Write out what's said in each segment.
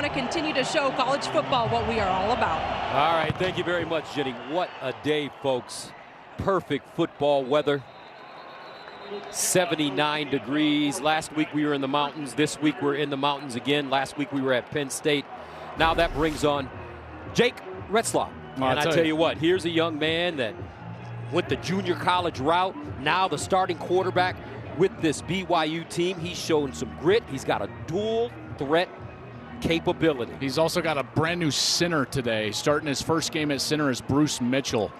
want to continue to show college football what we are all about. All right, thank you very much, Jenny. What a day, folks. Perfect football weather. 79 degrees. Last week we were in the mountains. This week we're in the mountains again. Last week we were at Penn State. Now that brings on Jake Retzlaff. And I tell you what, here's a young man that went the junior college route. Now the starting quarterback with this BYU team. He's shown some grit. He's got a dual threat capability. He's also got a brand new center today. Starting his first game at center is Bruce Mitchell.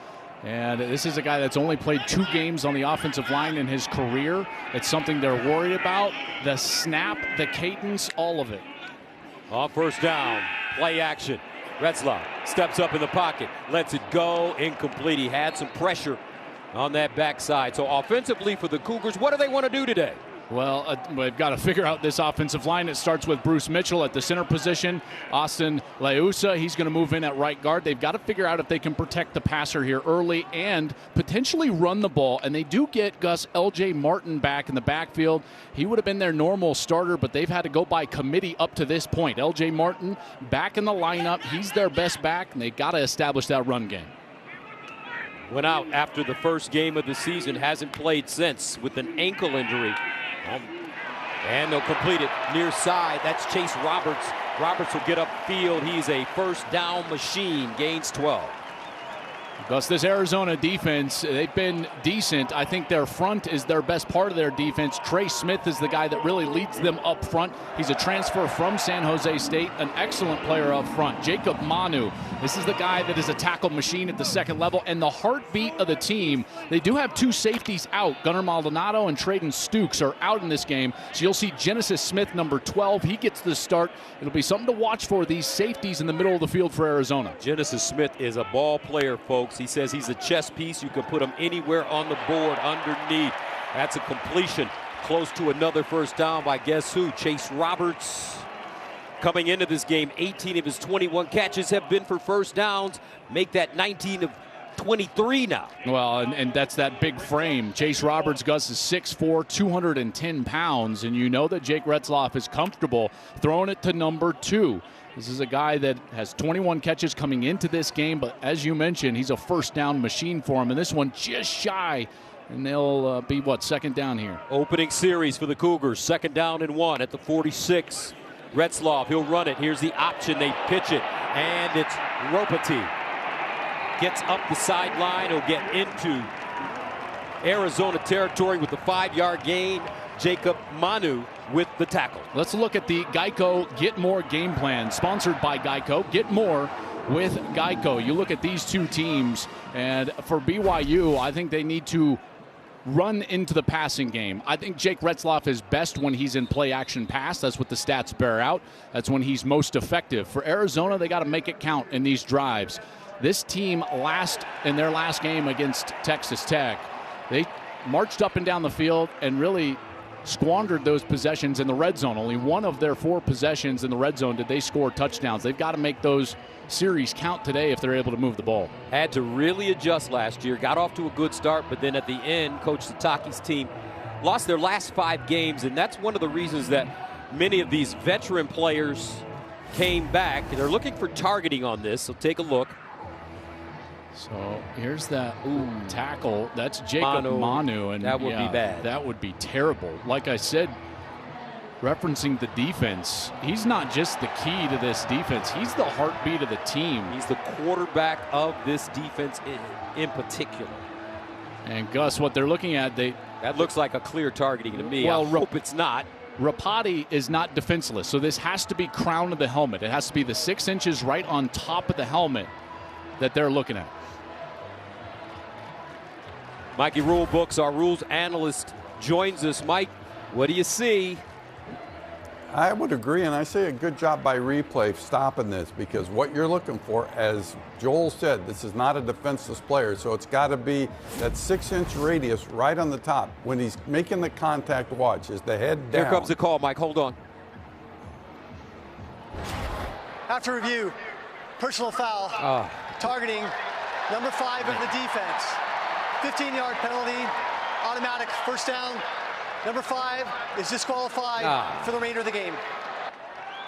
And this is a guy that's only played 2 games on the offensive line in his career. It's something they're worried about. The snap, the cadence, all of it. On first down, play action. Retzlaff steps up in the pocket, lets it go, incomplete. He had some pressure on that backside. So offensively for the Cougars, what do they want to do today? Well, we've got to figure out this offensive line. It starts with Bruce Mitchell at the center position. Austin Leusa, he's going to move in at right guard. They've got to figure out if they can protect the passer here early and potentially run the ball. And they do get Gus L.J. Martin back in the backfield. He would have been their normal starter, but they've had to go by committee up to this point. L.J. Martin back in the lineup. He's their best back, and they've got to establish that run game. Went out after the first game of the season, hasn't played since with an ankle injury. And they'll complete it near side. That's Chase Roberts. Roberts will get upfield. He's a first down machine. Gains 12. Gus, this Arizona defense, they've been decent. I think their front is their best part of their defense. Trey Smith is the guy that really leads them up front. He's a transfer from San Jose State, an excellent player up front. Jacob Manu, this is the guy that is a tackle machine at the second level and the heartbeat of the team. They do have 2 safeties out. Gunnar Maldonado and Traden Stukes are out in this game. So you'll see Genesis Smith, number 12. He gets the start. It'll be something to watch for, these safeties in the middle of the field for Arizona. Genesis Smith is a ball player, folks. He says he's a chess piece. You can put him anywhere on the board underneath. That's a completion. Close to another first down by guess who? Chase Roberts. Coming into this game, 18 of his 21 catches have been for first downs. Make that 19 of 23 now. Well, and that's that big frame. Chase Roberts, Gus, is 6'4", 210 pounds, and you know that Jake Retzlaff is comfortable throwing it to number 2. This is a guy that has 21 catches coming into this game, but as you mentioned, he's a first down machine for him, and this one just shy, and they'll be, second down here. Opening series for the Cougars, 2nd down and 1 at the 46. Retzlaff, he'll run it. Here's the option. They pitch it, and it's Ropati. Gets up the sideline. He'll get into Arizona territory with the 5-yard gain. Jacob Manu with the tackle. Let's look at the Geico Get More game plan, sponsored by Geico. Get more with Geico. You look at these 2 teams, and for BYU, I think they need to run into the passing game. I think Jake Retzlaff is best when he's in play action pass. That's what the stats bear out. That's when he's most effective. For Arizona, they got to make it count in these drives. This team in their last game against Texas Tech, they marched up and down the field and really squandered those possessions in the red zone. Only one of their 4 possessions in the red zone did they score touchdowns. They've got to make those series count today if they're able to move the ball. Had to really adjust last year. Got off to a good start, but then at the end, Coach Sataki's team lost their last 5 games, and that's one of the reasons that many of these veteran players came back. They're looking for targeting on this, so take a look. So here's that tackle. That's Jacob Manu. And that would be bad. That would be terrible. Like I said, referencing the defense, he's not just the key to this defense. He's the heartbeat of the team. He's the quarterback of this defense in particular. And Gus, what they're looking at, that looks like a clear targeting to me. Well, I hope it's not. Rapati is not defenseless, so this has to be crown of the helmet. It has to be the 6 inches right on top of the helmet that they're looking at. Mikey Rulebooks, our rules analyst, joins us. Mike, what do you see? I would agree, and I say a good job by replay stopping this, because what you're looking for, as Joel said, this is not a defenseless player, so it's got to be that 6-inch radius right on the top. When he's making the contact, watch, is the head down. Here comes the call, Mike. Hold on. After review, personal foul, targeting number 5 of the defense. 15-yard penalty, automatic first down. Number 5 is disqualified for the remainder of the game.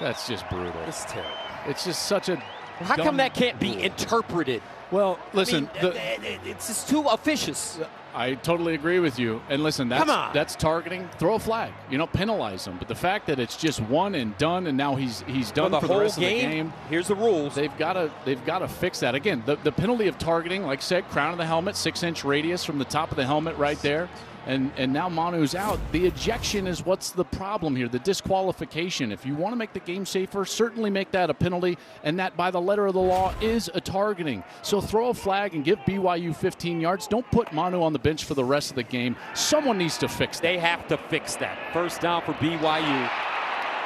That's just brutal. It's terrible. It's just such a. How come that can't be interpreted? Well, listen, it's just too officious. I totally agree with you. And listen, that's targeting. Throw a flag. Penalize him. But the fact that it's just one and done, and now he's done for the rest of the game. Here's the rules. They've got to fix that. Again, the penalty of targeting, like I said, crown of the helmet, 6-inch radius from the top of the helmet right there. And now Manu's out. The ejection is what's the problem here, the disqualification. If you want to make the game safer, certainly make that a penalty, and that by the letter of the law is a targeting. So throw a flag and give BYU 15 yards. Don't put Manu on the bench for the rest of the game. Someone needs to fix that. They have to fix that. First down for BYU,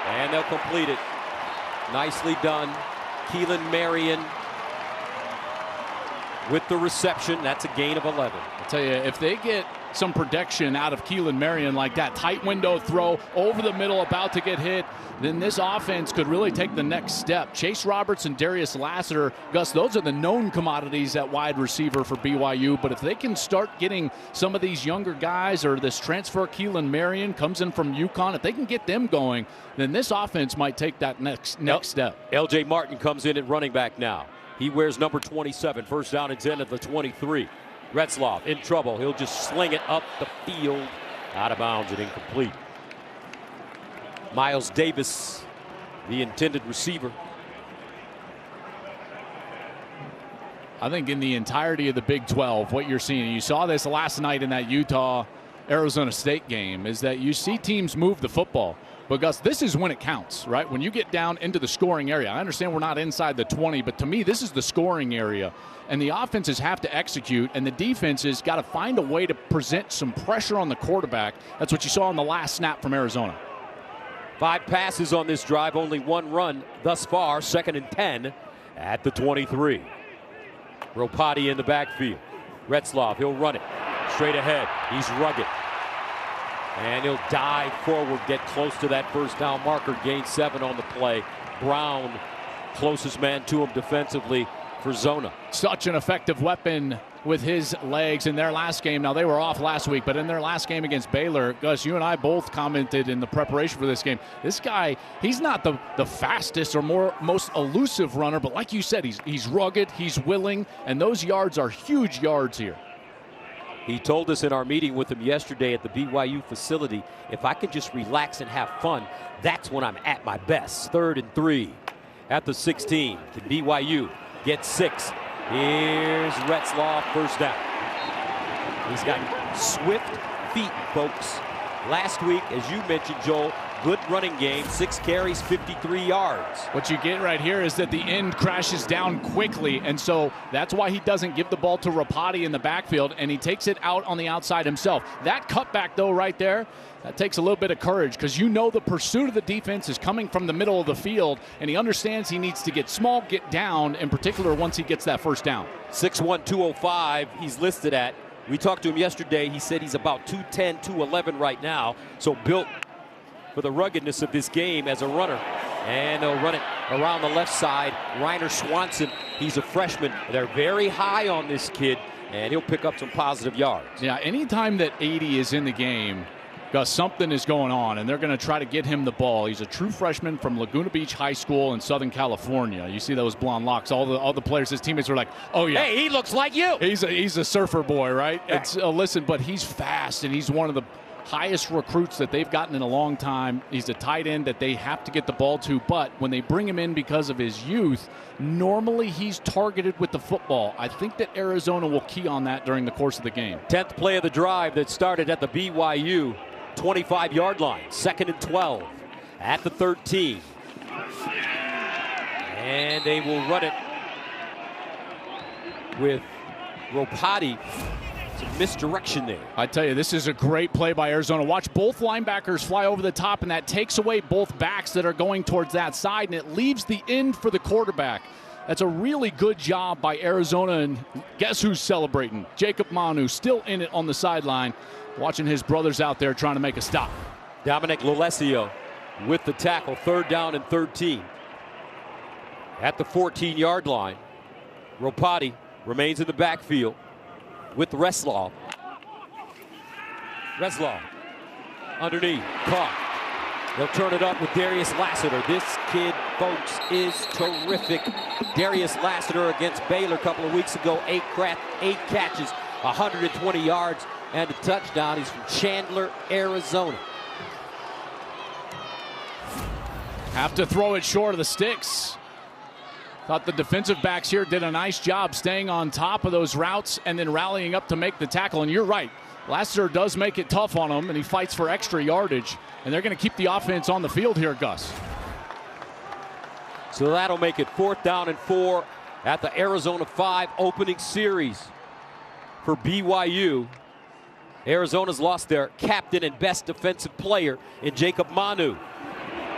and they'll complete it. Nicely done. Keelan Marion with the reception. That's a gain of 11. I'll tell you, if they get some protection out of Keelan Marion like that tight window throw over the middle about to get hit, then this offense could really take the next step. Chase Roberts and Darius Lassiter, Gus, those are the known commodities at wide receiver for BYU, but if they can start getting some of these younger guys, or this transfer Keelan Marion comes in from UConn, if they can get them going, then this offense might take that next step. LJ Martin comes in at running back now. He wears number 27. First down and 10 at the 23. Retzlaff in trouble. He'll just sling it up the field. Out of bounds and incomplete. Miles Davis, the intended receiver. I think in the entirety of the Big 12, what you're seeing, you saw this last night in that Utah-Arizona State game, is that you see teams move the football. But, Gus, this is when it counts, right? When you get down into the scoring area. I understand we're not inside the 20, but to me, this is the scoring area. And the offenses have to execute, and the defenses got to find a way to present some pressure on the quarterback. That's what you saw on the last snap from Arizona. 5 passes on this drive, only 1 run thus far. 2nd and 10 at the 23. Ropati in the backfield. Retzlaff, he'll run it straight ahead. He's rugged. And he'll dive forward, get close to that first down marker, gain 7 on the play. Brown, closest man to him defensively for Zona. Such an effective weapon with his legs in their last game. Now, they were off last week, but in their last game against Baylor, Gus, you and I both commented in the preparation for this game, this guy, he's not the fastest or most elusive runner, but like you said, he's rugged, he's willing, and those yards are huge yards here. He told us in our meeting with him yesterday at the BYU facility, if I could just relax and have fun, that's when I'm at my best. 3rd and 3 at the 16. Can BYU get 6? Here's Retzlaff, first down. He's got swift feet, folks. Last week, as you mentioned, Joel, good running game, 6 carries, 53 yards. What you get right here is that the end crashes down quickly, and so that's why he doesn't give the ball to Ropati in the backfield, and he takes it out on the outside himself. That cutback, though, right there, that takes a little bit of courage, because you know the pursuit of the defense is coming from the middle of the field, and he understands he needs to get small, get down, in particular once he gets that first down. 6'1", 205 he's listed at. We talked to him yesterday. He said he's about 210, 211 right now, so built for the ruggedness of this game as a runner. And they'll run it around the left side. Reiner Swanson, he's a freshman. They're very high on this kid, and he'll pick up some positive yards. Yeah, anytime that 80 is in the game, Gus, something is going on, and they're going to try to get him the ball. He's a true freshman from Laguna Beach High School in Southern California. You see those blonde locks. All the players, his teammates were like, oh, yeah. Hey, he looks like you. He's a surfer boy, right? Yeah. Listen, but he's fast, and he's one of the highest recruits that they've gotten in a long time. He's a tight end that they have to get the ball to, but when they bring him in because of his youth, normally he's targeted with the football. I think that Arizona will key on that during the course of the game. 10th play of the drive that started at the BYU 25-yard line. 2nd and 12 at the 13. And they will run it with Ropati. Some misdirection there. I tell you, this is a great play by Arizona. Watch both linebackers fly over the top, and that takes away both backs that are going towards that side, and it leaves the end for the quarterback. That's a really good job by Arizona, and guess who's celebrating? Jacob Manu, still in it on the sideline, watching his brothers out there trying to make a stop. Dominic Lolesio with the tackle. 3rd down and 13. At the 14-yard line, Ropati remains in the backfield with Retzlaff. Retzlaff underneath, caught. They'll turn it up with Darius Lassiter. This kid, folks, is terrific. Darius Lassiter against Baylor a couple of weeks ago. 8 catches, 120 yards, and a touchdown. He's from Chandler, Arizona. Have to throw it short of the sticks. Thought the defensive backs here did a nice job staying on top of those routes and then rallying up to make the tackle. And you're right, Lassiter does make it tough on him, and he fights for extra yardage. And they're going to keep the offense on the field here, Gus. So that'll make it 4th down and 4 at the Arizona 5 opening series for BYU. Arizona's lost their captain and best defensive player in Jacob Manu.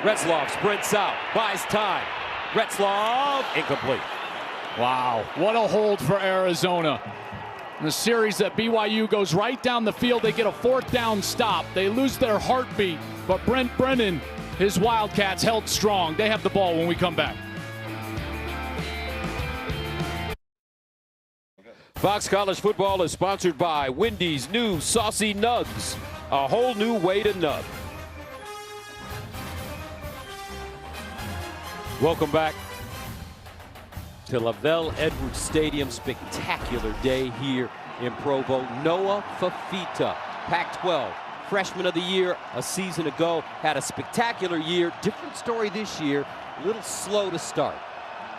Retzlaff sprints out, buys time. Retzlaff, incomplete. Wow, what a hold for Arizona. In the series that BYU goes right down the field, they get a 4th down stop. They lose their heartbeat, but Brent Brennan, his Wildcats held strong. They have the ball when we come back. Fox College Football is sponsored by Wendy's new Saucy Nugs, a whole new way to nug. Welcome back to Lavelle Edwards Stadium. Spectacular day here in Provo. Noah Fafita, Pac-12 Freshman of the Year a season ago, had a spectacular year. Different story this year, a little slow to start.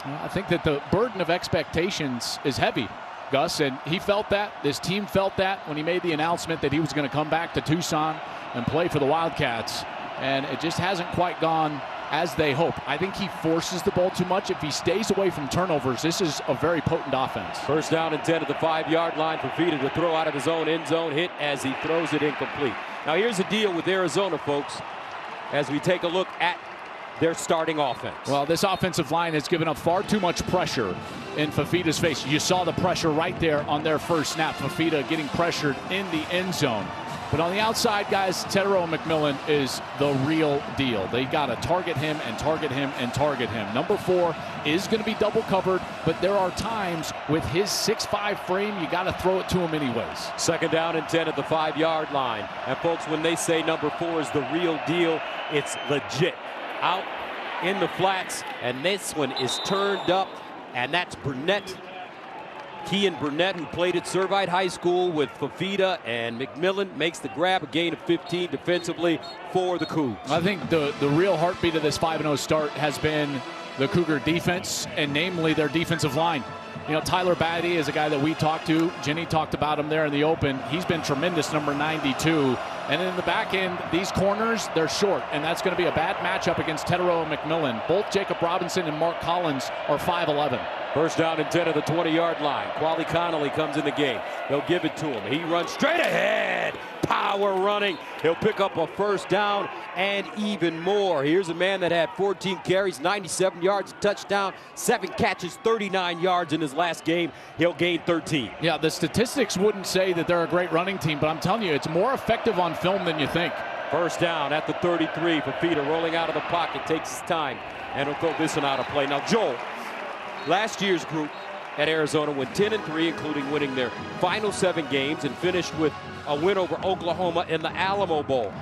I think that the burden of expectations is heavy, Gus, and he felt that. This team felt that when he made the announcement that he was going to come back to Tucson and play for the Wildcats, and it just hasn't quite gone as they hope. I think he forces the ball too much. If he stays away from turnovers, this is a very potent offense. 1st down and 10 at the 5-yard line for Fafita to throw out of his own end zone, hit as he throws it incomplete. Now here's the deal with Arizona, folks, as we take a look at their starting offense. Well, this offensive line has given up far too much pressure in Fafita's face. You saw the pressure right there on their first snap. Fafita getting pressured in the end zone. But on the outside, guys, Tetero McMillan is the real deal. They got to target him and target him and target him. Number 4 is going to be double covered, but there are times with his 6'5" frame, you got to throw it to him anyways. 2nd down and 10 at the 5-yard line. And folks, when they say number 4 is the real deal, it's legit. Out in the flats, and this one is turned up, and that's Burnett. Kean Burnett, who played at Servite High School with Fafita, and McMillan makes the grab, a gain of 15 defensively for the Cougs. I think the real heartbeat of this 5-0 start has been the Cougar defense, and namely their defensive line. You know, Tyler Batty is a guy that we talked to. Jenny talked about him there in the open. He's been tremendous, number 92. And in the back end, these corners, they're short, and that's going to be a bad matchup against Tetero and McMillan. Both Jacob Robinson and Mark Collins are 5'11". 1st down and 10 at the 20-yard line. Quali Connolly comes in the game. They'll give it to him. He runs straight ahead. Power running. He'll pick up a 1st down and even more. Here's a man that had 14 carries, 97 yards, touchdown, 7 catches, 39 yards in his last game. He'll gain 13. Yeah, the statistics wouldn't say that they're a great running team, but I'm telling you, it's more effective on film than you think. 1st down at the 33. Fafita rolling out of the pocket, takes his time, and he'll throw this one out of play. Now, Joel, last year's group at Arizona went 10-3, including winning their final 7 games, and finished with a win over Oklahoma in the Alamo Bowl.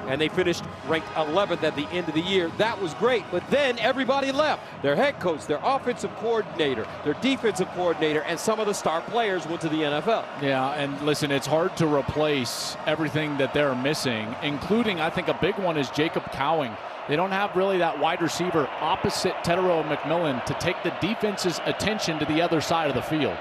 And they finished ranked 11th at the end of the year. That was great, but then everybody left. Their head coach, their offensive coordinator, their defensive coordinator, and some of the star players went to the NFL. Yeah, and listen, it's hard to replace everything that they're missing, including, I think, a big one is Jacob Cowing. They don't have really that wide receiver opposite Tetero and McMillan to take the defense's attention to the other side of the field.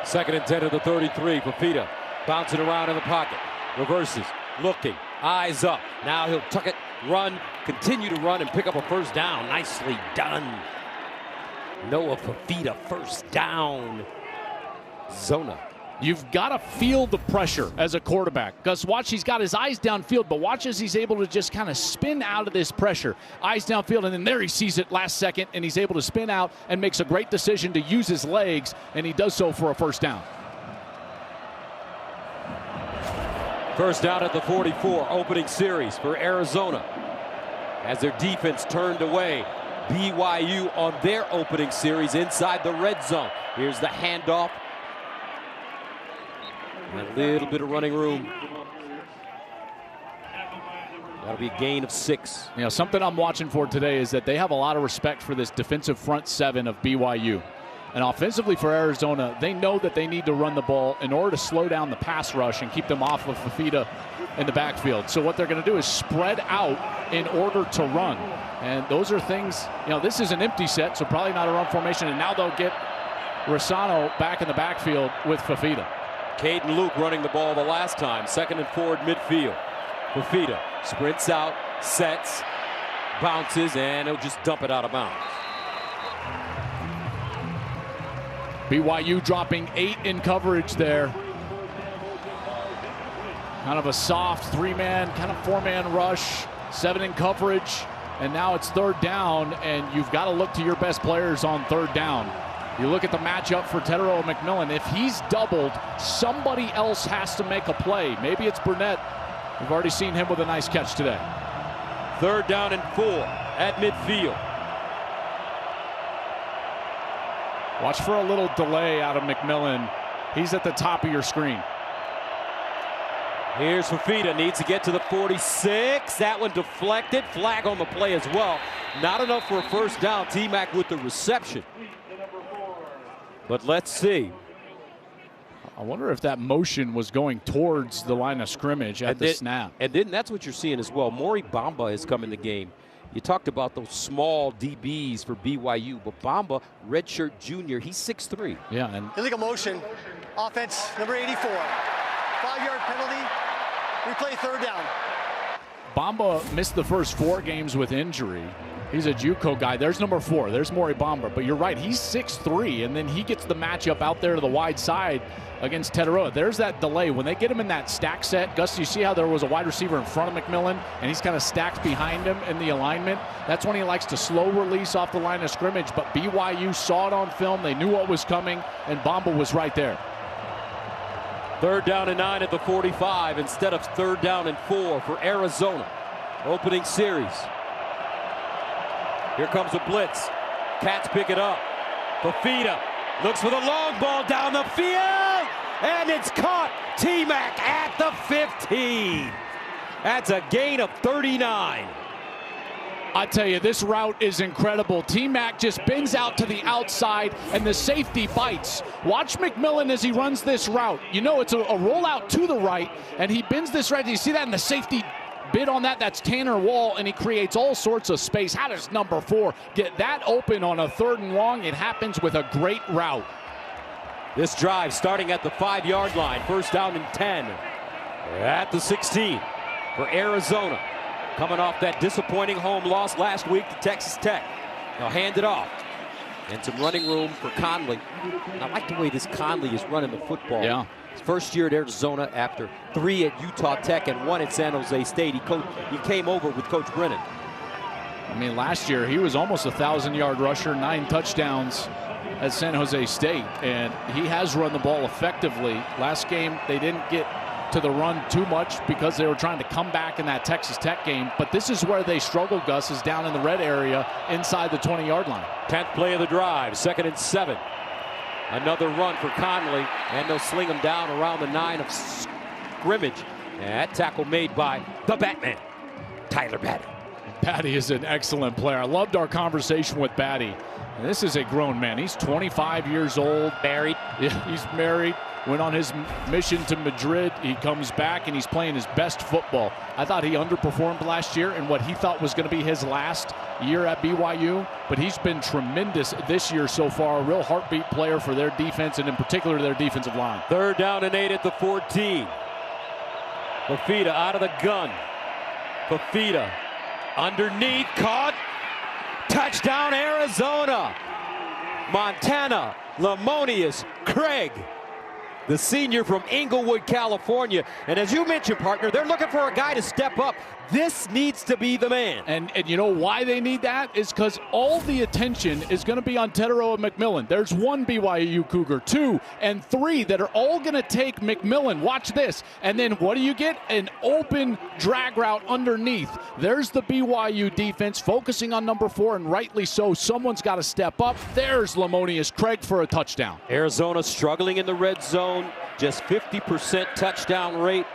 2nd and 10 at the 33. Fafita bouncing around in the pocket. Reverses, looking, eyes up. Now he'll tuck it, run, continue to run, and pick up a 1st down. Nicely done. Noah Fafita, 1st down. Zona. You've got to feel the pressure as a quarterback. Gus, watch, he's got his eyes downfield, but watch as he's able to just kind of spin out of this pressure. Eyes downfield, and then there he sees it last second, and he's able to spin out and makes a great decision to use his legs, and he does so for a 1st down. 1st down at the 44, opening series for Arizona. As their defense turned away, BYU on their opening series inside the red zone. Here's the handoff. A little bit of running room. That'll be a gain of 6. You know, something I'm watching for today is that they have a lot of respect for this defensive front 7 of BYU. And offensively for Arizona, they know that they need to run the ball in order to slow down the pass rush and keep them off of Fafita in the backfield. So what they're going to do is spread out in order to run. And those are things, you know, this is an empty set, so probably not a run formation. And now they'll get Rossano back in the backfield with Fafita. Caden Luke running the ball the last time. 2nd and 4 at midfield. Fafita sprints out, sets, bounces, and he'll just dump it out of bounds. BYU dropping 8 in coverage there. Kind of a soft 3-man, kind of 4-man rush, 7 in coverage, and now it's 3rd down, and you've got to look to your best players on 3rd down. You look at the matchup for Tetero McMillan. If he's doubled, somebody else has to make a play. Maybe it's Burnett. We've already seen him with a nice catch today. 3rd down and 4 at midfield. Watch for a little delay out of McMillan. He's at the top of your screen. Here's Fafita, needs to get to the 46. That one deflected. Flag on the play as well. Not enough for a 1st down. T-Mac with the reception. But let's see. I wonder if that motion was going towards the line of scrimmage at the snap. And then that's what you're seeing as well. Maury Bamba has come in the game. You talked about those small DBs for BYU, but Bamba, redshirt junior, he's 6'3". Yeah, and illegal motion. Offense number 84. 5-yard penalty. Replay 3rd down. Bamba missed the first 4 games with injury. He's a JUCO guy. There's number 4. There's Maury Bamba. But you're right, he's 6'3", and then he gets the matchup out there to the wide side against Teteroa. There's that delay. When they get him in that stack set, Gus, you see how there was a wide receiver in front of McMillan, and he's kind of stacked behind him in the alignment? That's when he likes to slow release off the line of scrimmage, but BYU saw it on film. They knew what was coming, and Bamba was right there. 3rd down and 9 at the 45 instead of 3rd down and 4 for Arizona. Opening series. Here comes a blitz. Cats pick it up. Fafita looks for the long ball down the field, and it's caught. T-Mac at the 15. That's a gain of 39. I tell you, this route is incredible. T-Mac just bends out to the outside, and the safety bites. Watch McMillan as he runs this route. You know, it's a rollout to the right, and he bends this right. You see that in the safety bid on that? That's Tanner Wall, and he creates all sorts of space. How does number 4 get that open on a 3rd and long? It happens with a great route. This drive starting at the 5-yard line. 1st down and 10 at the 16 for Arizona. Coming off that disappointing home loss last week to Texas Tech. They'll hand it off. And some running room for Conley. And I like the way this Conley is running the football. Yeah. His first year at Arizona after 3 at Utah Tech and 1 at San Jose State. He came over with Coach Brennan. I mean, last year he was almost a 1,000-yard rusher, 9 touchdowns at San Jose State. And he has run the ball effectively. Last game they didn't get to the run too much because they were trying to come back in that Texas Tech game. But this is where they struggled, Gus, is down in the red area inside the 20-yard line. 10th play of the drive, 2nd and 7. Another run for Conley, and they'll sling him down around the 9 of scrimmage. And that tackle made by the Batman, Tyler Batty. Batty is an excellent player. I loved our conversation with Batty. And this is a grown man. He's 25 years old. Married. Yeah, he's married. Went on his mission to Madrid. He comes back and he's playing his best football. I thought he underperformed last year in what he thought was going to be his last year at BYU, but he's been tremendous this year so far. A real heartbeat player for their defense, and in particular their defensive line. 3rd down and 8 at the 14. Fafita out of the gun. Fafita underneath, caught. Touchdown Arizona. Montana, Lamonius Craig, the senior from Inglewood, California. And as you mentioned, partner, they're looking for a guy to step up. This needs to be the man. And you know why they need that? Is because all the attention is going to be on Teteroa McMillan. There's 1 BYU Cougar, 2 and 3 that are all going to take McMillan. Watch this. And then what do you get? An open drag route underneath. There's the BYU defense focusing on number 4, and rightly so. Someone's got to step up. There's Lamonius Craig for a touchdown. Arizona struggling in the red zone. Just 50% touchdown rate.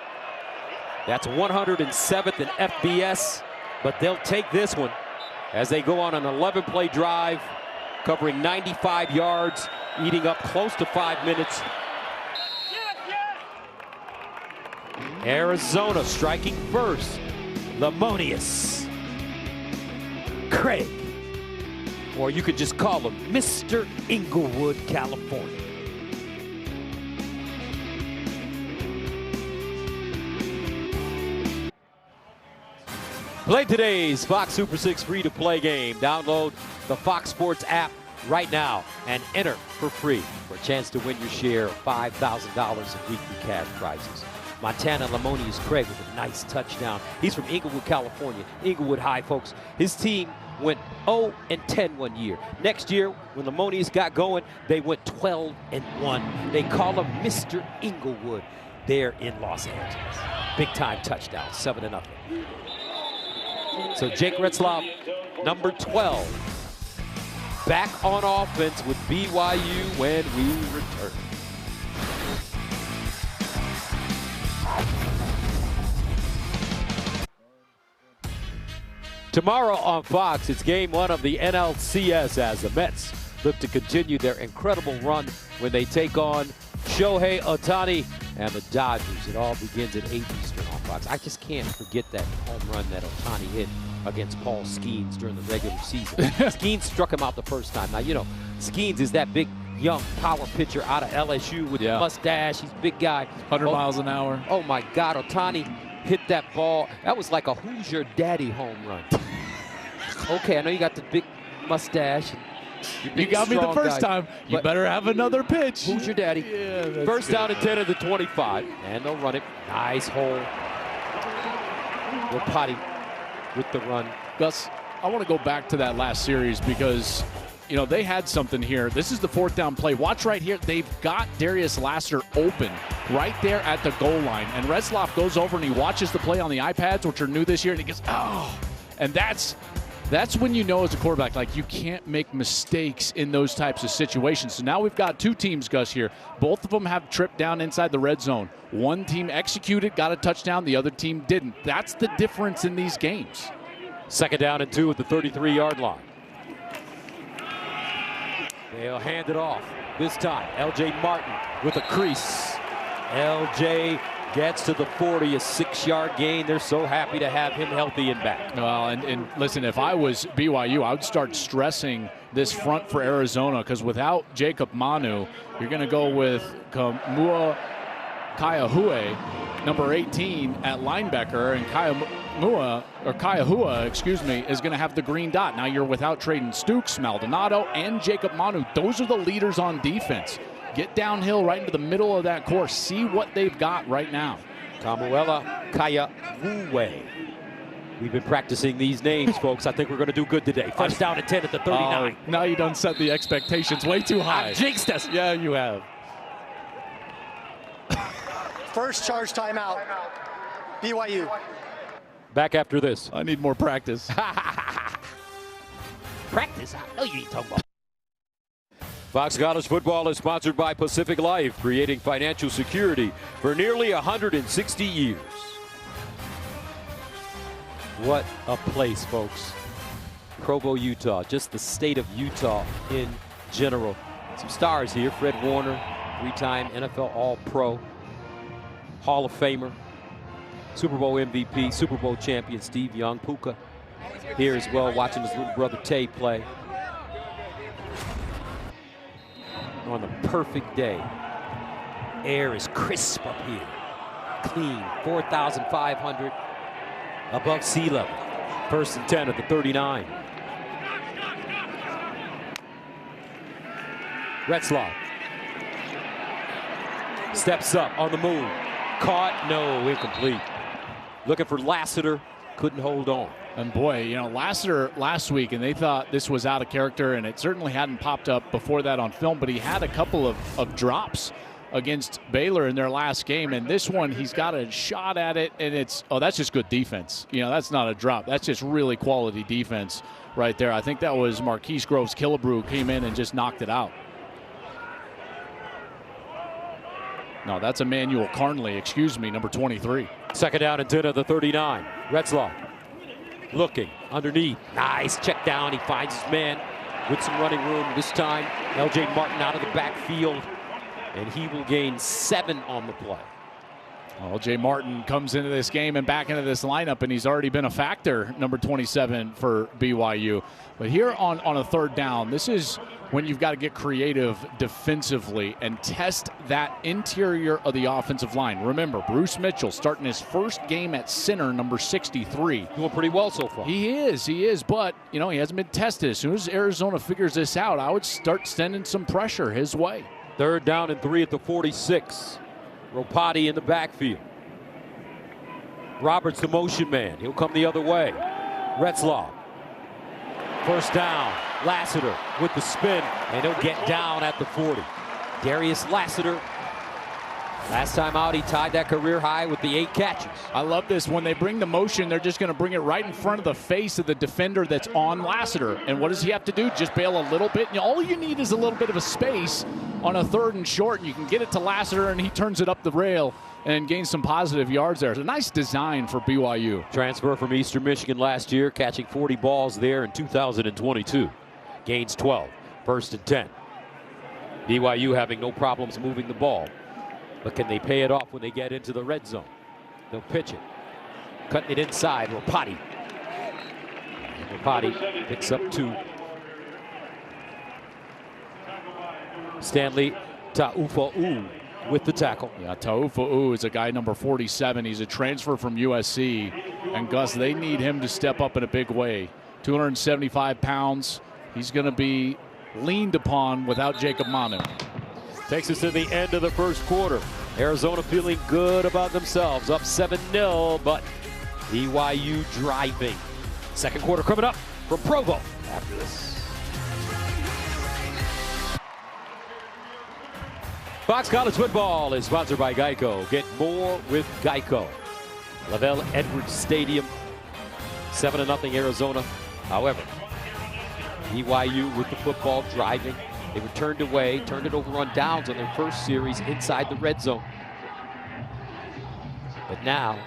That's 107th in FBS, but they'll take this one as they go on an 11-play drive, covering 95 yards, eating up close to 5 minutes. Arizona striking first. Lamonius Craig, or you could just call him Mr. Inglewood, California. Play today's Fox Super 6 free-to-play game. Download the Fox Sports app right now and enter for free for a chance to win your share of $5,000 in weekly cash prizes. Montana Lamonius Craig with a nice touchdown. He's from Inglewood, California. Inglewood High, folks. His team went 0-10 one year. Next year, when Lamonius got going, they went 12-1. They call him Mr. Inglewood there in Los Angeles. Big-time touchdown, 7-0. So Jake Retzlaff, number 12, back on offense with BYU when we return. Tomorrow on Fox, it's game 1 of the NLCS as the Mets look to continue their incredible run when they take on Shohei Ohtani and the Dodgers. It all begins at 8 Eastern on Fox. I just can't forget that home run that Ohtani hit against Paul Skeens during the regular season. Skeens struck him out the first time. Now, you know, Skeens is that big, young power pitcher out of LSU with the mustache. He's a big guy. 100 miles an hour. Oh, my God. Ohtani hit that ball. That was like a Who's Your Daddy home run. Okay, I know you got the big mustache. You got me the first time. You better have another pitch. Who's your daddy? Yeah, first down and 10 at the 25. And they'll run it. Nice hole. Potty with the run. Gus, I want to go back to that last series because, you know, they had something here. This is the 4th down play. Watch right here. They've got Darius Lasser open right there at the goal line. And Retzlaff goes over and he watches the play on the iPads, which are new this year, and he goes, oh. And that's when you know as a quarterback, like, you can't make mistakes in those types of situations. So now we've got 2 teams, Gus, here. Both of them have tripped down inside the red zone. One team executed, got a touchdown. The other team didn't. That's the difference in these games. 2nd down and 2 at the 33-yard line. They'll hand it off. This time, L.J. Martin with a crease. L.J. gets to the 40, a 6-yard gain. They're so happy to have him healthy and back. Well, and listen, if I was BYU, I would start stressing this front for Arizona, because without Jacob Manu, you're going to go with Kamua Kaiahua, number 18 at linebacker, and Kaiahua, is going to have the green dot. Now you're without Traden Stukes, Maldonado, and Jacob Manu. Those are the leaders on defense. Get downhill right into the middle of that course. See what they've got right now. Kamuela Kaiahua. We've been practicing these names, folks. I think we're going to do good today. First down and 10 at the 39. Now you done set the expectations way too high. I've jinxed us. Yeah, you have. First charge timeout. BYU. Back after this. I need more practice. Practice? I know you ain't talking about. Fox College Football is sponsored by Pacific Life, creating financial security for nearly 160 years. What a place, folks. Provo, Utah, just the state of Utah in general. Some stars here. Fred Warner, 3-time NFL All-Pro, Hall of Famer, Super Bowl MVP, Super Bowl champion Steve Young. Puka here as well, watching his little brother Tay play. On the perfect day. Air is crisp up here. Clean, 4,500 above sea level. 1st and 10 at the 39. Retzlaff steps up on the move. Caught, no, incomplete. Looking for Lassiter, couldn't hold on. And boy, you know, Lassiter last week, and they thought this was out of character, and it certainly hadn't popped up before that on film, but he had a couple of drops against Baylor in their last game, and this one, he's got a shot at it, and it's, oh, that's just good defense. You know, that's not a drop. That's just really quality defense right there. I think that was Marquise Groves-Killebrew came in and just knocked it out. No, that's Emmanuel Carnley, excuse me, number 23. Second down and 10 at the 39. Retzlaff looking underneath. Nice check down. He finds his man with some running room. This time, L.J. Martin out of the backfield, and he will gain 7 on the play. L.J. Martin comes into this game and back into this lineup, and he's already been a factor, number 27 for BYU. But here on a third down, this is when you've got to get creative defensively and test that interior of the offensive line. Remember, Bruce Mitchell starting his first game at center, number 63. Doing pretty well so far. He is, but, he hasn't been tested. As soon as Arizona figures this out, I would start sending some pressure his way. Third down and 3 at the 46. Ropati in the backfield. Roberts the motion man. He'll come the other way. Retzlaff. First down. Lassiter with the spin, and he'll get down at the 40. Darius Lassiter. Last time out, he tied that career high with the 8 catches. I love this. When they bring the motion, they're just going to bring it right in front of the face of the defender that's on Lassiter. And what does he have to do? Just bail a little bit. All you need is a little bit of a space on a third and short, and you can get it to Lassiter, and he turns it up the rail and gains some positive yards there. It's a nice design for BYU. Transfer from Eastern Michigan last year, catching 40 balls there in 2022. Gains 12. First and 10. BYU having no problems moving the ball. But can they pay it off when they get into the red zone? They'll pitch it. Cutting it inside, Ropati. Ropati picks up 2. Stanley Taufa'u with the tackle. Yeah, Taufa'u is a guy number 47. He's a transfer from USC. And Gus, they need him to step up in a big way. 275 pounds. He's going to be leaned upon without Jacob Manu. Takes us to the end of the first quarter. Arizona feeling good about themselves, up 7-0, but BYU driving. Second quarter coming up from Provo after this. Fox College Football is sponsored by Geico. Get more with Geico. Lavelle Edwards Stadium, 7-0 Arizona. However, BYU with the football driving. They were turned away, turned it over on downs on their first series inside the red zone. But now,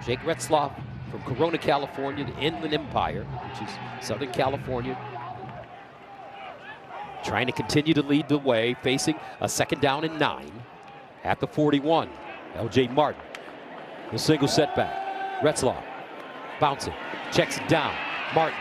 Jake Retzlaff from Corona, California, the Inland Empire, which is Southern California, trying to continue to lead the way, facing a second down and 9 at the 41. L.J. Martin, the single setback. Retzlaff bouncing, checks it down. Martin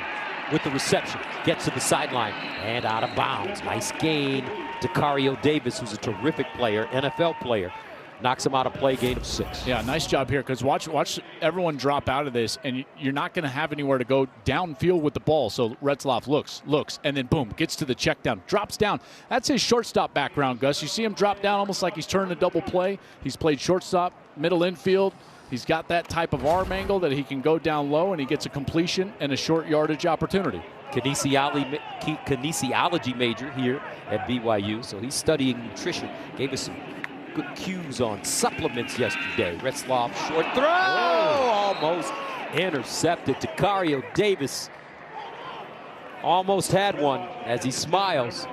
with the reception, gets to the sideline and out of bounds. Nice gain. Dacario Davis, who's a terrific player, NFL player, knocks him out of play, gain of 6. Yeah, nice job here, because watch everyone drop out of this, and you're not going to have anywhere to go downfield with the ball. So Retzlaff looks, and then boom, gets to the check down, drops down. That's his shortstop background, Gus. You see him drop down almost like he's turning a double play. He's played shortstop, middle infield. He's got that type of arm angle that he can go down low, and he gets a completion and a short yardage opportunity. Kinesiology major here at BYU, so he's studying nutrition. Gave us some good cues on supplements yesterday. Retzlaff, short throw, almost intercepted. Dacario Davis almost had one as he smiles.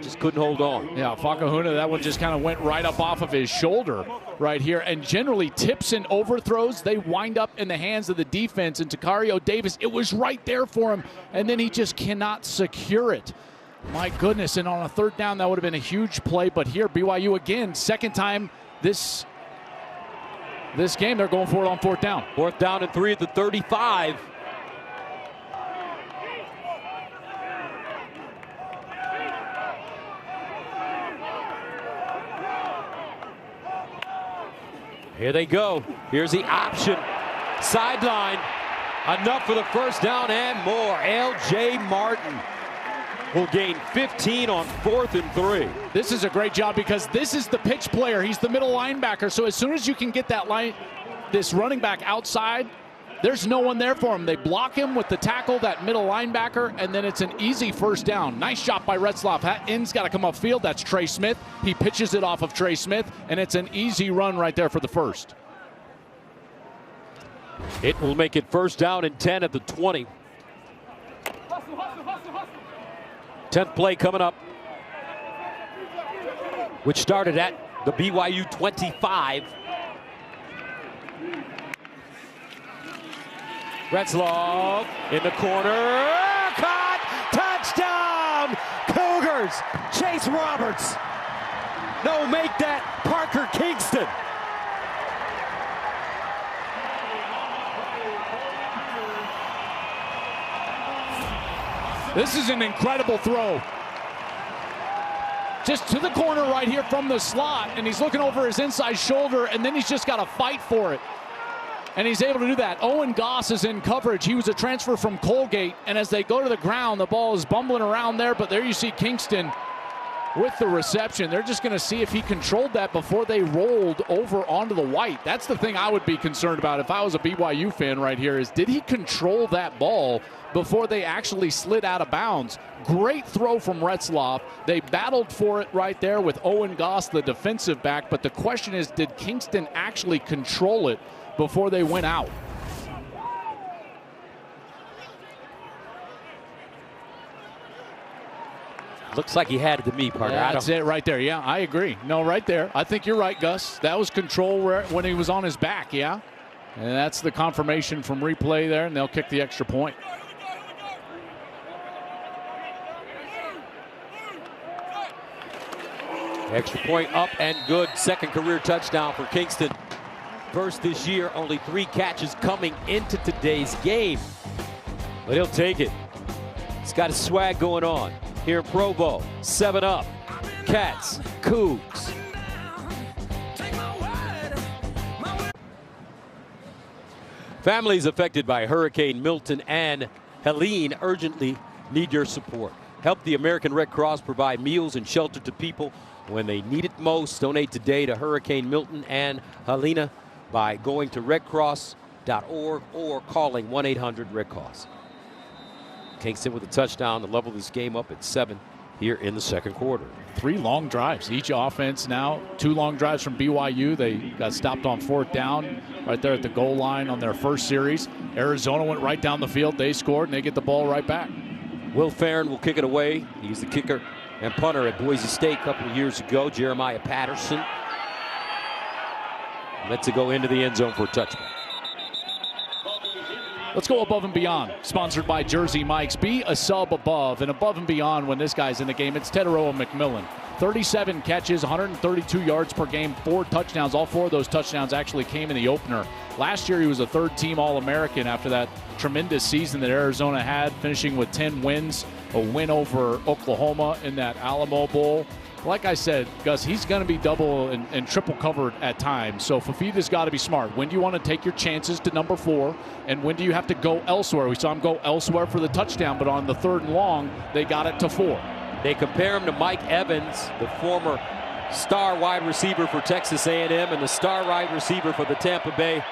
Just couldn't hold on. Yeah, Fakahuna, that one just kind of went right up off of his shoulder right here. And generally, tips and overthrows, they wind up in the hands of the defense. And Dacario Davis, it was right there for him. And then he just cannot secure it. My goodness, and on a third down, that would have been a huge play. But here, BYU again, second time this game, they're going for it on fourth down. Fourth down and 3 at the 35. Here they go. Here's the option. Sideline. Enough for the first down and more. L.J. Martin will gain 15 on 4th and 3. This is a great job because this is the pitch player. He's the middle linebacker. So as soon as you can get this running back outside, there's no one there for him. They block him with the tackle, that middle linebacker, and then it's an easy first down. Nice shot by Retzlaff. That end's got to come upfield. That's Trey Smith. He pitches it off of Trey Smith, and it's an easy run right there for the first. It will make it first down and 10 at the 20. 10th play coming up, which started at the BYU 25. Retzlaff in the corner. Caught! Touchdown! Cougars! Chase Roberts. No, make that Parker Kingston. This is an incredible throw. Just to the corner right here from the slot, and he's looking over his inside shoulder, and then he's just got to fight for it. And he's able to do that. Owen Goss is in coverage. He was a transfer from Colgate, and as they go to the ground, the ball is bumbling around there, but there you see Kingston with the reception. They're just going to see if he controlled that before they rolled over onto the white. That's the thing I would be concerned about if I was a BYU fan right here, is did he control that ball before they actually slid out of bounds? Great throw from Retzlaff. They battled for it right there with Owen Goss, the defensive back, but the question is, did Kingston actually control it before they went out? Looks like he had it to me, Parker. That's it right there. Yeah, I agree. No, right there. I think you're right, Gus. That was control when he was on his back, yeah? And that's the confirmation from replay there, and they'll kick the extra point. Extra point up and good. Second career touchdown for Kingston. First this year, only 3 catches coming into today's game. But he'll take it. He's got a swag going on. Here in Provo, 7-Up, Cats, Cougs. Families affected by Hurricane Milton and Helene urgently need your support. Help the American Red Cross provide meals and shelter to people when they need it most. Donate today to Hurricane Milton and Helena by going to redcross.org or calling 1-800-RED-CROSS. Kingston with a touchdown to level this game up at 7 here in the second quarter. 3 long drives. Each offense now. 2 long drives from BYU. They got stopped on 4th down right there at the goal line on their first series. Arizona went right down the field. They scored, and they get the ball right back. Will Farron will kick it away. He's the kicker and punter at Boise State a couple of years ago. Jeremiah Patterson lets it go into the end zone for a touchdown. Let's go above and beyond. Sponsored by Jersey Mike's. Be a sub above and beyond when this guy's in the game. It's Teteroa McMillan. 37 catches, 132 yards per game, 4 touchdowns. All 4 of those touchdowns actually came in the opener. Last year he was a 3rd-team All-American after that tremendous season that Arizona had, finishing with 10 wins, a win over Oklahoma in that Alamo Bowl. Like I said, Gus, he's going to be double and triple covered at times. So Fafita's got to be smart. When do you want to take your chances to number 4? And when do you have to go elsewhere? We saw him go elsewhere for the touchdown, but on the 3rd and long, they got it to 4. They compare him to Mike Evans, the former star wide receiver for Texas A&M and the star wide receiver for the Tampa Bay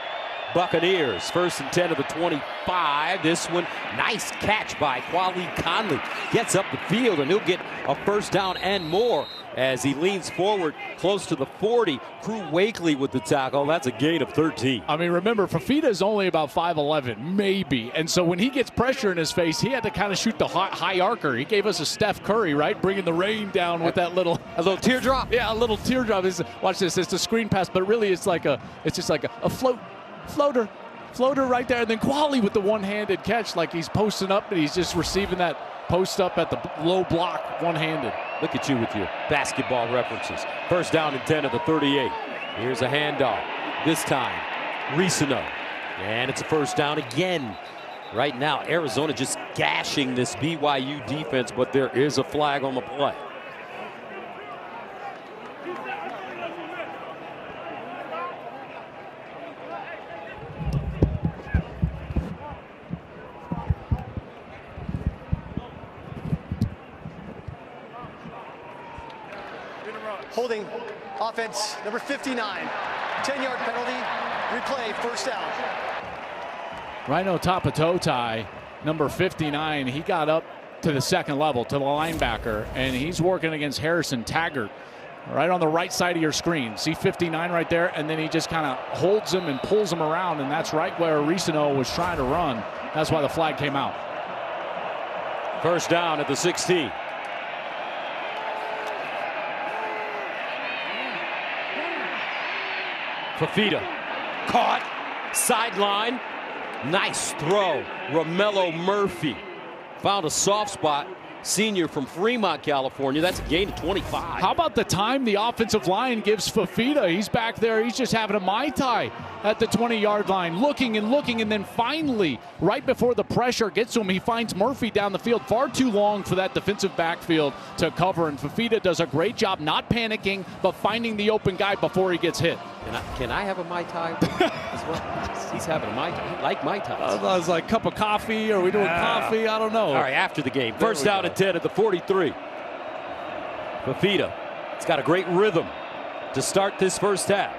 Buccaneers. 1st and 10 of the 25. This one, nice catch by Kwali Conley. Gets up the field, and he'll get a 1st down and more as he leans forward close to the 40. Crew Wakely with the tackle. That's a gain of 13. I mean, remember, Fafita is only about 5'11", maybe. And so when he gets pressure in his face, he had to kind of shoot the high arcer. He gave us a Steph Curry, right? Bringing the rain down with that little... A little teardrop? Yeah, a little teardrop. Watch this. It's a screen pass, but really it's just like a floater right there, and then Kwali with the one-handed catch, like he's posting up and he's just receiving that post up at the low block one-handed. Look at you with your basketball references. 1st down and 10 of the 38. Here's a handoff. This time, Risino. And it's a 1st down again. Right now, Arizona just gashing this BYU defense, but there is a flag on the play. Holding offense, number 59. 10-yard penalty. Replay, 1st down. Rhino Tapatotai, number 59, he got up to the 2nd level, to the linebacker, and he's working against Harrison Taggart right on the right side of your screen. See 59 right there, and then he just kind of holds him and pulls him around, and that's right where Risino was trying to run. That's why the flag came out. 1st down at the 16. Fafita caught, sideline, Nice throw. Romello Murphy found a soft spot. Senior from Fremont, California. That's a gain of 25. How about the time the offensive line gives Fafita? He's back there. He's just having a Mai Tai at the 20-yard line, looking, and then finally, right before the pressure gets to him, he finds Murphy down the field. Far too long for that defensive backfield to cover, and Fafita does a great job not panicking, but finding the open guy before he gets hit. Can I have a Mai Tai as well? He's having a Mai Tai. He like Mai Tais. I was like, cup of coffee? Are we doing coffee? I don't know. All right, after the game. First down and 10 at the 43. Fafita. It's got a great rhythm to start this first half.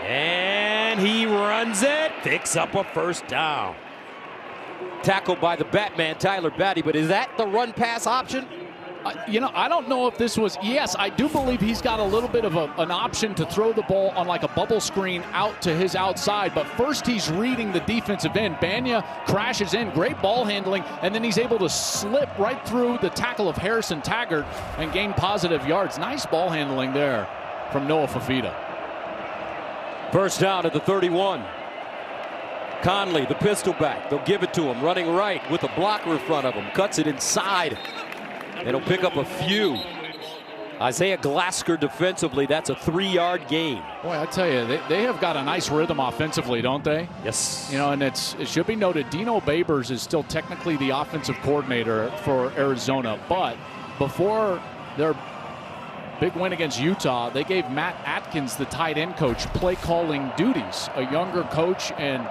And he runs it. Picks up a first down. Tackled by the Batman, Tyler Batty. But is that the run-pass option? I don't know if this was, yes, I do believe he's got a little bit of an option to throw the ball on like a bubble screen out to his outside, but first he's reading the defensive end. Banya crashes in, great ball handling, and then he's able to slip right through the tackle of Harrison Taggart and gain positive yards. Nice ball handling there from Noah Fafita. First down at the 31. Conley, the pistol back. They'll give it to him, running right with a blocker in front of him. Cuts it inside. And he'll pick up a few. Isaiah Glasker defensively, that's a 3-yard gain. Boy, I tell you, they have got a nice rhythm offensively, don't they? Yes. And it should be noted, Dino Babers is still technically the offensive coordinator for Arizona, but before their big win against Utah, they gave Matt Atkins, the tight end coach, play calling duties, a younger coach, and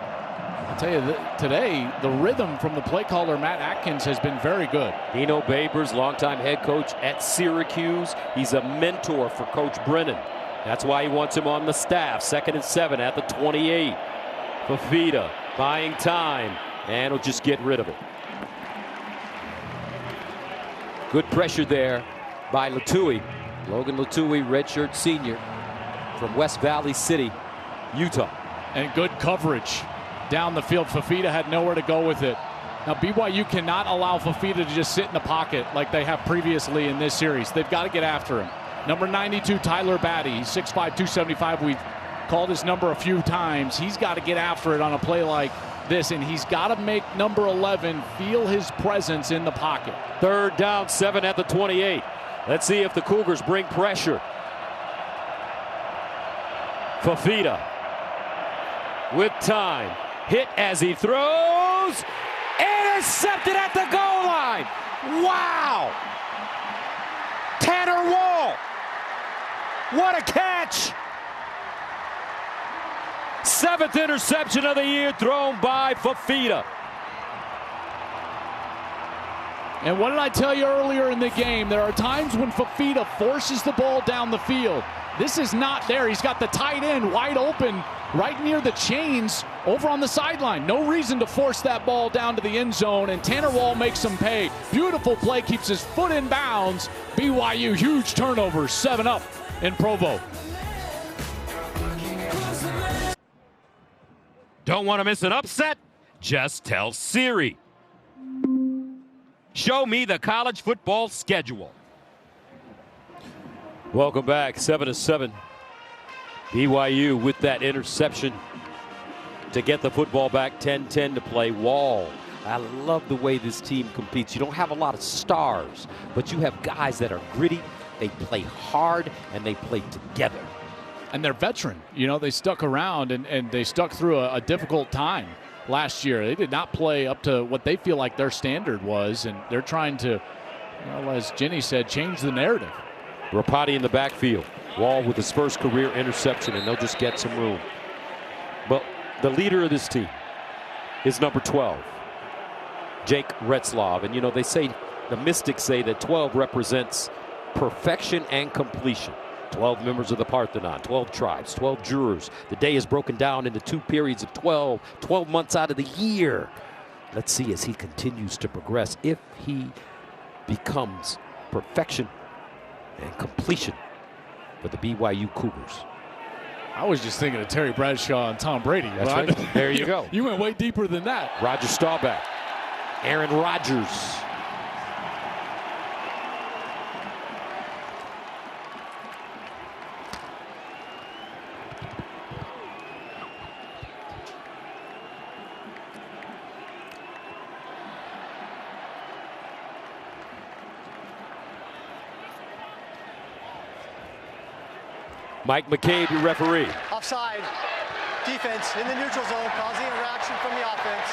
I'll tell you, today, the rhythm from the play caller, Matt Atkins, has been very good. Dino Babers, longtime head coach at Syracuse. He's a mentor for Coach Brennan. That's why he wants him on the staff. 2nd and 7 at the 28. Fafita buying time, and will just get rid of it. Good pressure there by Latui. Logan Latui, redshirt senior from West Valley City, Utah. And good coverage down the field. Fafita had nowhere to go with it. Now BYU cannot allow Fafita to just sit in the pocket like they have previously in this series. They've got to get after him. Number 92, Tyler Batty. He's 6'5", 275. We've called his number a few times. He's got to get after it on a play like this, and he's got to make number 11 feel his presence in the pocket. 3rd down, 7 at the 28. Let's see if the Cougars bring pressure. Fafita with time. Hit as he throws. Intercepted at the goal line. Wow. Tanner Wall. What a catch. 7th interception of the year thrown by Fafita. And what did I tell you earlier in the game? There are times when Fafita forces the ball down the field. This is not there. He's got the tight end wide open right near the chains over on the sideline. No reason to force that ball down to the end zone, and Tanner Wall makes him pay. Beautiful play, keeps his foot in bounds. BYU, huge turnover, 7 up in Provo. Don't want to miss an upset? Just tell Siri. Show me the college football schedule. Welcome back, 7-7. BYU with that interception to get the football back, 10-10 to play. Wall, I love the way this team competes. You don't have a lot of stars, but you have guys that are gritty, they play hard, and they play together. And they're veteran. They stuck around and they stuck through a difficult time last year. They did not play up to what they feel like their standard was, and they're trying to, as Jenny said, change the narrative. Rapati in the backfield. Wall with his first career interception, and they'll just get some room. But the leader of this team is number 12, Jake Retzlaff. And they say, the mystics say that 12 represents perfection and completion. 12 members of the Parthenon, 12 tribes, 12 jurors. The day is broken down into 2 periods of 12 months out of the year. Let's see as he continues to progress, if he becomes perfection and completion for the BYU Cougars. I was just thinking of Terry Bradshaw and Tom Brady. That's right. There you go. You went way deeper than that. Roger Staubach, Aaron Rodgers. Mike McCabe, your referee. Offside. Defense in the neutral zone, causing a reaction from the offense.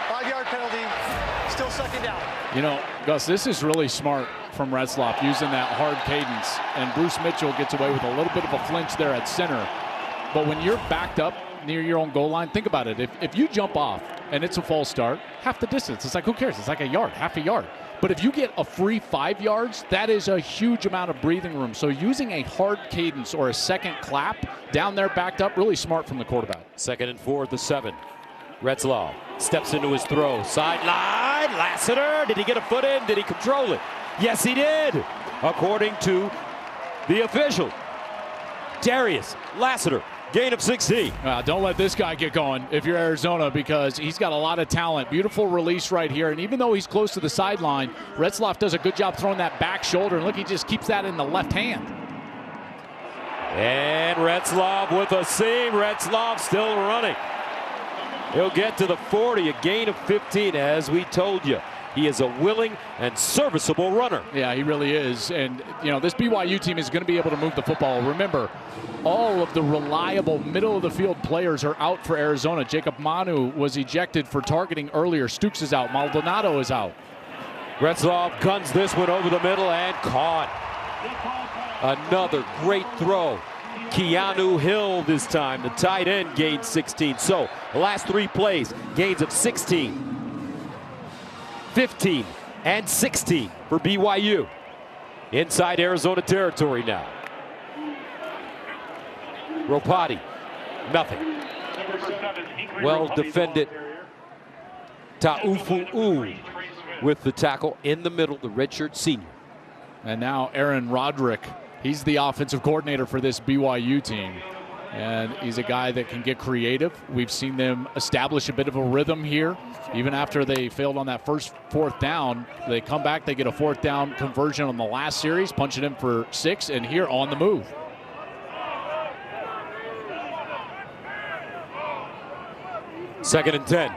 5-yard penalty. Still second down. You know, Gus, this is really smart from Retzlaff, using that hard cadence. And Bruce Mitchell gets away with a little bit of a flinch there at center. But when you're backed up near your own goal line, think about it. If you jump off and it's a false start, half the distance. It's like, who cares? It's like a yard, half a yard. But if you get a free 5 yards, that is a huge amount of breathing room. So using a hard cadence or a second clap down there backed up, really smart from the quarterback. 2nd and 4 at the 7. Retzlaff steps into his throw. Sideline, Lassiter. Did he get a foot in? Did he control it? Yes, he did, according to the official. Darius Lassiter. Gain of 16. Don't let this guy get going if you're Arizona, because he's got a lot of talent. Beautiful release right here. And even though he's close to the sideline, Retzlaff does a good job throwing that back shoulder. And look, he just keeps that in the left hand. And Retzlaff with a seam. Retzlaff still running. He'll get to the 40, a gain of 15, as we told you. He is a willing and serviceable runner. Yeah, he really is. And, you know, this BYU team is going to be able to move the football. Remember, all of the reliable middle-of-the-field players are out for Arizona. Jacob Manu was ejected for targeting earlier. Stukes is out. Maldonado is out. Retzlaff guns this one over the middle and caught. Another great throw. Keanu Hill this time. The tight end gained 16. So, the last 3 plays, gains of 16. 15 and 16 for BYU. Inside Arizona territory now. Ropati, nothing. Well defended. Ta'ufu'u with the tackle in the middle, the redshirt senior. And now Aaron Roderick. He's the offensive coordinator for this BYU team. And he's a guy that can get creative. We've seen them establish a bit of a rhythm here. Even after they failed on that first 4th down, they come back, they get a 4th down conversion on the last series, punching in for 6, and here on the move. Second and 10.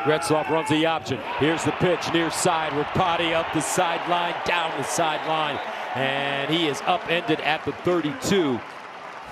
Retzlaff runs the option. Here's the pitch near side. Ropati up the sideline, down the sideline. And he is upended at the 32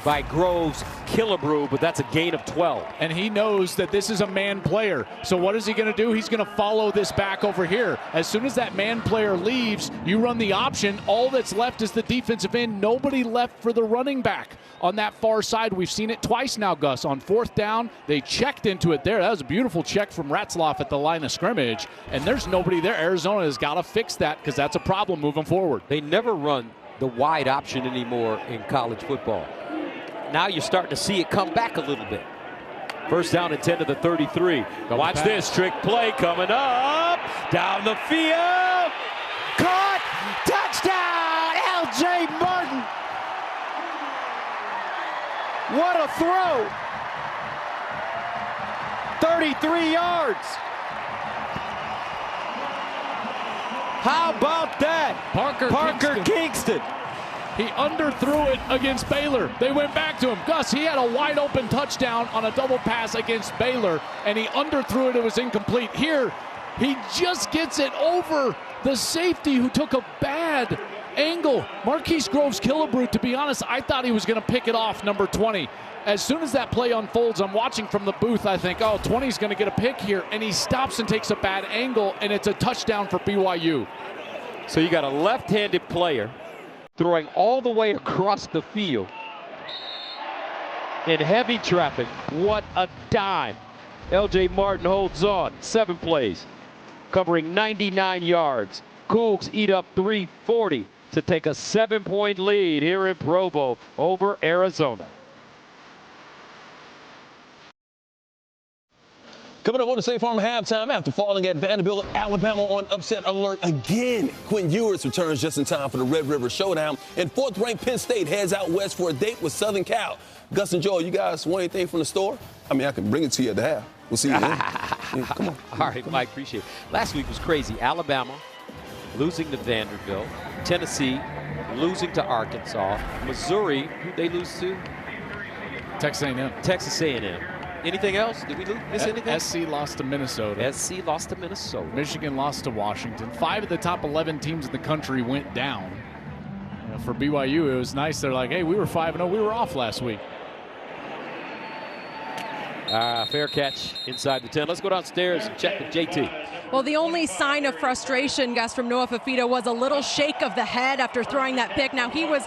by Groves Killebrew, but that's a gain of 12. And he knows that this is a man player. So what is he going to do? He's going to follow this back over here. As soon as that man player leaves, you run the option. All that's left is the defensive end. Nobody left for the running back on that far side. We've seen it twice now, Gus. On 4th down, they checked into it there. That was a beautiful check from Retzlaff at the line of scrimmage. And there's nobody there. Arizona has got to fix that, because that's a problem moving forward. They never run the wide option anymore in college football. Now you're starting to see it come back a little bit. First down and 10 to the 33. Watch this trick play coming up. Down the field. Caught. Touchdown. L.J. Martin. What a throw. 33 yards. How about that? Parker Kingston. He underthrew it against Baylor. They went back to him. Gus, he had a wide open touchdown on a double pass against Baylor, and he underthrew it. It was incomplete. Here, he just gets it over the safety who took a bad angle. Marquise Groves Killebrew, to be honest, I thought he was going to pick it off, number 20. As soon as that play unfolds, I'm watching from the booth. I think, oh, 20's going to get a pick here. And he stops and takes a bad angle, and it's a touchdown for BYU. So you got a left-handed player throwing all the way across the field in heavy traffic. What a dime. L.J. Martin holds on. 7 plays, covering 99 yards. Cougs eat up 340 to take a 7-point lead here in Provo over Arizona. Coming up on the State Farm halftime, after falling at Vanderbilt, Alabama on upset alert again. Quentin Ewers returns just in time for the Red River Showdown. And 4th-ranked Penn State heads out west for a date with Southern Cal. Gus and Joel, you guys want anything from the store? I mean, I can bring it to you at the half. We'll see you then. Yeah, come on. All right, Mike, appreciate it. Last week was crazy. Alabama losing to Vanderbilt. Tennessee losing to Arkansas. Missouri, who'd they lose to? Texas A&M. Texas A&M. Anything else? Did we miss anything? SC lost to Minnesota. SC lost to Minnesota. Michigan lost to Washington. 5 of the top 11 teams in the country went down. For BYU, it was nice. They're like, hey, we were 5-0. We were off last week. Fair catch inside the 10. Let's go downstairs and check with JT. Well, the only sign of frustration, Gus, from Noah Fifita was a little shake of the head after throwing that pick. Now, he was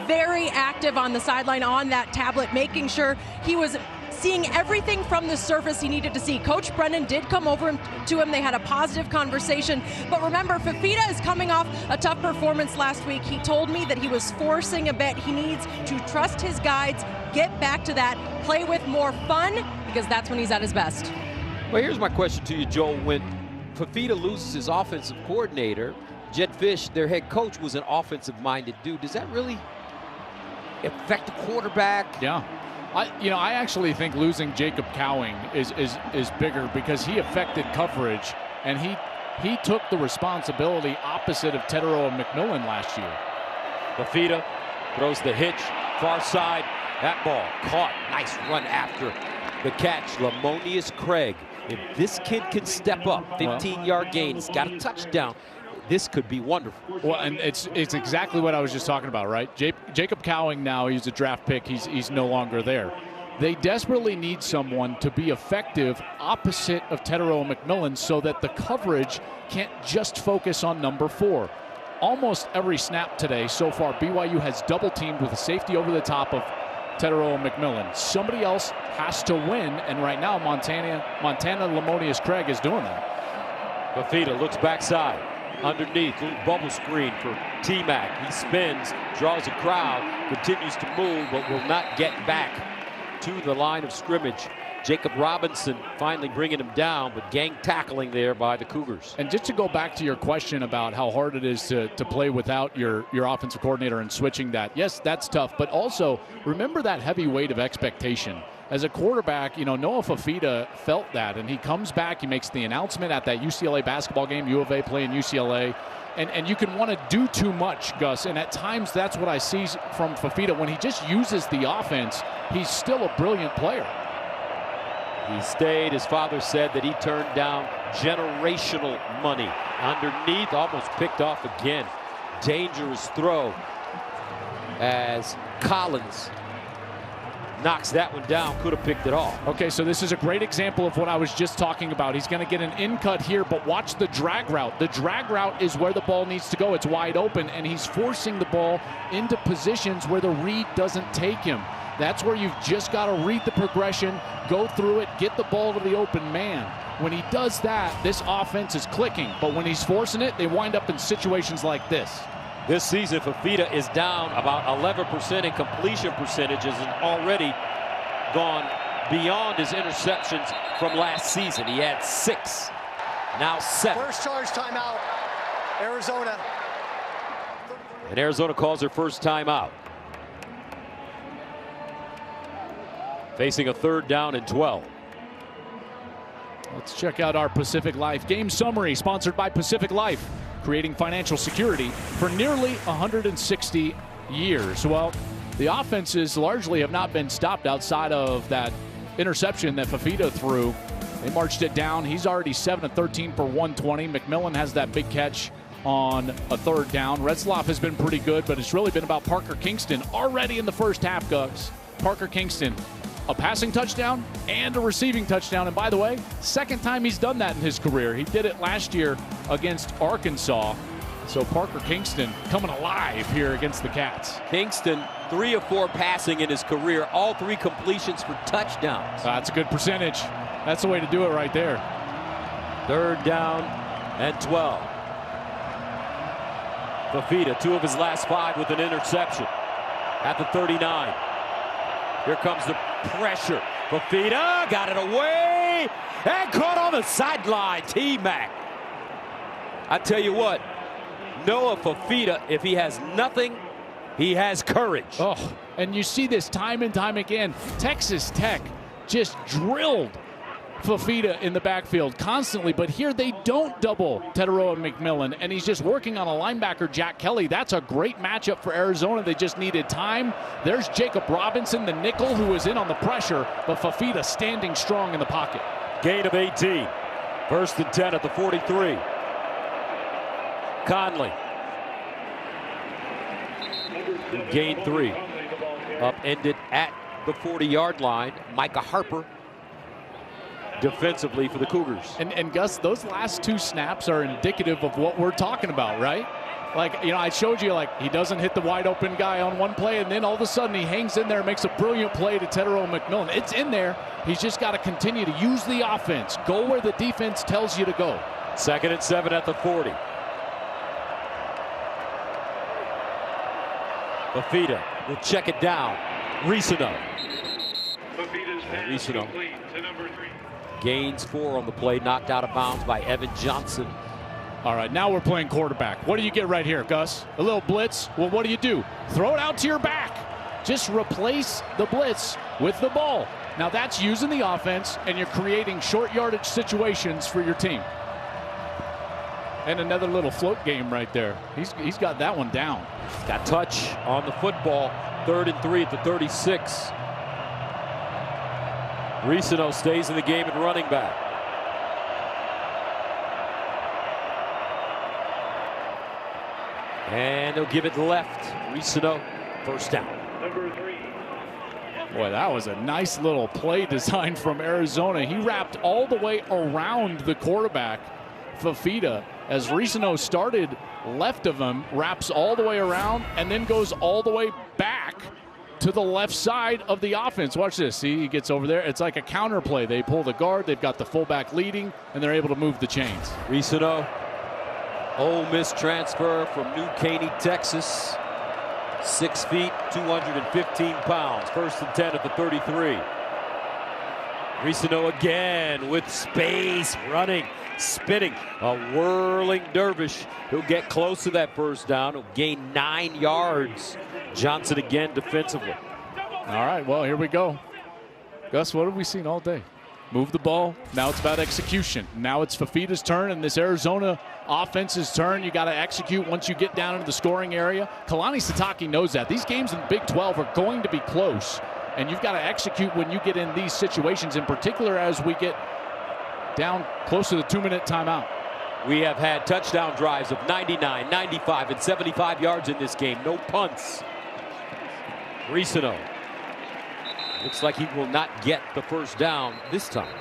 very active on the sideline on that tablet, making sure he was seeing everything from the surface he needed to see. Coach Brennan did come over to him. They had a positive conversation. But remember, Fifita is coming off a tough performance last week. He told me that he was forcing a bit. He needs to trust his guides, get back to that, play with more fun, because that's when he's at his best. Well, here's my question to you, Joel. When Fifita loses his offensive coordinator, Jed Fish, their head coach, was an offensive-minded dude. Does that really affect the quarterback? Yeah. I actually think losing Jacob Cowing is bigger because he affected coverage, and he took the responsibility opposite of Teteroa McMillan last year. Fifita throws the hitch, far side. That ball caught. Nice run after the catch. Lamonius Craig. If this kid can step up, 15-yard gain, he's got a touchdown. This could be wonderful. Well, and it's exactly what I was just talking about, right? Jacob Cowing now, he's a draft pick. He's no longer there. They desperately need someone to be effective opposite of Teteroa McMillan so that the coverage can't just focus on number 4. Almost every snap today so far, BYU has double-teamed with a safety over the top of Teteroa McMillan. Somebody else has to win, and right now Montana Lamonius Craig is doing that. Fifita looks backside. Underneath, little bubble screen for T-Mac. He spins, draws a crowd, continues to move, but will not get back to the line of scrimmage. Jacob Robinson finally bringing him down, but gang tackling there by the Cougars. And just to go back to your question about how hard it is to play without your offensive coordinator and switching that. Yes, that's tough, but also remember that heavy weight of expectation. As a quarterback, Noah Fifita felt that, and he comes back, he makes the announcement at that UCLA basketball game, U of A playing UCLA, and you can want to do too much, Gus, and at times that's what I see from Fifita. When he just uses the offense, he's still a brilliant player. He stayed. His father said that he turned down generational money. Underneath, almost picked off again. Dangerous throw as Collins knocks that one down. Could have picked it off. Okay, so this is a great example of what I was just talking about. He's going to get an in cut here, but watch the drag route. The drag route is where the ball needs to go. It's wide open, and he's forcing the ball into positions where the read doesn't take him. That's where you've just got to read the progression, go through it, get the ball to the open man. When he does that, this offense is clicking. But when he's forcing it, they wind up in situations like this. This season, Fifita is down about 11% in completion percentages and already gone beyond his interceptions from last season. He had 6, now 7. First charge timeout, Arizona. And Arizona calls their first timeout. Facing a 3rd down and 12. Let's check out our Pacific Life game summary, sponsored by Pacific Life, creating financial security for nearly 160 years. Well, the offenses largely have not been stopped outside of that interception that Fifita threw. They marched it down. He's already 7 of 13 for 120. McMillan has that big catch on a 3rd down. Retzloff has been pretty good, but it's really been about Parker Kingston already in the first half, Gus. Parker Kingston, a passing touchdown and a receiving touchdown. And by the way, 2nd time he's done that in his career. He did it last year against Arkansas. So Parker Kingston coming alive here against the Cats. Kingston, 3 of 4 passing in his career, all 3 completions for touchdowns. That's a good percentage. That's the way to do it right there. 3rd down and 12. Fifita, 2 of his last 5 with an interception at the 39. Here comes the pressure. Fifita got it away and caught on the sideline. T-Mac. I tell you what, Noah Fifita, if he has nothing, he has courage. Oh, and you see this time and time again. Texas Tech just drilled Fafita in the backfield constantly, but here they don't double Teteroa McMillan, and he's just working on a linebacker, Jack Kelly. That's a great matchup for Arizona. They just needed time. There's Jacob Robinson, the nickel, who was in on the pressure, but Fafita standing strong in the pocket. Gain of 18. First and 10 at the 43. Conley. Gain 3. Upended at the 40-yard line. Micah Harper defensively for the Cougars. And Gus, those last 2 snaps are indicative of what we're talking about, right? Like, you know, I showed you, like, he doesn't hit the wide open guy on one play, and then all of a sudden he hangs in there and makes a brilliant play to Teteroa McMillan. It's in there. He's just got to continue to use the offense. Go where the defense tells you to go. 2nd and 7 at the 40. Fafita will check it down. Risano. Risano gains 4 on the play, knocked out of bounds by Evan Johnson. All right, now we're playing quarterback. What do you get right here, Gus? A little blitz. Well, what do? Throw it out to your back. Just replace the blitz with the ball. Now that's using the offense, and you're creating short yardage situations for your team. And another little float game right there. He's got that one down. Got touch on the football. 3rd and 3 at the 36. Risano stays in the game at running back. And they'll give it left. Risano, first down. Boy, that was a nice little play design from Arizona. He wrapped all the way around the quarterback, Fafita, as Risano started left of him, wraps all the way around, and then goes all the way back to the left side of the offense. Watch this. See, he gets over there. It's like a counter play. They pull the guard. They've got the fullback leading, and they're able to move the chains. Risano, Ole Miss transfer from New Caney, Texas. 6 feet, 215 pounds. 1st and 10 at the 33. Risano again with space, running, spinning, a whirling dervish. He'll get close to that first down. He'll gain 9 yards. Johnson again defensively. All right, well, here we go. Gus, what have we seen all day? Move the ball. Now it's about execution. Now it's Fafita's turn, and this Arizona offense's turn. You got to execute once you get down into the scoring area. Kalani Sitake knows that. These games in the Big 12 are going to be close, and you've got to execute when you get in these situations, in particular as we get down close to the 2-minute timeout. We have had touchdown drives of 99, 95, and 75 yards in this game. No punts. Risano looks like he will not get the first down this time.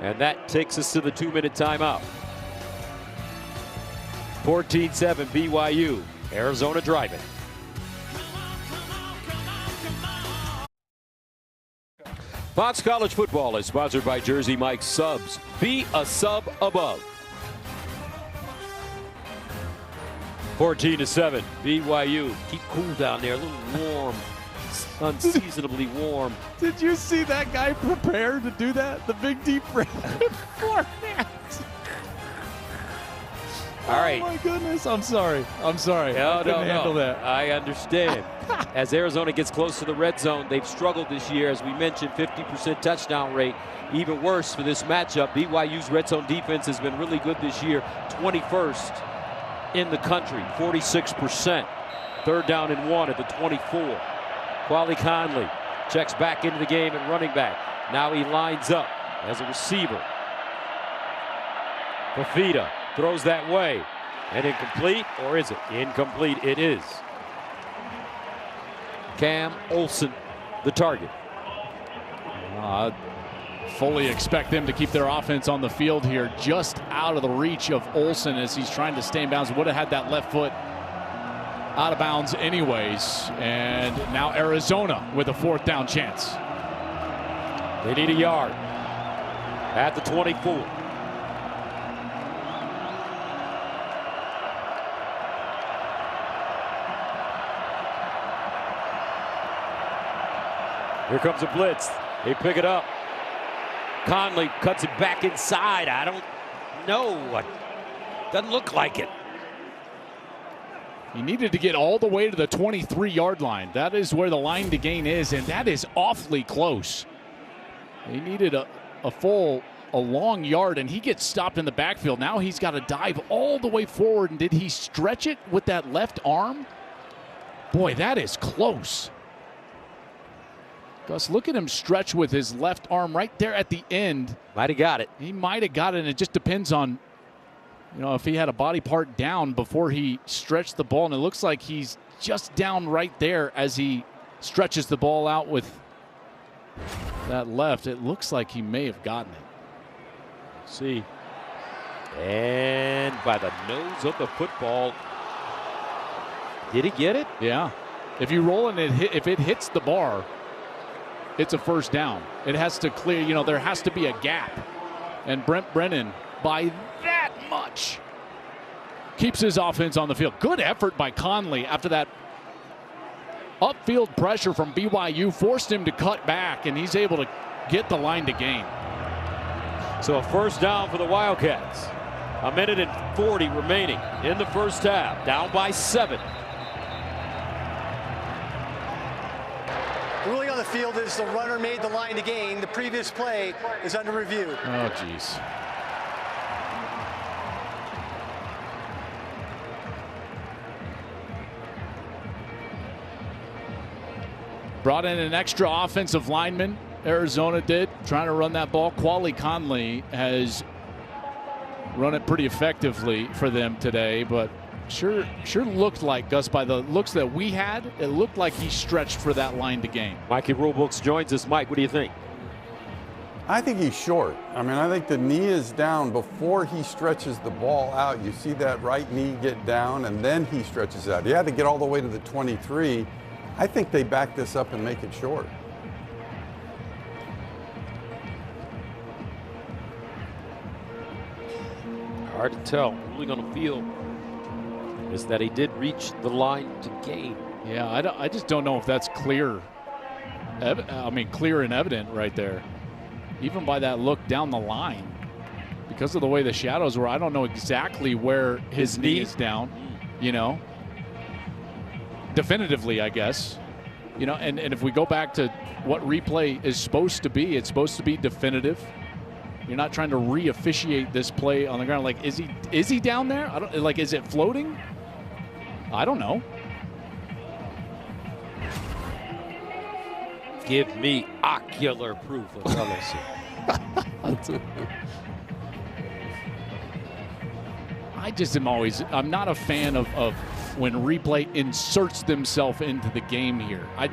And that takes us to the 2-minute timeout. 14-7 BYU. Arizona driving. Fox College Football is sponsored by Jersey Mike's Subs. Be a sub above. 14-7 BYU. Keep cool down there. A little warm. Unseasonably warm. Did you see that guy prepare to do that? The big deep breath. All right. Oh my goodness. I'm sorry. I couldn't handle that. I understand. As Arizona gets close to the red zone, they've struggled this year. As we mentioned, 50% touchdown rate. Even worse for this matchup. BYU's red zone defense has been really good this year. 21st in the country. 46%. 3rd down and 1 at the 24. Quali Conley checks back into the game at running back. Now he lines up as a receiver. Fafita throws that way. And incomplete, or is it? Incomplete it is. Cam Olsen, the target. Fully expect them to keep their offense on the field here, just out of the reach of Olsen as he's trying to stay in bounds. Would have had that left foot out of bounds anyways. And now Arizona with a 4th down chance. They need a yard at the 24. Here comes a blitz. They pick it up. Conley cuts it back inside. I don't know. Doesn't look like it. He needed to get all the way to the 23-yard line. That is where the line to gain is, and that is awfully close. He needed a long yard, and he gets stopped in the backfield. Now he's got to dive all the way forward. And did he stretch it with that left arm? Boy, that is close. Gus, look at him stretch with his left arm right there at the end. Might have got it. He might have got it, and it just depends on, if he had a body part down before he stretched the ball. And it looks like he's just down right there as he stretches the ball out with that left. It looks like he may have gotten it. Let's see. And by the nose of the football. Did he get it? Yeah. If you roll and if it hits the bar, it's a first down. It has to clear, there has to be a gap. And Brent Brennan, by that much, keeps his offense on the field. Good effort by Conley after that upfield pressure from BYU forced him to cut back, and he's able to get the line to gain. So a first down for the Wildcats. 1:40 remaining in the first half. Down by 7. The ruling on the field is the runner made the line to gain. The previous play is under review. Oh, geez. Brought in an extra offensive lineman. Arizona did, trying to run that ball. Quali Conley has run it pretty effectively for them today, but sure looked like, Gus, by the looks that we had, it looked like he stretched for that line to gain. Mikey Rulebooks joins us. Mike, what do you think? I think he's short. I think the knee is down before he stretches the ball out. You see that right knee get down, and then he stretches out. He had to get all the way to the 23. I think they back this up and make it short. Hard to tell. Ruling on the field is that he did reach the line to gain. Yeah, I just don't know if that's clear. Clear and evident right there. Even by that look down the line. Because of the way the shadows were, I don't know exactly where his knee is down, Definitively, I guess. And if we go back to what replay is supposed to be, it's supposed to be definitive. You're not trying to re-officiate this play on the ground. Like, is he down there? Is it floating? I don't know. Give me ocular proof of LSU. I'm not a fan of when replay inserts themselves into the game here. All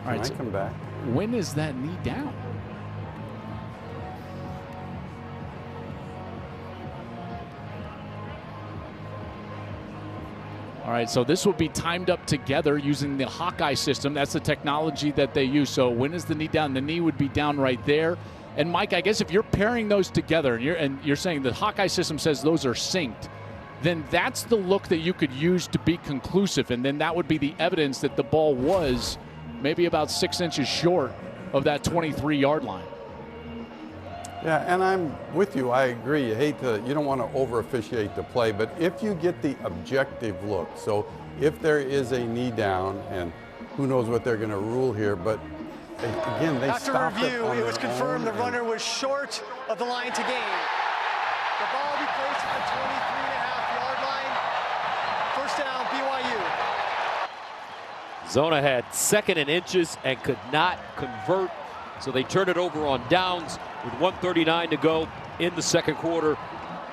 right, come back. When is that knee down? All right, so this will be timed up together using the Hawkeye system. That's the technology that they use. So when is the knee down? The knee would be down right there. And Mike, I guess if you're pairing those together and you're saying the Hawkeye system says those are synced, then that's the look that you could use to be conclusive. And then that would be the evidence that the ball was maybe about 6 inches short of that 23-yard line. Yeah, and I'm with you. I agree. You don't want to over-officiate the play, but if you get the objective look, so if there is a knee down, and who knows what they're going to rule here, but again, they after stopped review, it was confirmed the runner was short of the line to gain. The ball will be placed at the 23.5-yard line. First down, BYU. Zona had 2nd and inches and could not convert, so they turned it over on downs with 1:39 to go in the second quarter.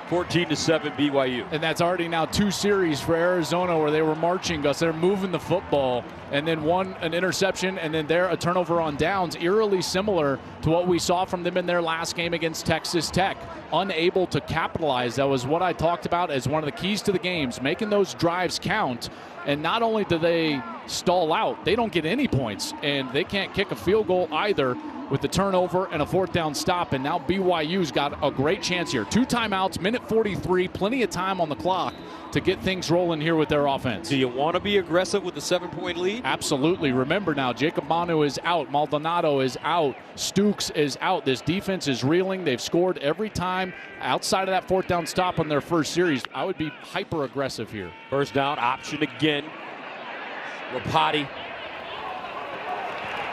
14-7 BYU. And that's already now 2 series for Arizona where they were marching, Gus. They're moving the football, and then an interception, and then a turnover on downs, eerily similar to what we saw from them in their last game against Texas Tech. Unable to capitalize. That was what I talked about as one of the keys to the games, making those drives count. And not only do they stall out, they don't get any points, and they can't kick a field goal either with the turnover and a 4th down stop. And now BYU's got a great chance here. 2 timeouts, minute 43, plenty of time on the clock to get things rolling here with their offense. Do you want to be aggressive with the 7-point lead? Absolutely. Remember now, Jacob Manu is out. Maldonado is out. Stooks is out. This defense is reeling. They've scored every time outside of that 4th down stop on their first series. I would be hyper aggressive here. First down option again. Rapati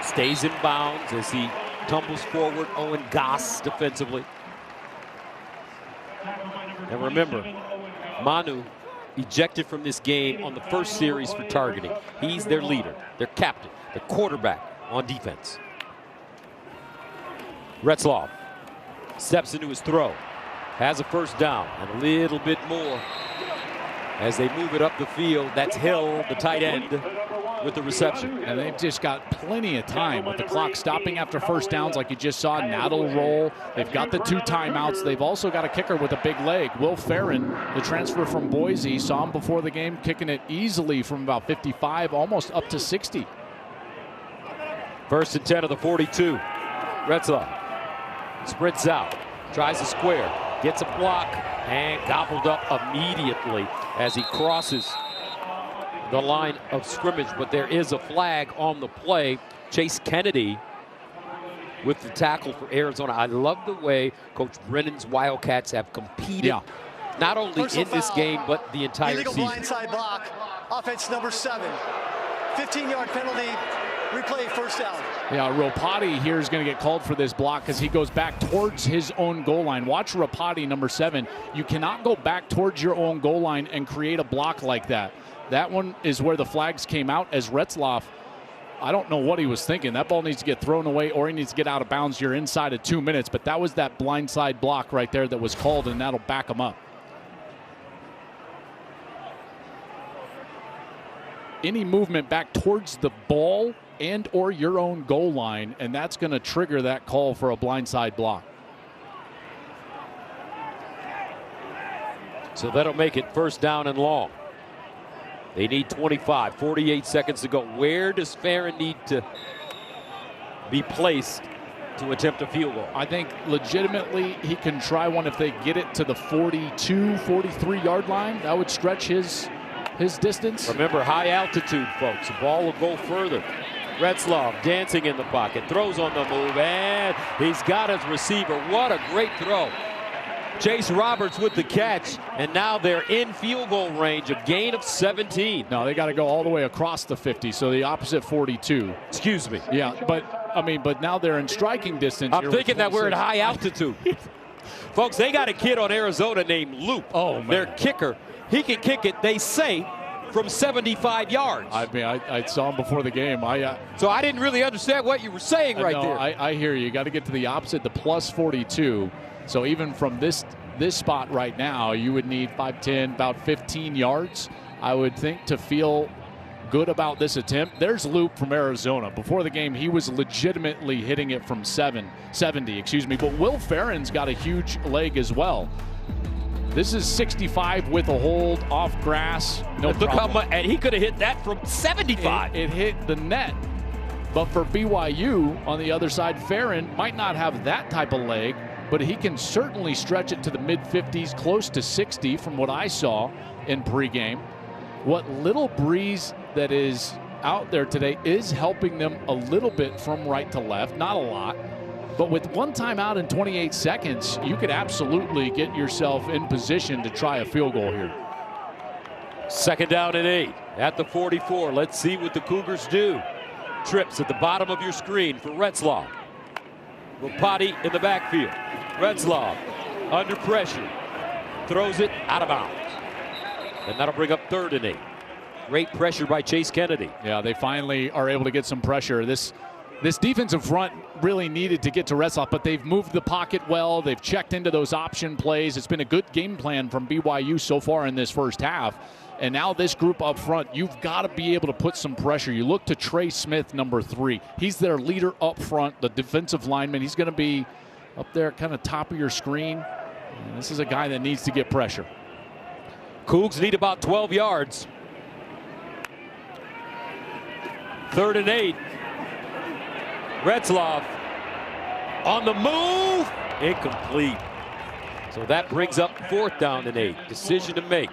stays in bounds as he tumbles forward. Owen Goss defensively. And remember, Manu ejected from this game on the first series for targeting. He's their leader, their captain, the quarterback on defense. Retzlaff steps into his throw, has a first down, and a little bit more as they move it up the field. That's Hill, the tight end, with the reception. And they've just got plenty of time with the clock stopping after first downs like you just saw. Naddle roll. They've got the 2 timeouts. They've also got a kicker with a big leg. Will Farron, the transfer from Boise, saw him before the game kicking it easily from about 55 almost up to 60. 1st and 10 of the 42. Retzlaff sprints out, tries a square, gets a block, and gobbled up immediately as he crosses the line of scrimmage. But there is a flag on the play. Chase Kennedy with the tackle for Arizona. I love the way Coach Brennan's Wildcats have competed, not only in this game, but the entire illegal season. Blindside block, offense number 7. 15-yard penalty, replay, first down. Yeah, Ropati here is going to get called for this block because he goes back towards his own goal line. Watch Ropati, number 7. You cannot go back towards your own goal line and create a block like that. That one is where the flags came out as Retzlaff. I don't know what he was thinking. That ball needs to get thrown away or he needs to get out of bounds. You're inside of 2 minutes, but that was that blindside block right there that was called, and that'll back him up. Any movement back towards the ball and or your own goal line, and that's going to trigger that call for a blindside block. So that'll make it first down and long. They need 25, 48 seconds to go. Where does Farron need to be placed to attempt a field goal? I think legitimately he can try one if they get it to the 42, 43 yard line. That would stretch his distance. Remember, high altitude, folks. The ball will go further. Retzlaff dancing in the pocket, throws on the move, and he's got his receiver. What a great throw. Chase Roberts with the catch, and now they're in field goal range, a gain of 17. No, they got to go all the way across the 50, so the opposite 42. Excuse me. Yeah, but now they're in striking distance. I'm thinking that we're at high altitude. Folks, they got a kid on Arizona named Loop. Oh, man. Their kicker. He can kick it, they say, from 75 yards. I mean, I saw him before the game. So I didn't really understand what you were saying right there. I hear you. You got to get to the opposite, the plus 42. So even from this spot right now, you would need 5'10", about 15 yards, I would think, to feel good about this attempt. There's Loop from Arizona. Before the game, he was legitimately hitting it from 70, But Will Farron's got a huge leg as well. This is 65 with a hold off grass. No Look problem. how much, and he could have hit that from 75. It hit the net. But for BYU, on the other side, Farron might not have that type of leg, but he can certainly stretch it to the mid-50s, close to 60 from what I saw in pregame. What little breeze that is out there today is helping them a little bit from right to left, not a lot. But with one timeout in 28 seconds, you could absolutely get yourself in position to try a field goal here. 2nd down and 8 at the 44. Let's see what the Cougars do. Trips at the bottom of your screen for Retzlaff. Ropati in the backfield. Retzlaff under pressure. Throws it out of bounds. And that'll bring up 3rd and 8. Great pressure by Chase Kennedy. Yeah, they finally are able to get some pressure. This defensive front really needed to get to Retzlaff, but they've moved the pocket well. They've checked into those option plays. It's been a good game plan from BYU so far in this first half. And now this group up front, you've got to be able to put some pressure. You look to Trey Smith, number 3. He's their leader up front, the defensive lineman. He's going to be up there kind of top of your screen. And this is a guy that needs to get pressure. Cougs need about 12 yards. 3rd and 8. Retzlaff on the move. Incomplete. So that brings up 4th down and 8. Decision to make.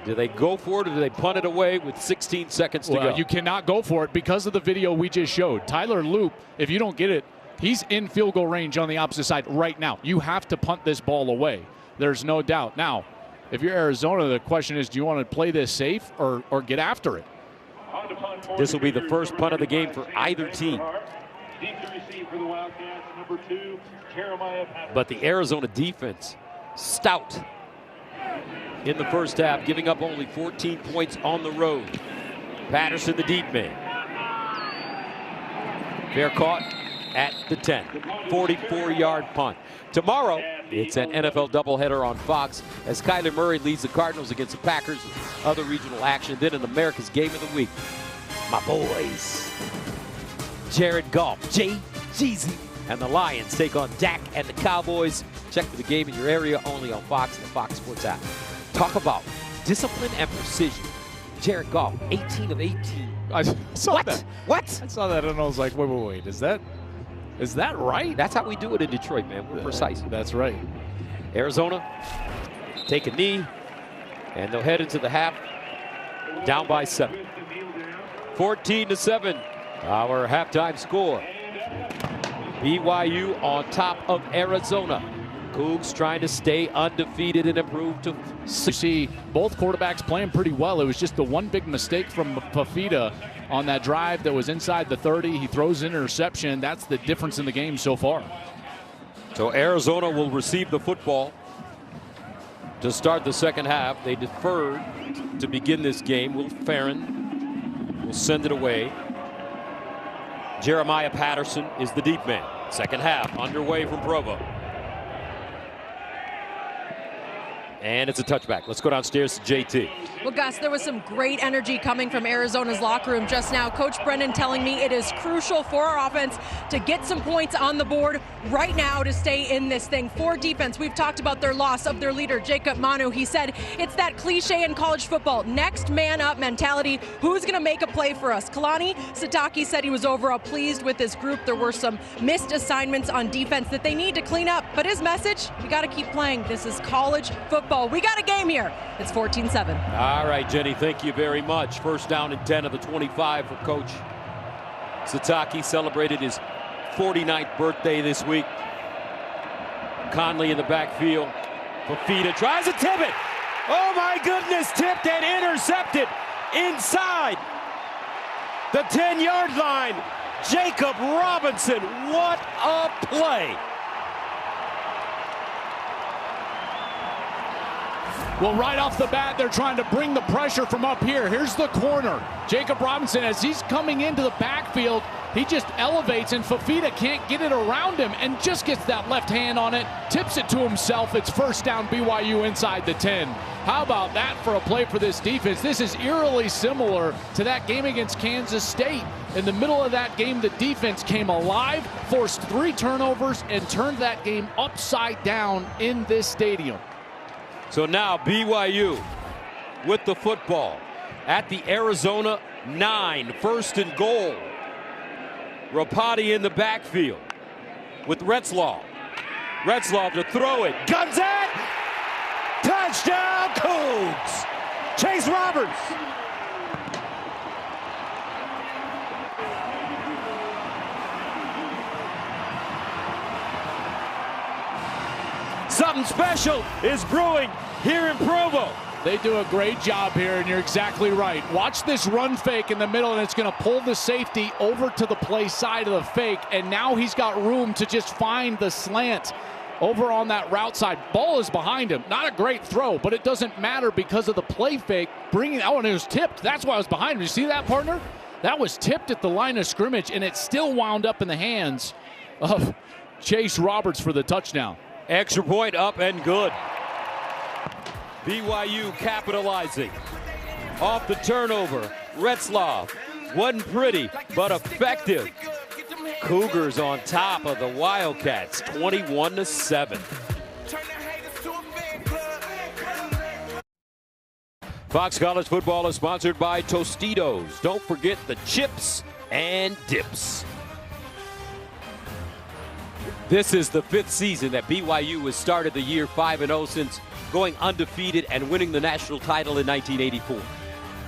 Do they go for it or do they punt it away with 16 seconds to go? You cannot go for it because of the video we just showed. Tyler Loop, if you don't get it, he's in field goal range on the opposite side right now. You have to punt this ball away. There's no doubt. Now, if you're Arizona, the question is, do you want to play this safe or get after it? This will be the first punt of the game for either team. But the Arizona defense, stout in the first half, giving up only 14 points on the road. Patterson, the deep man. Fair caught at the 10. 44-yard punt. Tomorrow, it's an NFL doubleheader on Fox as Kyler Murray leads the Cardinals against the Packers. Other regional action. Then in America's Game of the Week, my boys, Jared Goff, Jeezy, and the Lions take on Dak and the Cowboys. Check for the game in your area only on Fox and the Fox Sports app. Talk about discipline and precision. Jared Goff, 18 of 18. I saw that. What? I saw that and I was like, wait. Is that right? That's how we do it in Detroit, man. We're precise. That's right. Arizona take a knee, and they'll head into the half down by 7. 14-7, our halftime score. BYU on top of Arizona. Cougs trying to stay undefeated and improve to. You see both quarterbacks playing pretty well. It was just the one big mistake from Fafita on that drive that was inside the 30. He throws an interception. That's the difference in the game so far. So Arizona will receive the football to start the second half. They deferred to begin this game. Will Farron will send it away. Jeremiah Patterson is the deep man. Second half underway from Provo. And it's a touchback. Let's go downstairs to JT. Well, Gus, there was some great energy coming from Arizona's locker room just now. Coach Brennan telling me it is crucial for our offense to get some points on the board right now to stay in this thing. For defense, we've talked about their loss of their leader, Jacob Manu. He said it's that cliche in college football, next man up mentality. Who's going to make a play for us? Kalani Sitake said he was overall pleased with his group. There were some missed assignments on defense that they need to clean up. But his message, we got to keep playing. This is college football. We got a game here. It's 14-7. All right, Jenny, thank you very much. First down and 10 of the 25 for Coach Sitake. Celebrated his 49th birthday this week. Conley in the backfield. Fafita tries to tip it. Oh, my goodness, tipped and intercepted inside the 10-yard line. Jacob Robinson, what a play. Well, right off the bat, they're trying to bring the pressure from up here. Here's the corner. Jacob Robinson, as he's coming into the backfield, he just elevates, and Fafita can't get it around him and just gets that left hand on it, tips it to himself. It's first down BYU inside the 10. How about that for a play for this defense? This is eerily similar to that game against Kansas State. In the middle of that game, the defense came alive, forced 3 turnovers, and turned that game upside down in this stadium. So now BYU with the football at the Arizona 9, first and goal. Rapati in the backfield with Retzlaff. Retzlaff to throw it. Guns it! Touchdown Cougs! Chase Roberts! Something special is brewing here in Provo. They do a great job here, and you're exactly right. Watch this run fake in the middle, and it's going to pull the safety over to the play side of the fake, and now he's got room to just find the slant over on that route side. Ball is behind him. Not a great throw, but it doesn't matter because of the play fake. Oh, and it was tipped. That's why it was behind him. You see that, partner? That was tipped at the line of scrimmage, and it still wound up in the hands of Chase Roberts for the touchdown. Extra point up and good. BYU capitalizing off the turnover. Retzlaff wasn't pretty, but effective. Cougars on top of the Wildcats, 21-7. Fox College Football is sponsored by Tostitos. Don't forget the chips and dips. This is the 5th season that BYU has started the year 5-0 since going undefeated and winning the national title in 1984.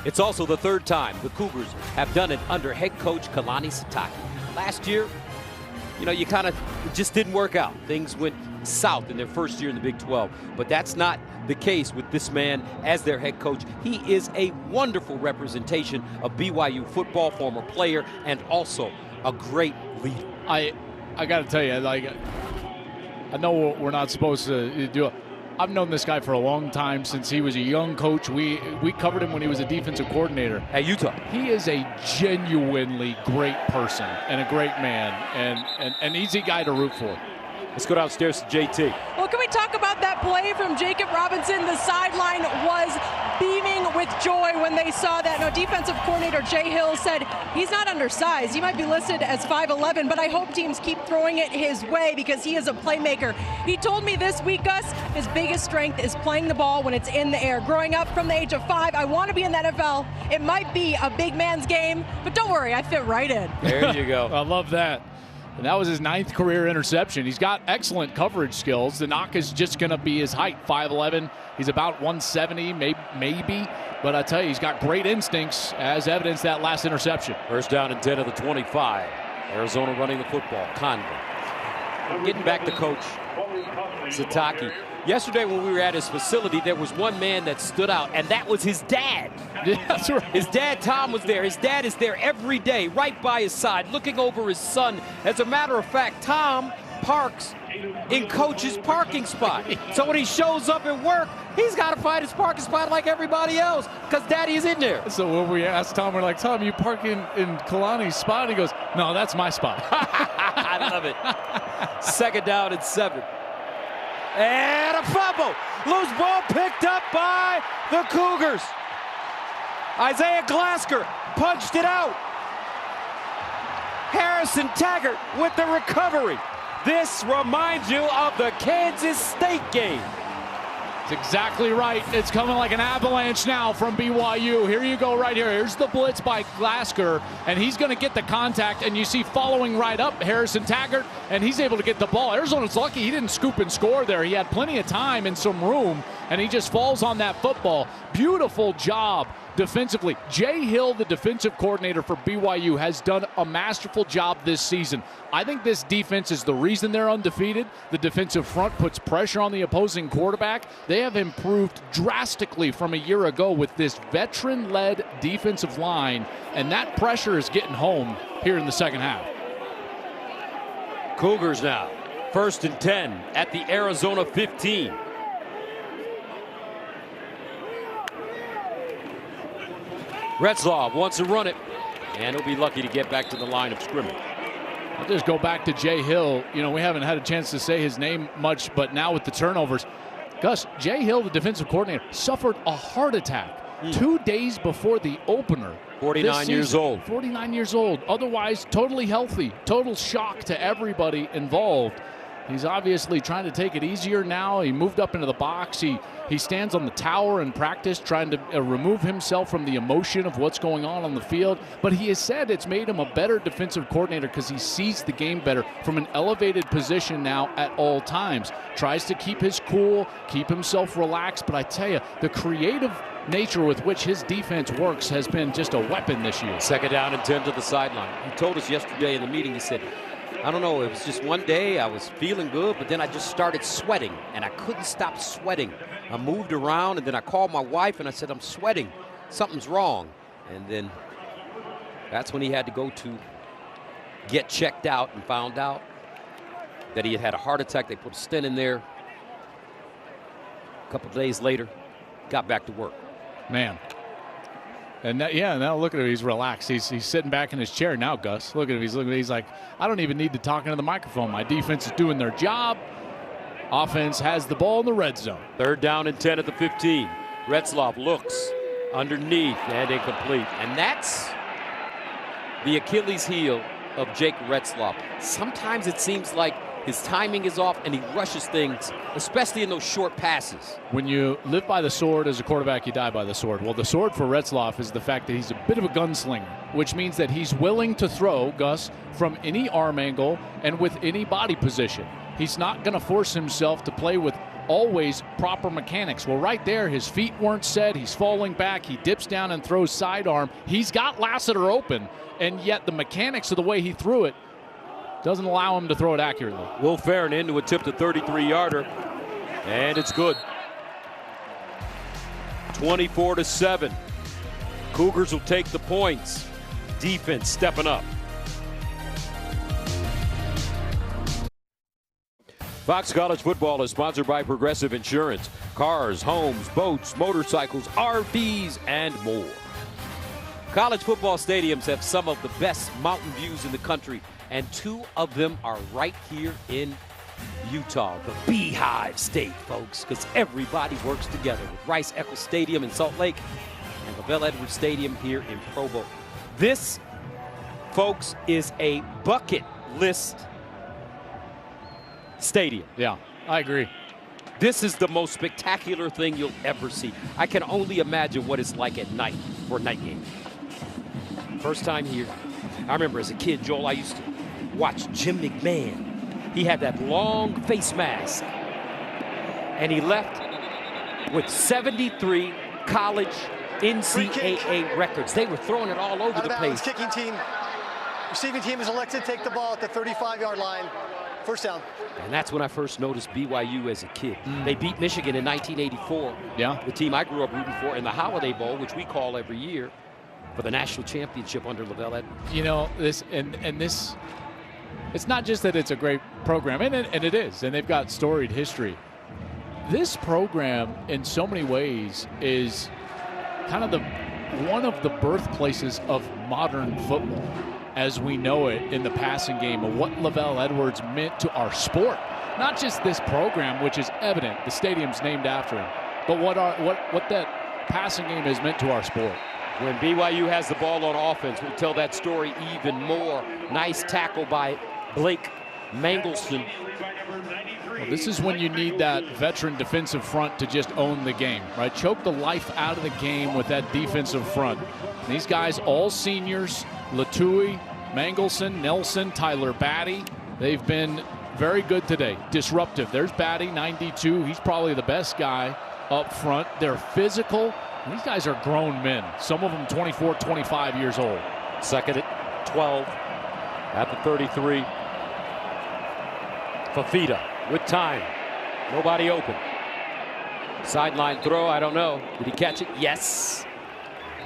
It's also the 3rd time the Cougars have done it under head coach Kalani Sitake. Last year, it just didn't work out. Things went south in their first year in the Big 12. But that's not the case with this man as their head coach. He is a wonderful representation of BYU football, former player, and also a great leader. I got to tell you, like, I know we're not supposed to do it. I've known this guy for a long time, since he was a young coach. We covered him when he was a defensive coordinator at Utah. He is a genuinely great person and a great man, and an easy guy to root for. Let's go downstairs to JT. Well, can we talk about that play from Jacob Robinson? The sideline was beaming with joy when they saw that. Now, defensive coordinator Jay Hill said he's not undersized. He might be listed as 5'11", but I hope teams keep throwing it his way because he is a playmaker. He told me this week, Gus, his biggest strength is playing the ball when it's in the air. Growing up from the age of 5, I want to be in the NFL. It might be a big man's game, but don't worry, I fit right in. There you go. I love that. And that was his 9th career interception. He's got excellent coverage skills. The knock is just going to be his height, 5'11". He's about 170, maybe. But I tell you, he's got great instincts, as evidenced that last interception. First down and 10 of the 25. Arizona running the football. Conley. Getting back to Coach Sataki. Yesterday when we were at his facility, there was one man that stood out, and that was his dad. Yeah, that's right. His dad, Tom, was there. His dad is there every day, right by his side, looking over his son. As a matter of fact, Tom parks in Coach's parking spot. So when he shows up at work, he's got to find his parking spot like everybody else, because Daddy is in there. So when we asked Tom, we're like, Tom, you park in Kalani's spot? He goes, no, that's my spot. I love it. Second down and 7. And a fumble. Loose ball picked up by the Cougars. Isaiah Glasker punched it out. Harrison Taggart with the recovery. This reminds you of the Kansas State game. That's exactly right. It's coming like an avalanche now from BYU. Here you go right here. Here's the blitz by Glasker, and he's going to get the contact, and you see following right up Harrison Taggart, and he's able to get the ball. Arizona's lucky he didn't scoop and score there. He had plenty of time and some room, and he just falls on that football. Beautiful job defensively. Jay Hill, the defensive coordinator for BYU, has done a masterful job this season. I think this defense is the reason they're undefeated. The defensive front puts pressure on the opposing quarterback. They have improved drastically from a year ago with this veteran-led defensive line, and that pressure is getting home here in the second half. Cougars now, 1st and 10 at the Arizona 15. Retzlaff wants to run it, and he'll be lucky to get back to the line of scrimmage. I'll just go back to Jay Hill. You know, we haven't had a chance to say his name much, but now with the turnovers, Gus, Jay Hill, the defensive coordinator, suffered a heart attack 2 days before the opener. 49 years old. 49 years old. Otherwise, totally healthy. Total shock to everybody involved. He's obviously trying to take it easier now. He moved up into the box. He stands on the tower in practice trying to remove himself from the emotion of what's going on the field. But he has said it's made him a better defensive coordinator because he sees the game better from an elevated position now at all times. Tries to keep his cool, keep himself relaxed. But I tell you, the creative nature with which his defense works has been just a weapon this year. Second down and 10 to the sideline. He told us yesterday in the meeting, he said, I don't know, it was just one day I was feeling good, but then I just started sweating, and I couldn't stop sweating. I moved around, and then I called my wife, and I said, I'm sweating. Something's wrong. And then that's when he had to go to get checked out and found out that he had had a heart attack. They put a stent in there. A couple of days later, got back to work. Man. And that, yeah, now look at him. He's relaxed. He's sitting back in his chair now, Gus. Look at him. He's like, I don't even need to talk into the microphone. My defense is doing their job. Offense has the ball in the red zone. 3rd down and 10 at the 15. Retzlaff looks underneath and incomplete. And that's the Achilles heel of Jake Retzlaff. Sometimes it seems like his timing is off and he rushes things, especially in those short passes. When you live by the sword as a quarterback, you die by the sword. Well, the sword for Retzlaff is the fact that he's a bit of a gunslinger, which means that he's willing to throw, Gus, from any arm angle and with any body position. He's not going to force himself to play with always proper mechanics. Well, right there, his feet weren't set. He's falling back. He dips down and throws sidearm. He's got Lassiter open, and yet the mechanics of the way he threw it doesn't allow him to throw it accurately. Will Farron into a tip to 33-yarder, and it's good. 24-7. Cougars will take the points. Defense stepping up. Fox College Football is sponsored by Progressive Insurance. Cars, homes, boats, motorcycles, RVs, and more. College football stadiums have some of the best mountain views in the country, and 2 of them are right here in Utah, the Beehive State, folks, because everybody works together with Rice-Eccles Stadium in Salt Lake and LaVell Edwards Stadium here in Provo. This, folks, is a bucket list stadium. Yeah, I agree. This is the most spectacular thing you'll ever see. I can only imagine what it's like at night for a night game. First time here. I remember as a kid, Joel, I used to watch Jim McMahon. He had that long face mask. And he left with 73 college NCAA records. They were throwing it all over the place. Kicking team. Receiving team is elected to take the ball at the 35-yard line. First down. And that's when I first noticed BYU as a kid. They beat Michigan in 1984. Yeah. The team I grew up rooting for in the Holiday Bowl, which we call every year, for the national championship under LaVell Edwards. You know, this, it's not just that it's a great program, and it is, and they've got storied history. This program, in so many ways, is kind of one of the birthplaces of modern football as we know it in the passing game, of what LaVell Edwards meant to our sport. Not just this program, which is evident, the stadium's named after him, but what that passing game has meant to our sport. When BYU has the ball on offense, we'll tell that story even more. Nice tackle by Blake Mangelson. Well, this is when you need that veteran defensive front to just own the game, right? Choke the life out of the game with that defensive front. These guys, all seniors, Latui, Mangelson, Nelson, Tyler Batty, they've been very good today. Disruptive. There's Batty, 92. He's probably the best guy up front. They're physical. These guys are grown men. Some of them 24, 25 years old. Second at 12 at the 33. Fafita with time. Nobody open. Sideline throw, I don't know. Did he catch it? Yes.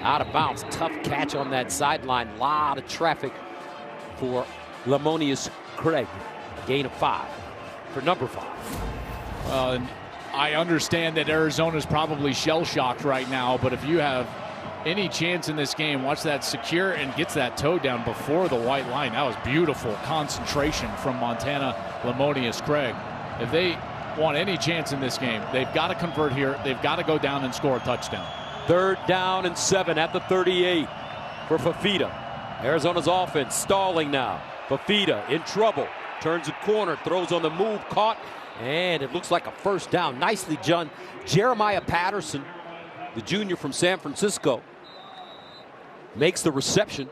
Out of bounds. Tough catch on that sideline. Lot of traffic for Lamonius Craig. Gain of 5 for number 5. And I understand that Arizona's probably shell-shocked right now, but if you have any chance in this game, watch that secure and gets that toe down before the white line. That was beautiful concentration from Montana Lamonius Craig. If they want any chance in this game, they've got to convert here. They've got to go down and score a touchdown. 3rd down and 7 at the 38 for Fafita. Arizona's offense stalling now. Fafita in trouble. Turns a corner, throws on the move, caught, and it looks like a first down. Nicely done. Jeremiah Patterson, the junior from San Francisco, makes the reception,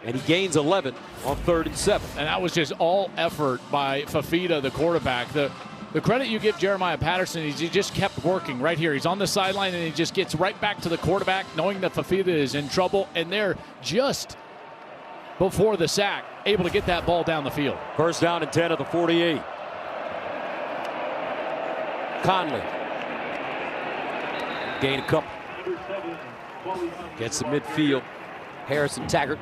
and he gains 11 on 3rd and 7. And that was just all effort by Fafita, the quarterback. The credit you give Jeremiah Patterson is he just kept working right here. He's on the sideline, and he just gets right back to the quarterback, knowing that Fafita is in trouble, and they're just before the sack able to get that ball down the field. First down and 10 at the 48. Conley. Gain a couple. Gets the midfield. Harrison Taggart.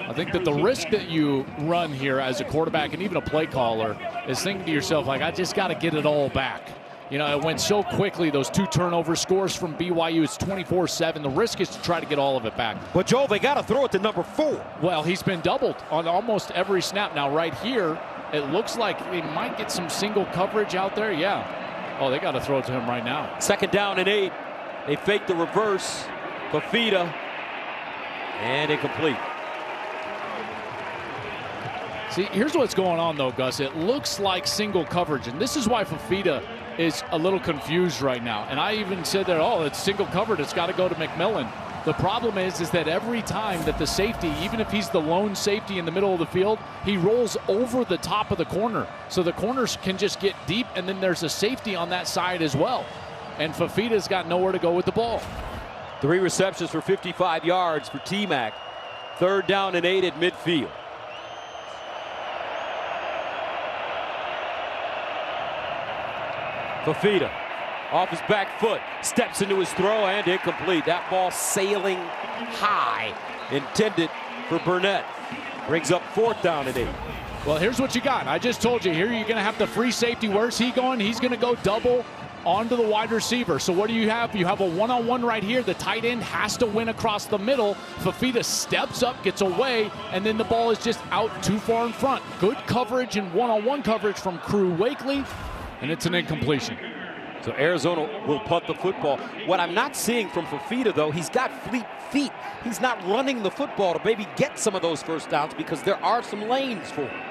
I think that the risk that you run here as a quarterback and even a play caller is thinking to yourself, like, I just got to get it all back. You know, it went so quickly. Those 2 turnover scores from BYU. It's 24-7. The risk is to try to get all of it back. But, Joel, they got to throw it to number 4. Well, he's been doubled on almost every snap. Now, right here, it looks like they might get some single coverage out there. Yeah. Oh, they got to throw it to him right now. 2nd down and 8. They fake the reverse. Fafita. And incomplete. See, here's what's going on, though, Gus. It looks like single coverage, and this is why Fafita is a little confused right now. And I even said that, oh, it's single covered. It's got to go to McMillan. The problem is that every time that the safety, even if he's the lone safety in the middle of the field, he rolls over the top of the corner. So the corners can just get deep, and then there's a safety on that side as well. And Fafita's got nowhere to go with the ball. 3 receptions for 55 yards for T-Mac. 3rd down and 8 at midfield. Fafita off his back foot, steps into his throw, and incomplete. That ball sailing high, intended for Burnett. Brings up 4th down and 8. Well, here's what you got. I just told you here you're going to have the free safety. Where's he going? He's going to go double onto the wide receiver. So what do you have? You have a one-on-one right here. The tight end has to win across the middle. Fafita steps up, gets away, and then the ball is just out too far in front. Good coverage and one-on-one coverage from Crew Wakely, and it's an incompletion. So Arizona will punt the football. What I'm not seeing from Fafita, though, he's got fleet feet. He's not running the football to maybe get some of those first downs because there are some lanes for him.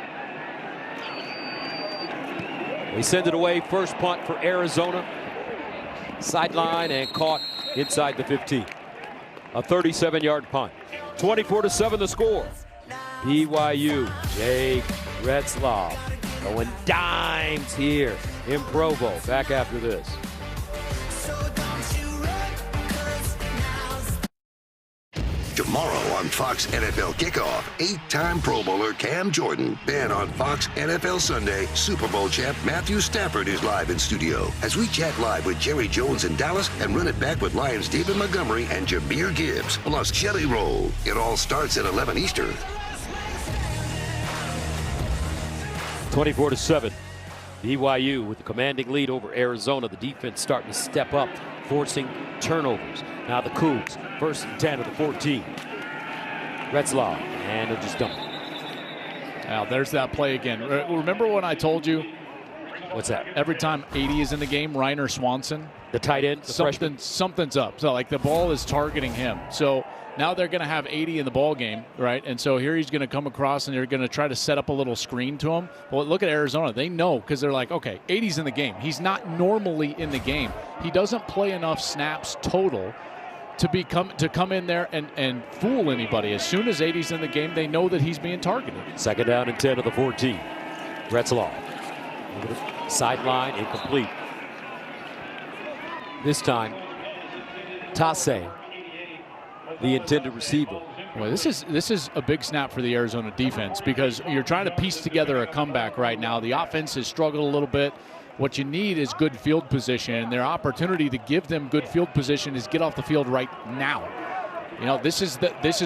They send it away. First punt for Arizona. Sideline and caught inside the 15. A 37-yard punt. 24-7 the score. BYU, Jake Retzlaff going dimes here in Provo. Back after this. Tomorrow on Fox NFL Kickoff, 8-time Pro Bowler Cam Jordan. Then on Fox NFL Sunday, Super Bowl champ Matthew Stafford is live in studio as we chat live with Jerry Jones in Dallas and run it back with Lions David Montgomery and Jameer Gibbs, plus Jelly Roll. It all starts at 11 Eastern. 24-7. BYU with the commanding lead over Arizona. The defense starting to step up, forcing turnovers. Now the Cougs, 1st and 10 of the 14. Retzlaff, and they'll just dump it. Now there's that play again. Remember when I told you? What's that? Every time 80 is in the game, Reiner Swanson, the tight end, something's up. So like the ball is targeting him. So now they're going to have 80 in the ball game, right? And so here he's going to come across and they're going to try to set up a little screen to him. Well, look at Arizona. They know because they're like, okay, 80's in the game. He's not normally in the game. He doesn't play enough snaps total to come in there and fool anybody. As soon as 80's in the game, they know that he's being targeted. 2nd down and 10 of the 14. Retzlaff. Sideline, incomplete. This time, Tassé, the intended receiver. Well, this is a big snap for the Arizona defense because you're trying to piece together a comeback right now. The offense has struggled a little bit. What you need is good field position, and their opportunity to give them good field position is get off the field right now. You know, this is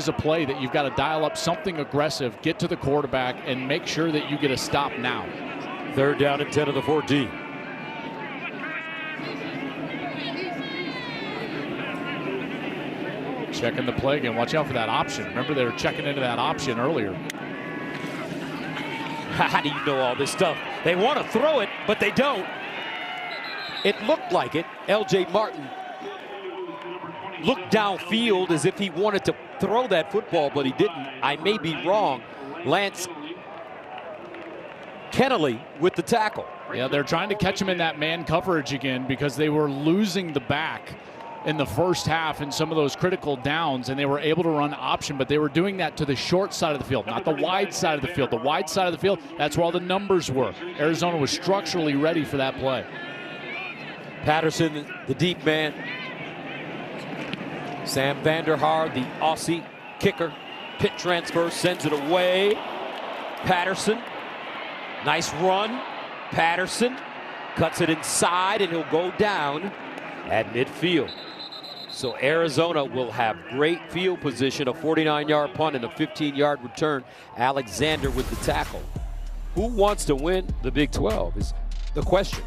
a play that you've got to dial up something aggressive, get to the quarterback, and make sure that you get a stop now. 3rd down and 10 of the 14. Checking the play again. Watch out for that option. Remember, they were checking into that option earlier. How do you know all this stuff? They want to throw it, but they don't. It looked like it. L.J. Martin looked downfield as if he wanted to throw that football, but he didn't. I may be wrong. Lance Kennelly with the tackle. Yeah, they're trying to catch him in that man coverage again because they were losing the back in the first half in some of those critical downs, and they were able to run option, but they were doing that to the short side of the field, not the wide side of the field. The wide side of the field, that's where all the numbers were. Arizona was structurally ready for that play. Patterson, the deep man. Sam Vanderhaar, the Aussie kicker. Pit transfer, sends it away. Patterson, nice run. Patterson cuts it inside, and he'll go down at midfield. So Arizona will have great field position, a 49-yard punt and a 15-yard return. Alexander with the tackle. Who wants to win the Big 12 is the question.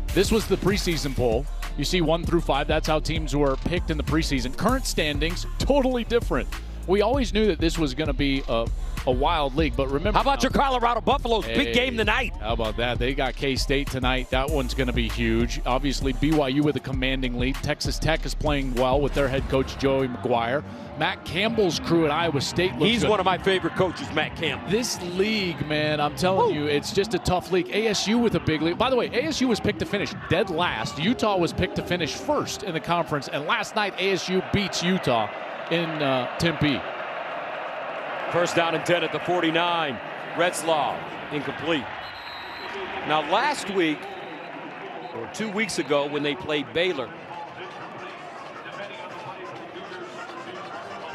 This was the preseason poll. You see 1 through 5, that's how teams were picked in the preseason. Current standings, totally different. We always knew that this was going to be a wild league, but remember. How about your Colorado Buffaloes? Hey, big game tonight. How about that? They got K-State tonight. That one's going to be huge. Obviously, BYU with a commanding lead. Texas Tech is playing well with their head coach, Joey McGuire. Matt Campbell's crew at Iowa State looks He's good. one of my favorite coaches, Matt Campbell. This league, man, I'm telling you, it's just a tough league. ASU with a big league. By the way, ASU was picked to finish dead last. Utah was picked to finish first in the conference, and last night ASU beats Utah in Tempe. 1st down and 10 at the 49. Retzlaff, incomplete. Now last week, or 2 weeks ago when they played Baylor,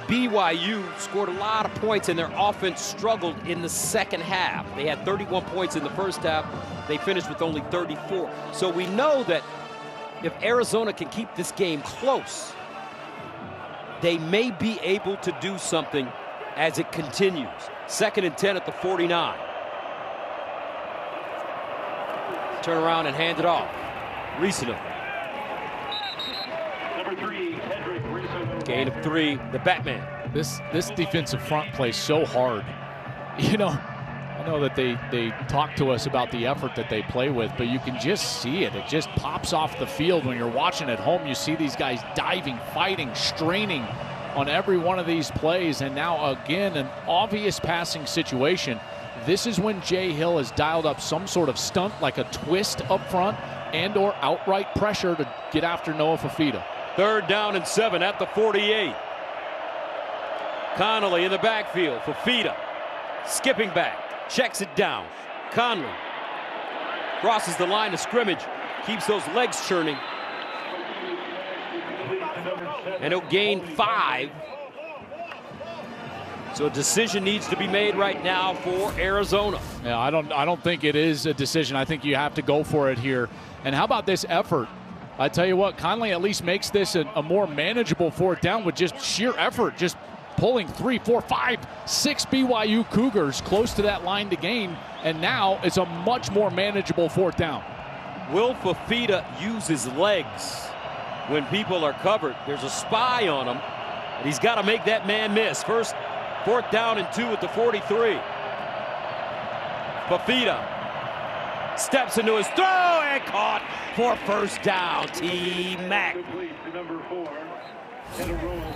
BYU scored a lot of points and their offense struggled in the second half. They had 31 points in the first half. They finished with only 34. So we know that if Arizona can keep this game close, they may be able to do something as it continues. 2nd and 10 at the 49. turn around and hand it off. Risano. Gain of 3, the Batman. This defensive front plays so hard. You know, I know that they talk to us about the effort that they play with, but you can just see it. It just pops off the field when you're watching at home. You see these guys diving, fighting, straining on every one of these plays. And now, again, an obvious passing situation. This is when Jay Hill has dialed up some sort of stunt, like a twist up front and or outright pressure to get after Noah Fifita. 3rd down and 7 at the 48. Connolly in the backfield. Fifita skipping back, checks it down. Conley crosses the line of scrimmage, keeps those legs churning. And he'll gain 5. So a decision needs to be made right now for Arizona. Yeah, I don't think it is a decision. I think you have to go for it here. And how about this effort? I tell you what, Conley at least makes this a more manageable 4th down with just sheer effort, just pulling 3, 4, 5, 6 BYU Cougars close to that line to gain. And now it's a much more manageable 4th down. Will Fifita use his legs when people are covered? There's a spy on him, and he's got to make that man miss. 4th down and 2 at the 43. Fifita steps into his throw and caught for 1st down. T-Mac.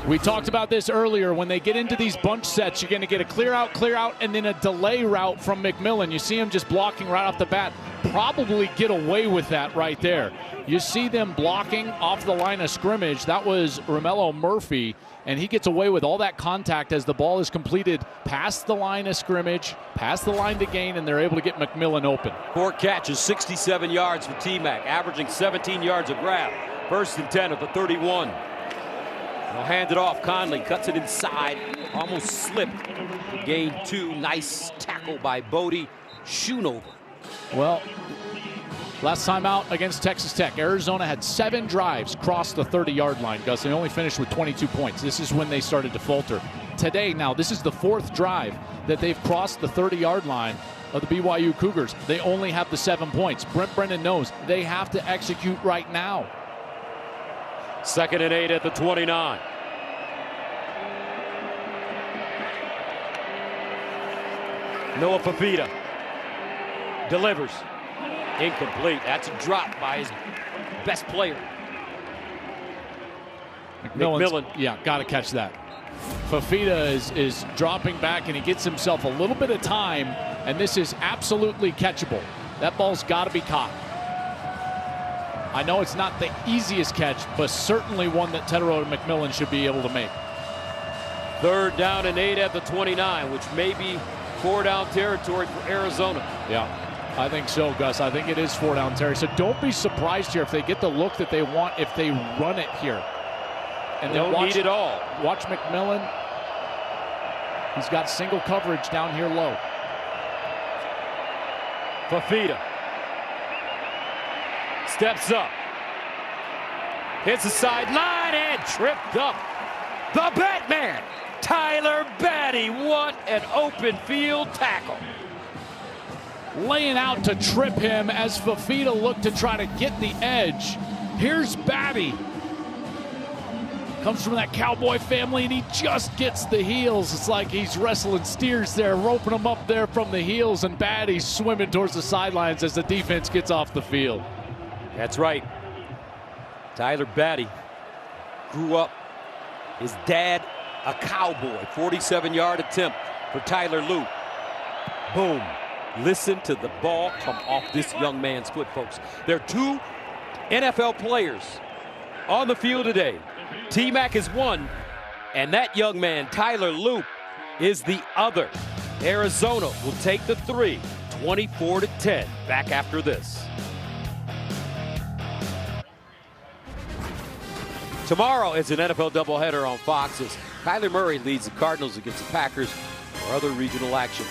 We talked about this earlier. When they get into these bunch sets, you're going to get a clear out, and then a delay route from McMillan. You see him just blocking right off the bat. Probably get away with that right there. You see them blocking off the line of scrimmage. That was Romello Murphy, and he gets away with all that contact as the ball is completed past the line of scrimmage, past the line to gain, and they're able to get McMillan open. 4 catches, 67 yards for T-Mac, averaging 17 yards a grab. 1st and 10 at the 31. They'll hand it off. Conley cuts it inside, almost slipped. Gain 2. Nice tackle by Bodie Schoonover. Well, last time out against Texas Tech, Arizona had 7 drives cross the 30-yard line, Gus. They only finished with 22 points. This is when they started to falter. Today, now, this is the 4th drive that they've crossed the 30-yard line of the BYU Cougars. They only have the 7 points. Brent Brennan knows they have to execute right now. 2nd and 8 at the 29. Noah Fifita delivers. Incomplete. That's a drop by his best player. McMillan. Yeah, got to catch that. Fifita is dropping back, and he gets himself a little bit of time, and this is absolutely catchable. That ball's got to be caught. I know it's not the easiest catch, but certainly one that Tetero and McMillan should be able to make. 3rd down and 8 at the 29, which may be 4-down territory for Arizona. Yeah, I think so, Gus. I think it is 4-down territory. So don't be surprised here if they get the look that they want if they run it here. And they don't need it all. Watch McMillan. He's got single coverage down here low. Fifita steps up, hits the sideline and tripped up. The Batman, Tyler Batty. What an open field tackle. Laying out to trip him as Fifita looked to try to get the edge. Here's Batty. Comes from that Cowboy family, and he just gets the heels. It's like he's wrestling steers there, roping them up there from the heels, and Batty's swimming towards the sidelines as the defense gets off the field. That's right. Tyler Batty grew up, his dad a cowboy. 47-yard attempt for Tyler Lue. Boom. Listen to the ball come off this young man's foot, folks. There are 2 NFL players on the field today. T-Mac is one, and that young man, Tyler Lue, is the other. Arizona will take the 3, 24-10. Back after this. Tomorrow is an NFL doubleheader on Fox as Kyler Murray leads the Cardinals against the Packers for other regional action.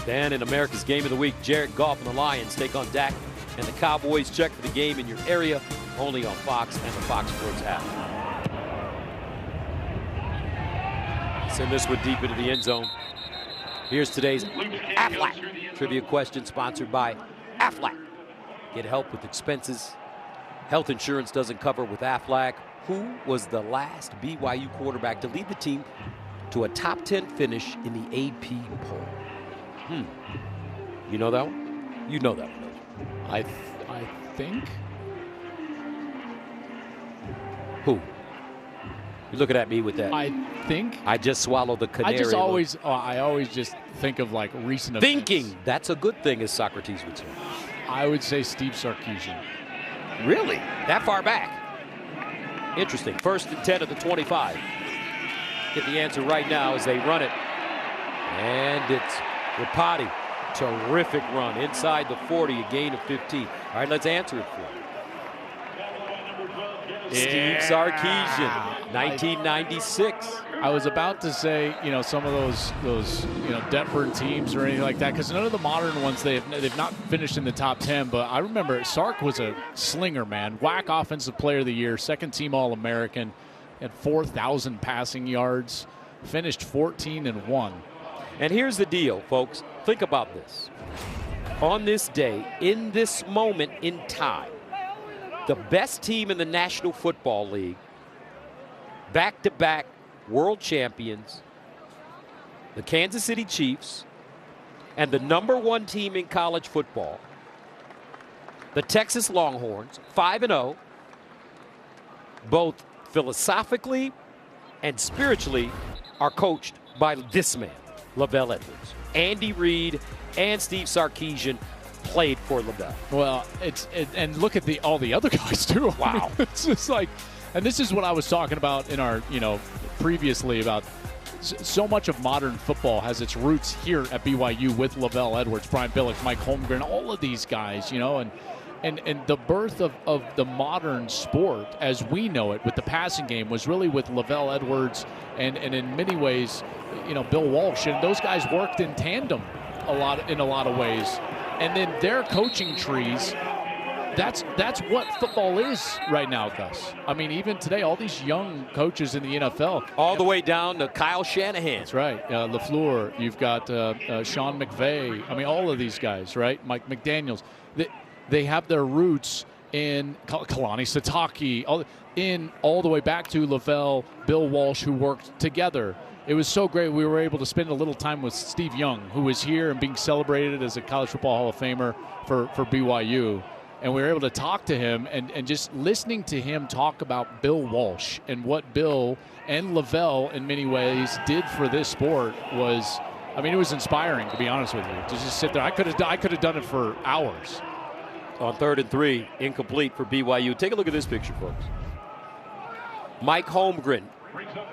Then in America's Game of the Week, Jared Goff and the Lions take on Dak and the Cowboys. Check for the game in your area, only on Fox and the Fox Sports app. Send this one deep into the end zone. Here's today's Aflac Trivia question, sponsored by Aflac. Get help with expenses. Health insurance doesn't cover with Aflac. Who was the last BYU quarterback to lead the team to a top 10 finish in the AP poll? You know that one? You know that one, don't you? I think. Who? You're looking at me with that. I think. I just swallowed the canary. I always just think of like recent events. Thinking. That's a good thing, as Socrates would say. I would say Steve Sarkisian. Really? That far back? Interesting. 1st and 10 at the 25. Get the answer right now as they run it. And it's Rapati. Terrific run inside the 40, a gain of 15. All right, let's answer it for you. Steve Sarkisian, 1996. I was about to say, some of those Deptford teams or anything like that, because none of the modern ones they've not finished in the top 10. But I remember Sark was a slinger, man. WAC Offensive Player of the Year, 2nd team All-American, had 4,000 passing yards, finished 14-1. And here's the deal, folks. Think about this. On this day, in this moment in time, the best team in the National Football League, back-to-back world champions, the Kansas City Chiefs, and the #1 team in college football, the Texas Longhorns, 5-0, both philosophically and spiritually are coached by this man, Lavelle Edwards. Andy Reid and Steve Sarkisian played for Lavelle. Well, and look at all the other guys too. Wow. I mean, it's just like, and this is what I was talking about in our, previously about so much of modern football has its roots here at BYU with Lavelle Edwards, Brian Billick, Mike Holmgren, all of these guys, and the birth of the modern sport as we know it with the passing game was really with Lavelle Edwards and in many ways, Bill Walsh, and those guys worked in tandem in a lot of ways. And then their coaching trees, that's what football is right now, Gus. I mean, even today, all these young coaches in the NFL. All the way down to Kyle Shanahan. That's right. LaFleur, you've got Sean McVay. I mean, all of these guys, right? Mike McDaniels. They have their roots in Kalani Sitake, all the way back to Lavelle, Bill Walsh, who worked together. It was so great. We were able to spend a little time with Steve Young, who was here and being celebrated as a College Football Hall of Famer for BYU. And we were able to talk to him and just listening to him talk about Bill Walsh and what Bill and Lavelle in many ways did for this sport was, it was inspiring, to be honest with you, to just sit there. I could have done it for hours. On 3rd and 3, incomplete for BYU. Take a look at this picture, folks. Mike Holmgren,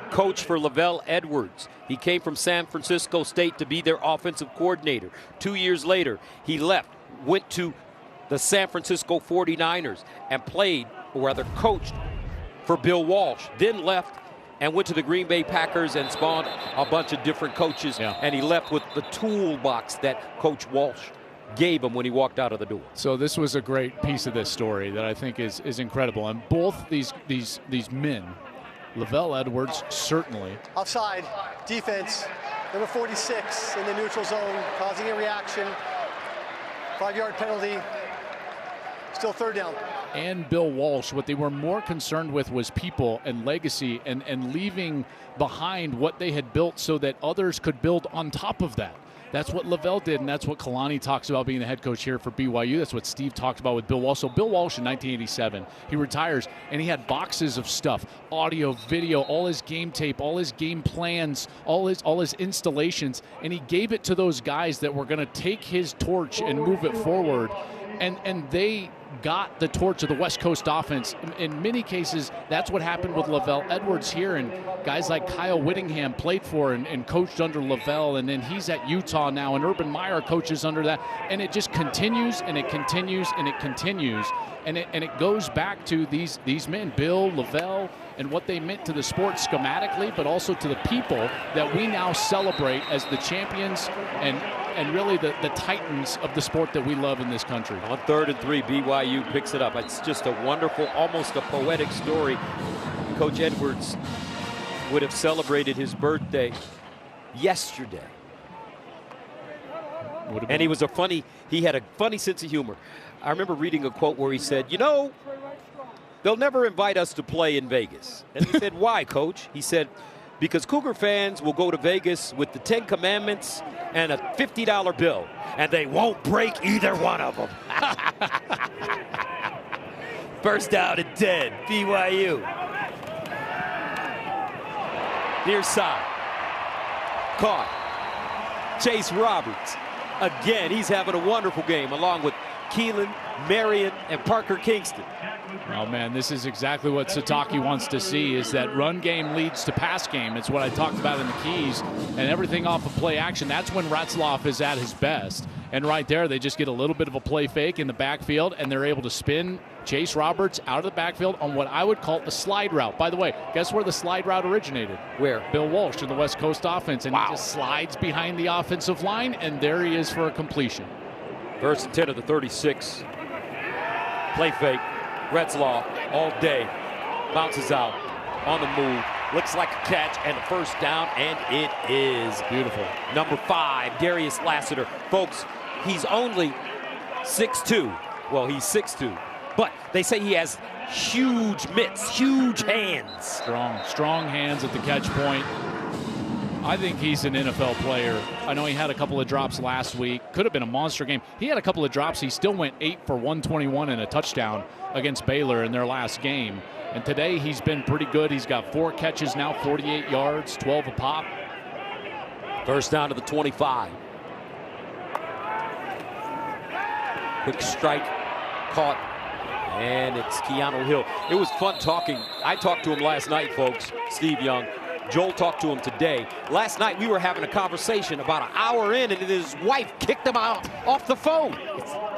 coach for Lavelle Edwards. He came from San Francisco State to be their offensive coordinator. 2 years later, he left, went to the San Francisco 49ers and played, or rather coached, for Bill Walsh. Then left and went to the Green Bay Packers and spawned a bunch of different coaches. Yeah. And he left with the toolbox that Coach Walsh gave him when he walked out of the door. So this was a great piece of this story that I think is incredible. And both these men, Lavelle Edwards certainly. Offside, defense, number 46 in the neutral zone, causing a reaction. 5-yard penalty, still 3rd down. And Bill Walsh, what they were more concerned with was people and legacy and leaving behind what they had built so that others could build on top of that. That's what Lavelle did, and that's what Kalani talks about being the head coach here for BYU. That's what Steve talked about with Bill Walsh. So Bill Walsh in 1987, he retires, and he had boxes of stuff, audio, video, all his game tape, all his game plans, all his installations, and he gave it to those guys that were going to take his torch and move it forward. And they got the torch of the West Coast offense. In many cases, that's what happened with Lavelle Edwards here, and guys like Kyle Whittingham played for and coached under Lavelle, and then he's at Utah now, and Urban Meyer coaches under that, and it just continues and it continues and it continues, and it goes back to these men, Bill, Lavelle, and what they meant to the sport schematically, but also to the people that we now celebrate as the champions and really the titans of the sport that we love in this country. On 3rd and 3, BYU picks it up. It's just a wonderful, almost a poetic story. Coach Edwards would have celebrated his birthday yesterday. And he had a funny sense of humor. I remember reading a quote where he said, you know, they'll never invite us to play in Vegas. And he said, why, Coach? He said, because Cougar fans will go to Vegas with the 10 Commandments and a $50 bill, and they won't break either one of them. First down and 10, BYU. Near side. Caught. Chase Roberts. Again, he's having a wonderful game, along with Keelan, Marion, and Parker Kingston. Oh, man, this is exactly what Sataki wants to see, is that run game leads to pass game. It's what I talked about in the keys, and everything off of play action. That's when Retzloff is at his best. And right there, they just get a little bit of a play fake in the backfield, and they're able to spin Chase Roberts out of the backfield on what I would call the slide route. By the way, guess where the slide route originated? Where? Bill Walsh in the West Coast offense, and he just slides behind the offensive line, and there he is for a completion. First and 10 of the 36. Play fake. Retzlaw all day. Bounces out. On the move. Looks like a catch and a first down, and it is. Beautiful. Number 5, Darius Lassiter. Folks, he's only 6'2". Well, he's 6'2". But they say he has huge mitts, huge hands. Strong hands at the catch point. I think he's an NFL player. I know he had a couple of drops last week. Could have been a monster game. He had a couple of drops. He still went 8 for 121 and a touchdown against Baylor in their last game. And today he's been pretty good. He's got 4 catches now, 48 yards, 12 a pop. First down to the 25. Quick strike, caught, and it's Keanu Hill. It was fun talking. I talked to him last night, folks, Steve Young. Joel talked to him today. Last night we were having a conversation about an hour in, and his wife kicked him out off the phone.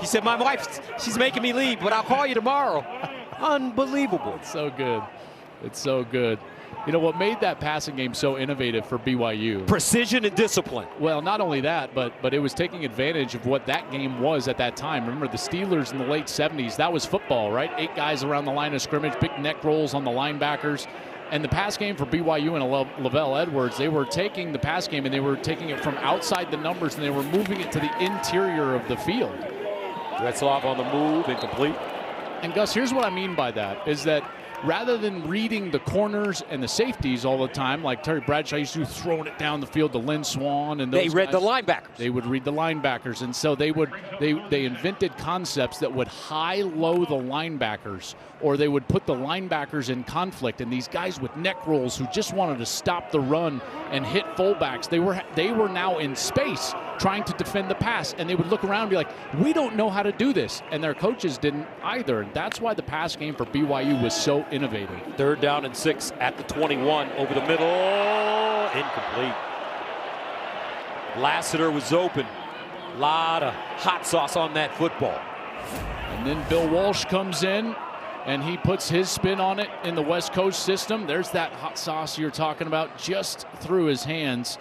He said, my wife, she's making me leave, but I'll call you tomorrow. Unbelievable. It's so good. It's so good. You know what made that passing game so innovative for BYU? Precision and discipline. Well, not only that, but it was taking advantage of what that game was at that time. Remember the Steelers in the late 70s, that was football, right? 8 guys around the line of scrimmage, big neck rolls on the linebackers. And the pass game for BYU and Lavelle Edwards, they were taking the pass game and they were taking it from outside the numbers and they were moving it to the interior of the field. Retzloff on the move, incomplete. And Gus, here's what I mean by that, is that rather than reading the corners and the safeties all the time, like Terry Bradshaw used to do, throwing it down the field to Lynn Swan and those They read guys, the linebackers. They would read the linebackers, and so they invented concepts that would high-low the linebackers, or they would put the linebackers in conflict. And these guys with neck rolls who just wanted to stop the run and hit fullbacks, they were now in space trying to defend the pass, and they would look around and be like, we don't know how to do this, and their coaches didn't either. And that's why the pass game for BYU was so innovative. 3rd down and 6 at the 21, over the middle, incomplete. Lassiter was open. A lot of hot sauce on that football. And then Bill Walsh comes in, and he puts his spin on it in the West Coast system. There's that hot sauce you're talking about, just through his hands.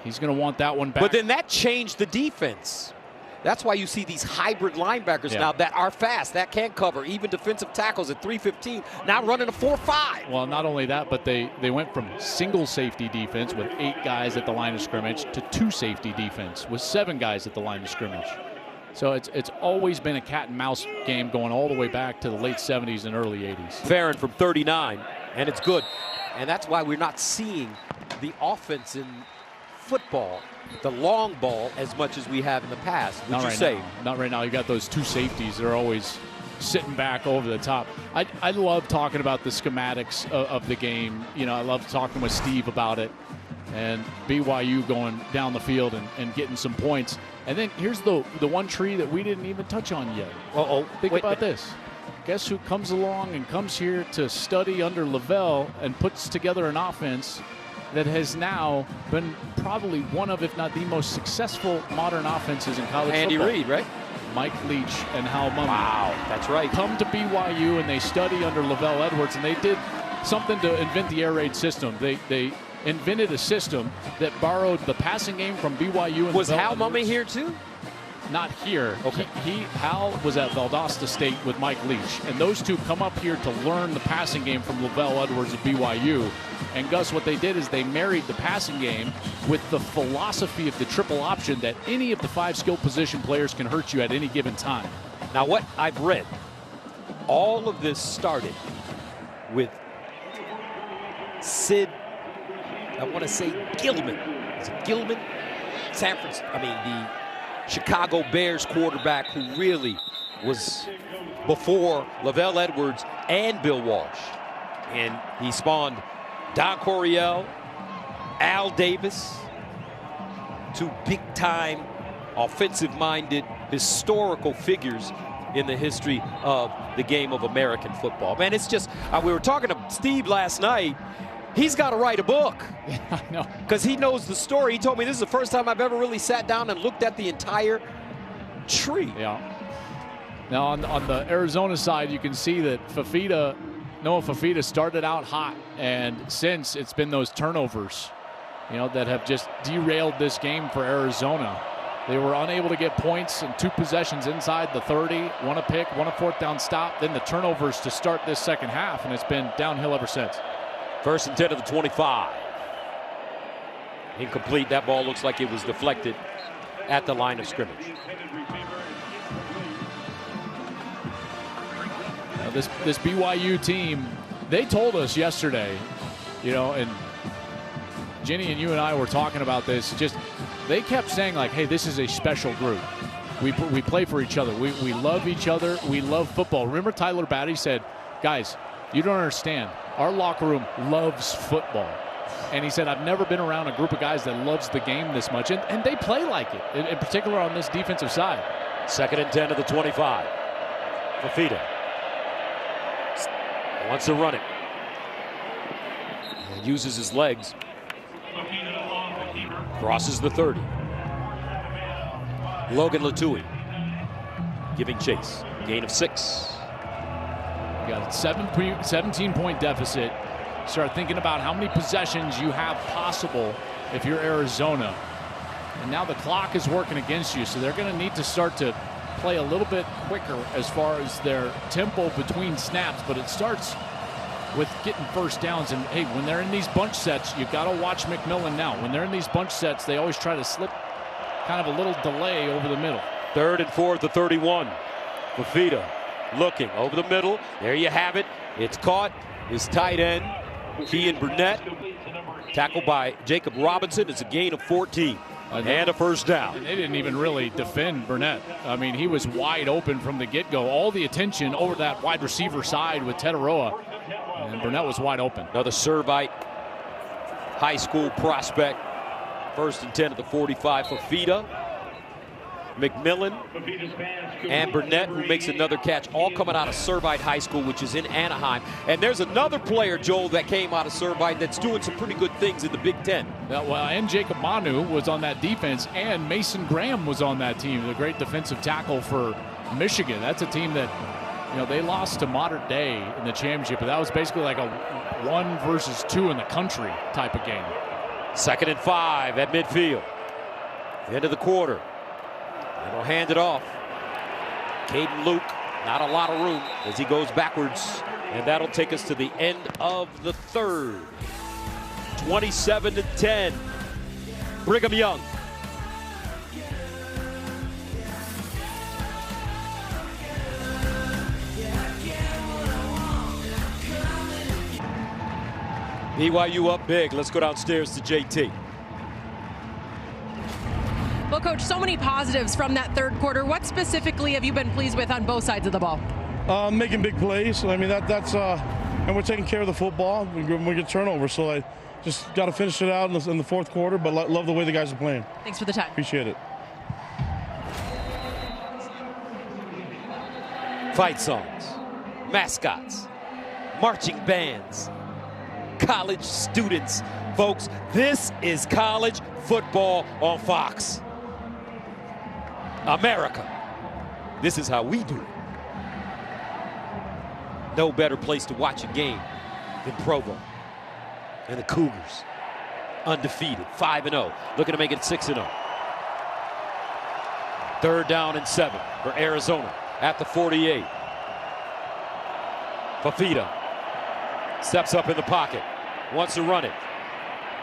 He's going to want that one back. But then that changed the defense. That's why you see these hybrid linebackers now that are fast, that can cover, even defensive tackles at 315, now running a 4-5. Well, not only that, but they went from single safety defense with 8 guys at the line of scrimmage to 2 safety defense with 7 guys at the line of scrimmage. So it's always been a cat and mouse game going all the way back to the late 70s and early 80s. Farron from 39, and it's good. And that's why we're not seeing the offense in football, the long ball, as much as we have in the past. Would you say? Not right now. You got those 2 safeties. They're always sitting back over the top. I love talking about the schematics of the game. You know, I love talking with Steve about it. And BYU going down the field and getting some points. And then here's the one tree that we didn't even touch on yet. Think about this. Guess who comes along and comes here to study under Lavelle and puts together an offense that has now been probably one of, if not the most successful modern offenses in college Andy football. Reid, right? Mike Leach and Hal Mumme. Wow, that's right. Come to BYU and they study under Lavelle Edwards, and they did something to invent the air raid system. They invented a system that borrowed the passing game from BYU. And was Lavelle Hal Mumme Edwards. here too? not here. Okay. Hal was at Valdosta State with Mike Leach, and those two come up here to learn the passing game from Lavelle Edwards of BYU. And Gus, what they did is they married the passing game with the philosophy of the triple option, that any of the 5 skill position players can hurt you at any given time. Now, what I've read, all of this started with Sid, I want to say Gilman. Is it Gilman? The Chicago Bears quarterback who really was before Lavelle Edwards and Bill Walsh. And he spawned Don Coryell, Al Davis, 2 big-time, offensive-minded, historical figures in the history of the game of American football. Man, it's just, we were talking to Steve last night. He's got to write a book. Yeah, I know. Because he knows the story. He told me this is the first time I've ever really sat down and looked at the entire tree. Yeah. Now, on the Arizona side, you can see that Noah Fafita started out hot, and since it's been those turnovers, that have just derailed this game for Arizona. They were unable to get points in 2 possessions inside the 30, 1 a pick, 1 a 4th down stop, then the turnovers to start this second half, and it's been downhill ever since. 1st and 10 of the 25. Incomplete. That ball looks like it was deflected at the line of scrimmage. Now this BYU team, they told us yesterday, and Jenny and you and I were talking about this, they kept saying, like, hey, this is a special group. We play for each other. We love each other. We love football. Remember Tyler Batty said, guys, you don't understand. Our locker room loves football. And he said, I've never been around a group of guys that loves the game this much. And they play like it, in particular on this defensive side. 2nd and 10 of the 25. Fafita wants to run it. He uses his legs. Crosses the 30. Logan Latui giving chase. Gain of 6. You got a 17-point deficit. Start thinking about how many possessions you have possible if you're Arizona. And now the clock is working against you, so they're going to need to start to play a little bit quicker as far as their tempo between snaps. But it starts with getting first downs. And, hey, when they're in these bunch sets, you've got to watch McMillan now. When they're in these bunch sets, they always try to slip kind of a little delay over the middle. 3rd and 4 at the 31. Fafita looking over the middle. There you have it. It's caught. His tight end, Kean Burnett, tackled by Jacob Robinson. It's a gain of 14 and a 1st down. And they didn't even really defend Burnett. I mean, he was wide open from the get-go. All the attention over that wide receiver side with Tetaroa, and Burnett was wide open. Another Servite high school prospect. 1st and 10 at the 45. Fafita, McMillan, and Burnett, who makes another catch, all coming out of Servite High School, which is in Anaheim. And there's another player, Joel, that came out of Servite that's doing some pretty good things in the Big Ten. And Jacob Manu was on that defense, and Mason Graham was on that team, the great defensive tackle for Michigan. That's a team that, they lost to Modern Day in the championship, but that was basically like a 1 versus 2 in the country type of game. 2nd and 5 at midfield. End of the quarter. And he'll hand it off. Caden Luke, not a lot of room as he goes backwards. And that'll take us to the end of the 3rd. 27-10. Brigham Young. BYU up big. Let's go downstairs to JT. Well, Coach, so many positives from that 3rd quarter. What specifically have you been pleased with on both sides of the ball? Making big plays. I mean, that's and we're taking care of the football. We get turnovers, so I just got to finish it out in the 4th quarter, but love the way the guys are playing. Thanks for the time. Appreciate it. Fight songs, mascots, marching bands, college students. Folks, this is college football on Fox. America. This is how we do it. No better place to watch a game than Provo. And the Cougars, undefeated, 5-0, looking to make it 6-0. 3rd down and 7 for Arizona at the 48. Fafita steps up in the pocket, wants to run it.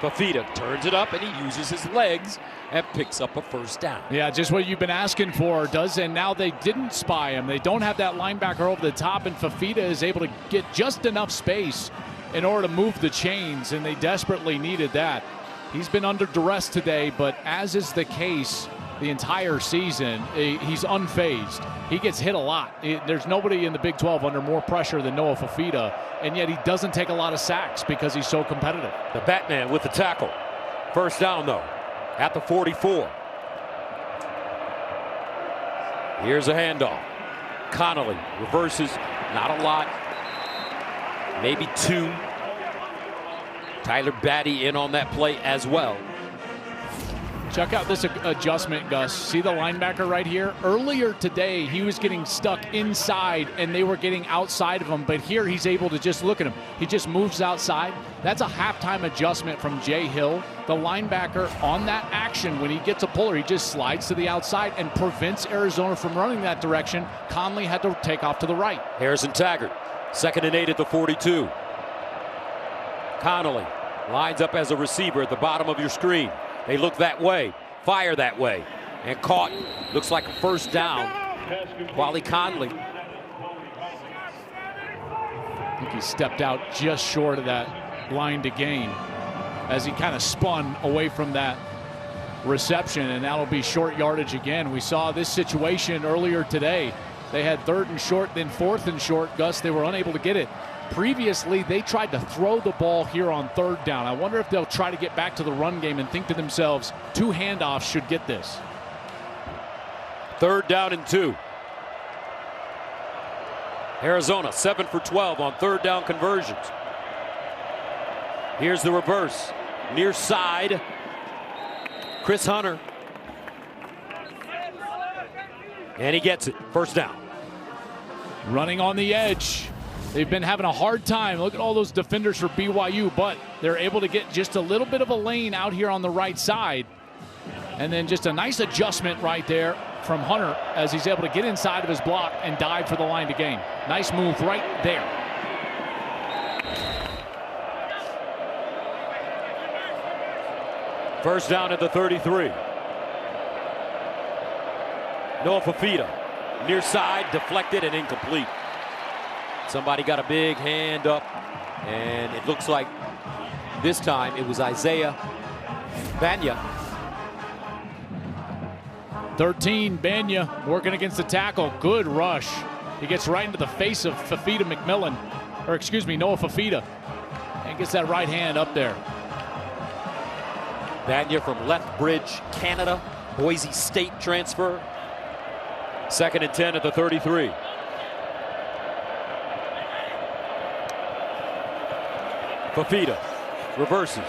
Fafita turns it up and he uses his legs and picks up a 1st down. Yeah, just what you've been asking for, and now they didn't spy him. They don't have that linebacker over the top, and Fafita is able to get just enough space in order to move the chains, and they desperately needed that. He's been under duress today, but as is the case the entire season, he's unfazed. He gets hit a lot. There's nobody in the Big 12 under more pressure than Noah Fafita, and yet he doesn't take a lot of sacks because he's so competitive. The Batman with the tackle. 1st down, though, at the 44. Here's a handoff. Connolly reverses, not a lot, maybe 2. Tyler Batty in on that play as well. Check out this adjustment, Gus. See the linebacker right here? Earlier today, he was getting stuck inside, and they were getting outside of him. But here, he's able to just look at him. He just moves outside. That's a halftime adjustment from Jay Hill. The linebacker on that action, when he gets a puller, he just slides to the outside and prevents Arizona from running that direction. Conley had to take off to the right. Harrison Taggart, 2nd and 8 at the 42. Connolly lines up as a receiver at the bottom of your screen. They look that way, fire that way, and caught. Looks like a 1st down. Wally Conley. I think he stepped out just short of that line to gain as he kind of spun away from that reception, and that'll be short yardage again. We saw this situation earlier today. They had 3rd and short, then 4th and short. Gus, they were unable to get it. Previously, they tried to throw the ball here on 3rd down. I wonder if they'll try to get back to the run game and think to themselves, 2 handoffs should get this. 3rd down and 2. Arizona 7 for 12 on 3rd down conversions. Here's the reverse. Near side. Chris Hunter. And he gets it. 1st down. Running on the edge. They've been having a hard time. Look at all those defenders for BYU, but they're able to get just a little bit of a lane out here on the right side. And then just a nice adjustment right there from Hunter as he's able to get inside of his block and dive for the line to gain. Nice move right there. First down at the 33. Noah Fafita, near side, deflected and incomplete. Somebody got a big hand up, and it looks like this time it was Isaiah Banya. 13, Banya working against the tackle. Good rush. He gets right into the face of Fafita McMillan, or excuse me, Noah Fafita, and gets that right hand up there. Banya from Lethbridge, Canada, Boise State transfer. 2nd and 10 at the 33. Fafita reverses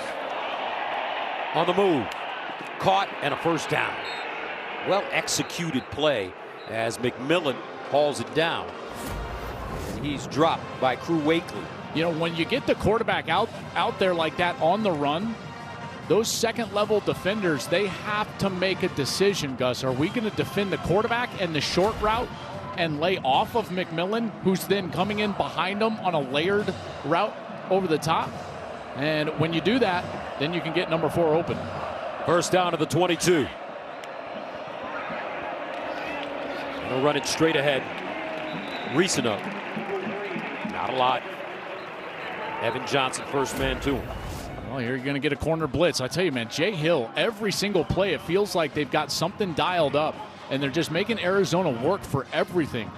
on the move, caught, and a 1st down. Well executed play as McMillan hauls it down. And he's dropped by Crew Wakely. You know, when you get the quarterback out there like that on the run, those second-level defenders, they have to make a decision, Gus. Are we going to defend the quarterback and the short route and lay off of McMillan, who's then coming in behind him on a layered route over the top? And when you do that, then you can get number 4 open. 1st down to the 22. They'll run it straight ahead. Risino. Not a lot. Evan Johnson, first man to him. Well, here you're going to get a corner blitz. I tell you, man, Jay Hill, every single play, it feels like they've got something dialed up, and they're just making Arizona work for everything.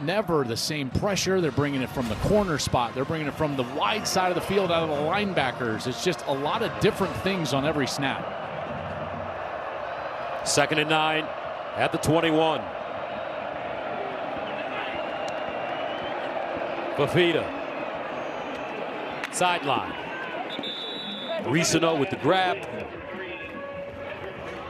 Never the same pressure. They're bringing it from the corner spot. They're bringing it from the wide side of the field out of the linebackers. It's just a lot of different things on every snap. 2nd and 9 at the 21. Fafita. Sideline. Risino with the grab.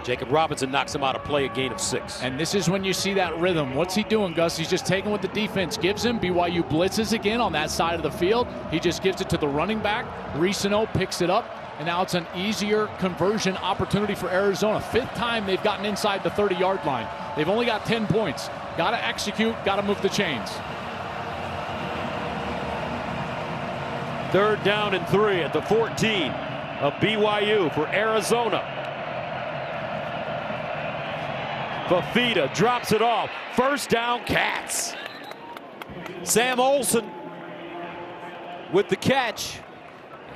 Jacob Robinson knocks him out of play, a gain of 6. And this is when you see that rhythm. What's he doing, Gus? He's just taking what the defense gives him. BYU blitzes again on that side of the field. He just gives it to the running back. Risino picks it up, and now it's an easier conversion opportunity for Arizona. 5th time they've gotten inside the 30-yard line. They've only got 10 points. Got to execute, got to move the chains. 3rd down and 3 at the 14 of BYU for Arizona. Fafita drops it off. 1st down, Cats. Sam Olsen with the catch.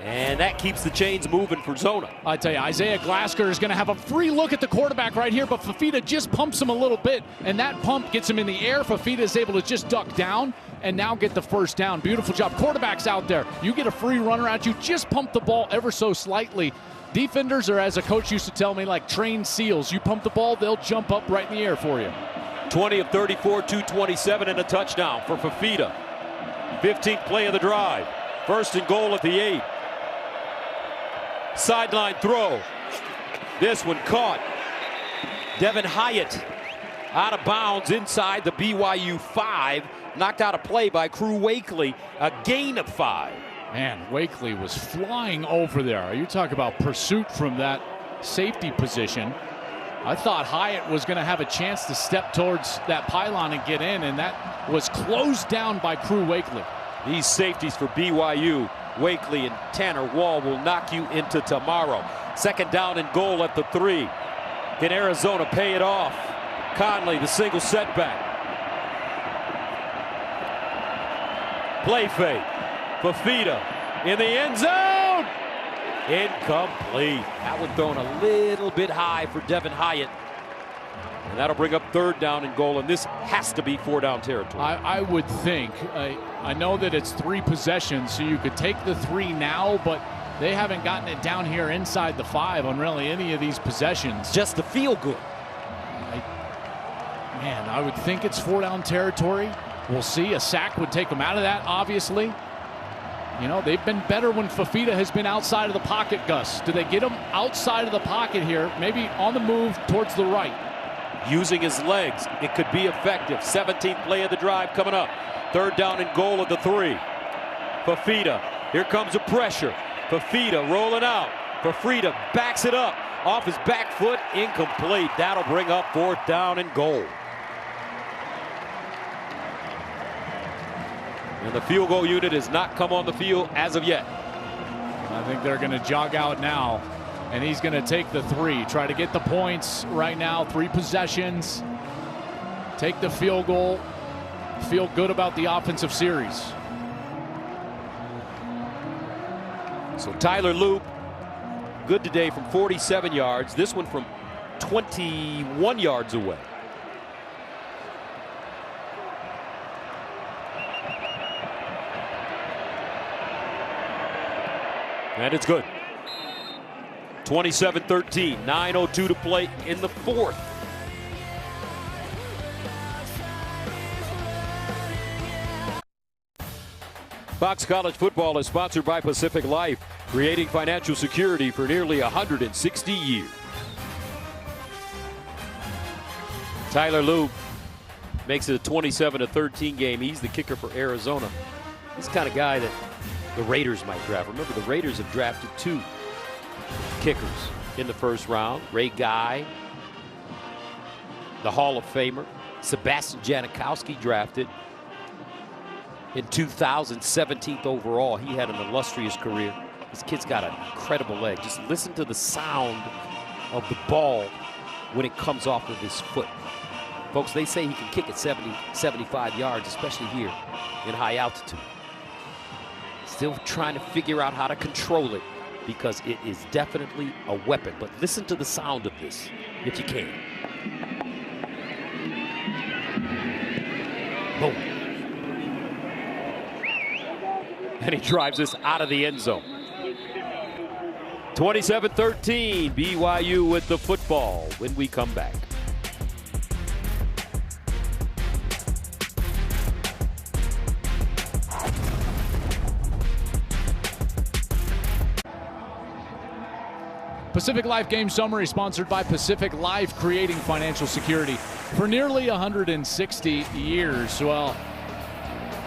And that keeps the chains moving for Zona. I tell you, Isaiah Glasker is going to have a free look at the quarterback right here, but Fafita just pumps him a little bit, and that pump gets him in the air. Fafita is able to just duck down and now get the 1st down. Beautiful job. Quarterback's out there. You get a free runner at you, just pump the ball ever so slightly. Defenders are, as a coach used to tell me, like trained seals. You pump the ball, they'll jump up right in the air for you. 20 of 34, 227, and a touchdown for Fafita. 15th play of the drive. 1st and goal at the 8. Sideline throw. This one caught. Devin Hyatt out of bounds inside the BYU 5. Knocked out of play by Crew Wakely. A gain of 5. Man, Wakely was flying over there. You talk about pursuit from that safety position. I thought Hyatt was going to have a chance to step towards that pylon and get in, and that was closed down by Crew Wakely. These safeties for BYU, Wakely and Tanner Wall, will knock you into tomorrow. 2nd down and goal at the 3. Can Arizona pay it off? Conley, the single setback. Play fake. Fafita in the end zone. Incomplete. That one thrown a little bit high for Devin Hyatt. And that'll bring up 3rd down and goal, and this has to be 4-down territory. I would think. I know that it's 3 possessions, so you could take the 3 now, but they haven't gotten it down here inside the 5 on really any of these possessions. Just to feel good. Man, I would think it's 4-down territory. We'll see. A sack would take them out of that, obviously. You know, they've been better when Fafita has been outside of the pocket, Gus. Do they get him outside of the pocket here, maybe on the move towards the right? Using his legs, it could be effective. 17th play of the drive coming up. 3rd down and goal at the 3. Fafita, here comes the pressure. Fafita rolling out. Fafita backs it up. Off his back foot, incomplete. That'll bring up 4th down and goal. And the field goal unit has not come on the field as of yet. I think they're going to jog out now, and he's going to take the 3. Try to get the points right now. 3 possessions. Take the field goal. Feel good about the offensive series. So Tyler Loop, good today from 47 yards. This one from 21 yards away. And it's good. 27-13, 9:02 to play in the 4th. Fox College Football is sponsored by Pacific Life, creating financial security for nearly 160 years. Tyler Loop makes it a 27-13 game. He's the kicker for Arizona. He's the kind of guy that the Raiders might draft. Remember, the Raiders have drafted 2 kickers in the 1st round. Ray Guy, the Hall of Famer. Sebastian Janikowski drafted in 2000, 17th overall. He had an illustrious career. This kid's got an incredible leg. Just listen to the sound of the ball when it comes off of his foot. Folks, they say he can kick at 70, 75 yards, especially here in high altitude. Still trying to figure out how to control it because it is definitely a weapon. But listen to the sound of this, if you can. Boom. And he drives this out of the end zone. 27-13, BYU with the football when we come back. Pacific Life Game Summary sponsored by Pacific Life, creating financial security for nearly 160 years. Well,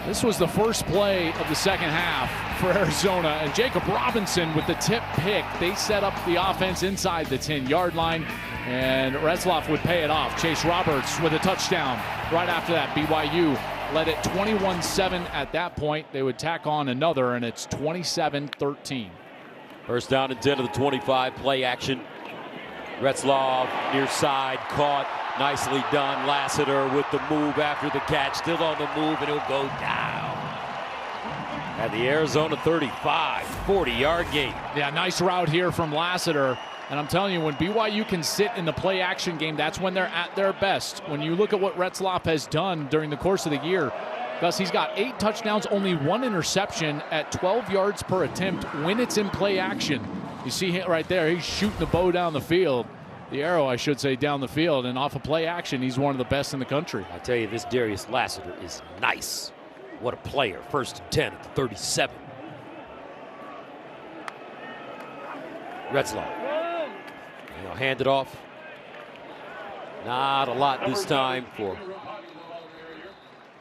this was the first play of the 2nd half for Arizona. And Jacob Robinson with the tip pick. They set up the offense inside the 10-yard line. And Retzlaff would pay it off. Chase Roberts with a touchdown. Right after that, BYU led it 21-7 at that point. They would tack on another, and it's 27-13. First down and 10 of the 25. Play action. Retzlaff near side, caught. Nicely done. Lassiter with the move after the catch. Still on the move, and he'll go down at the Arizona 35. 40-yard gain. Yeah, nice route here from Lassiter. And I'm telling you, when BYU can sit in the play action game, that's when they're at their best. When you look at what Retzlaff has done during the course of the year, Gus, he's got 8 touchdowns, only 1 interception at 12 yards per attempt when it's in play action. You see him right there. He's shooting the bow down the field. The arrow, I should say, down the field. And off of play action, he's one of the best in the country. I tell you, this Darius Lassiter is nice. What a player. First and 10 at the 37. Retzlaff. He'll hand it off. Not a lot this time for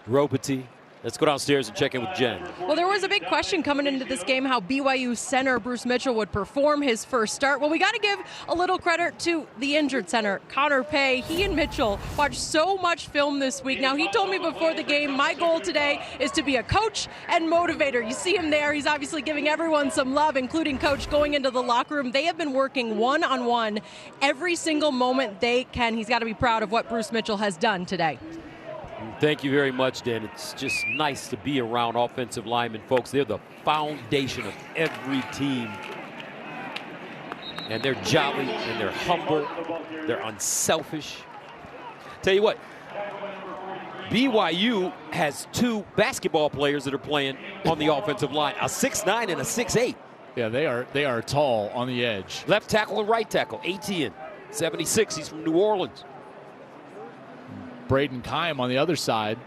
Ropati. Let's go downstairs and check in with Jen. Well, there was a big question coming into this game how BYU center Bruce Mitchell would perform his first start. Well, we got to give a little credit to the injured center, Connor Pay. He and Mitchell watched so much film this week. Now, he told me before the game, my goal today is to be a coach and motivator. You see him there. He's obviously giving everyone some love, including Coach going into the locker room. They have been working one-on-one every single moment they can. He's got to be proud of what Bruce Mitchell has done today. Thank you very much, Dan. It's just nice to be around offensive linemen, folks. They're the foundation of every team. And they're jolly, and they're humble, they're unselfish. Tell you what, BYU has 2 basketball players that are playing on the offensive line, a 6'9" and a 6'8". Yeah, they are tall on the edge. Left tackle and right tackle, Etienne, 76. He's from New Orleans. Braden Keim on the other side.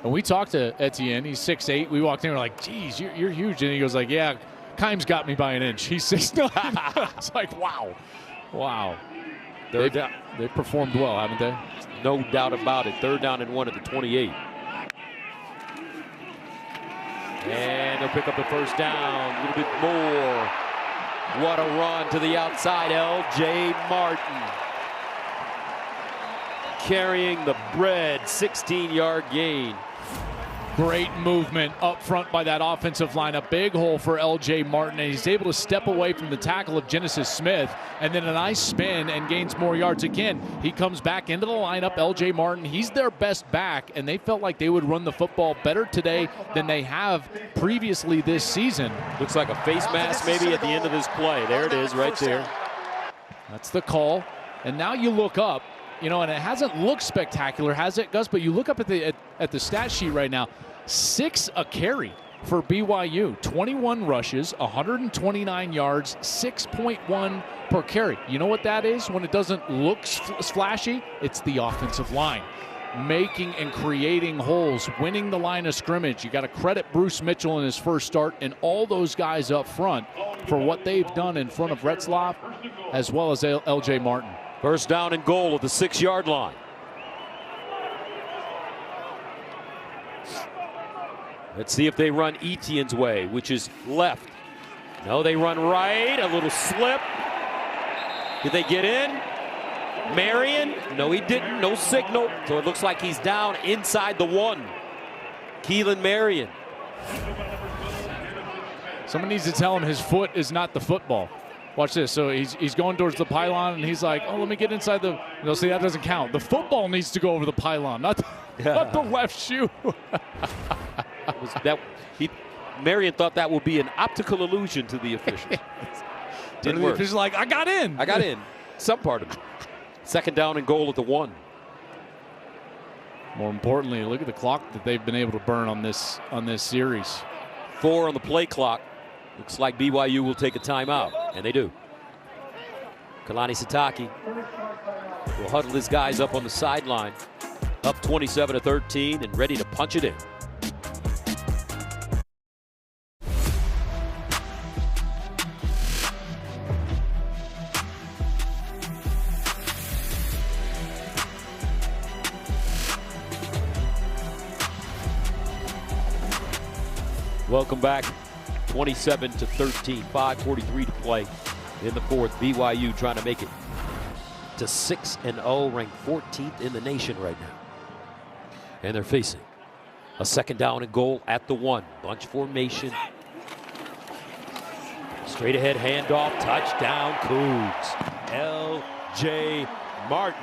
And we talked to Etienne. He's 6'8". We walked in, we're like, geez, you're huge. And he goes like, yeah, Keim's got me by an inch. He's 6'9". It's like, wow. Wow. They've performed well, haven't they? No doubt about it. 3rd down and 1 at the 28. And they'll pick up the first down. A little bit more. What a run to the outside. L.J. Martin carrying the bread. 16-yard gain. Great movement up front by that offensive line. A big hole for L.J. Martin, and he's able to step away from the tackle of Genesis Smith, and then a nice spin and gains more yards again. He comes back into the lineup, L.J. Martin. He's their best back, and they felt like they would run the football better today than they have previously this season. Looks like a face mask maybe at the end of this play. There it is right there. That's the call. And now you look up, you know, and it hasn't looked spectacular, has it, Gus? But you look up at the stat sheet right now. 6 a carry for BYU. 21 rushes, 129 yards, 6.1 per carry. You know what that is when it doesn't look flashy? It's the offensive line. Making and creating holes, winning the line of scrimmage. You got to credit Bruce Mitchell in his first start and all those guys up front for what they've done in front of Retzlaff as well as L.J. Martin. First down and goal at the 6-yard line. Let's see if they run Etienne's way, which is left. No, they run right. A little slip. Did they get in? Marion? No, he didn't. No signal. So it looks like he's down inside the 1. Keelan Marion. Someone needs to tell him his foot is not the football. Watch this. So he's going towards the pylon, and he's like, oh, let me get inside the... No, see, that doesn't count. The football needs to go over the pylon, not the left shoe. Marion thought that would be an optical illusion to the officials. Didn't work. He's like, I got in. I got in. Some part of it. 2nd down and goal at the 1. More importantly, look at the clock that they've been able to burn on this series. 4 on the play clock. Looks like BYU will take a timeout, and they do. Kalani Sitake will huddle his guys up on the sideline, up 27-13, and ready to punch it in. Welcome back 27-13, 5:43 to play in the fourth. BYU trying to make it to 6-0, ranked 14th in the nation right now. And they're facing a second down and goal at the 1. Bunch formation. Straight ahead handoff, touchdown Cougs. L.J. Martin.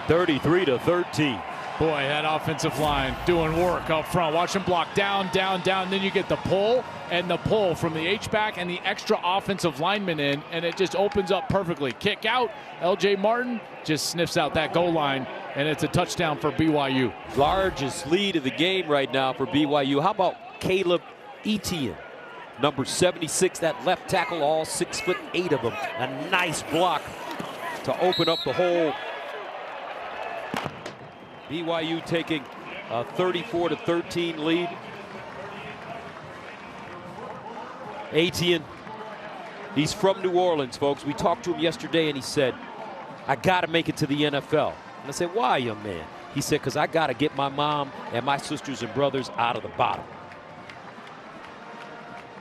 (33-13). Boy, that offensive line doing work up front. Watch them block down, down, down. Then you get the pull and the pull from the H-back and the extra offensive lineman in, and it just opens up perfectly. Kick out. L.J. Martin just sniffs out that goal line, and it's a touchdown for BYU. Largest lead of the game right now for BYU. How about Caleb Etienne? Number 76, that left tackle, all 6'8" of them. A nice block to open up the hole. BYU taking a 34-13 lead. Etienne, he's from New Orleans, folks. We talked to him yesterday, and he said, I got to make it to the NFL. And I said, why, young man? He said, because I got to get my mom and my sisters and brothers out of the bottom.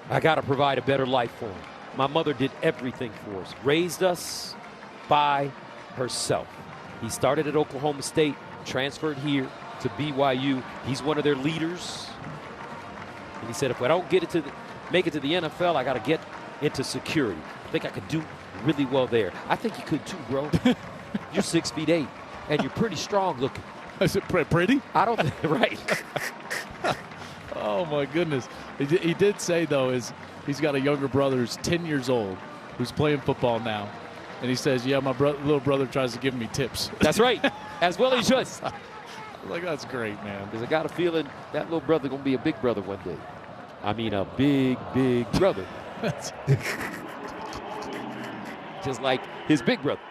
I got to provide a better life for them. My mother did everything for us, raised us by herself. He started at Oklahoma State, transferred here to BYU. He's one of their leaders. And he said, if I don't make it to the NFL, I got to get into security. I think I could do really well there. I think you could too, bro. You're 6'8", and you're pretty strong looking. Is it pretty? I don't think, right. Oh, my goodness. He did say, though, he's got a younger brother who's 10 years old who's playing football now. And he says, yeah, my little brother tries to give me tips. That's right. As well he should. Like, that's great, man. Because I got a feeling that little brother going to be a big brother one day. I mean, a big, big brother. Just like his big brother.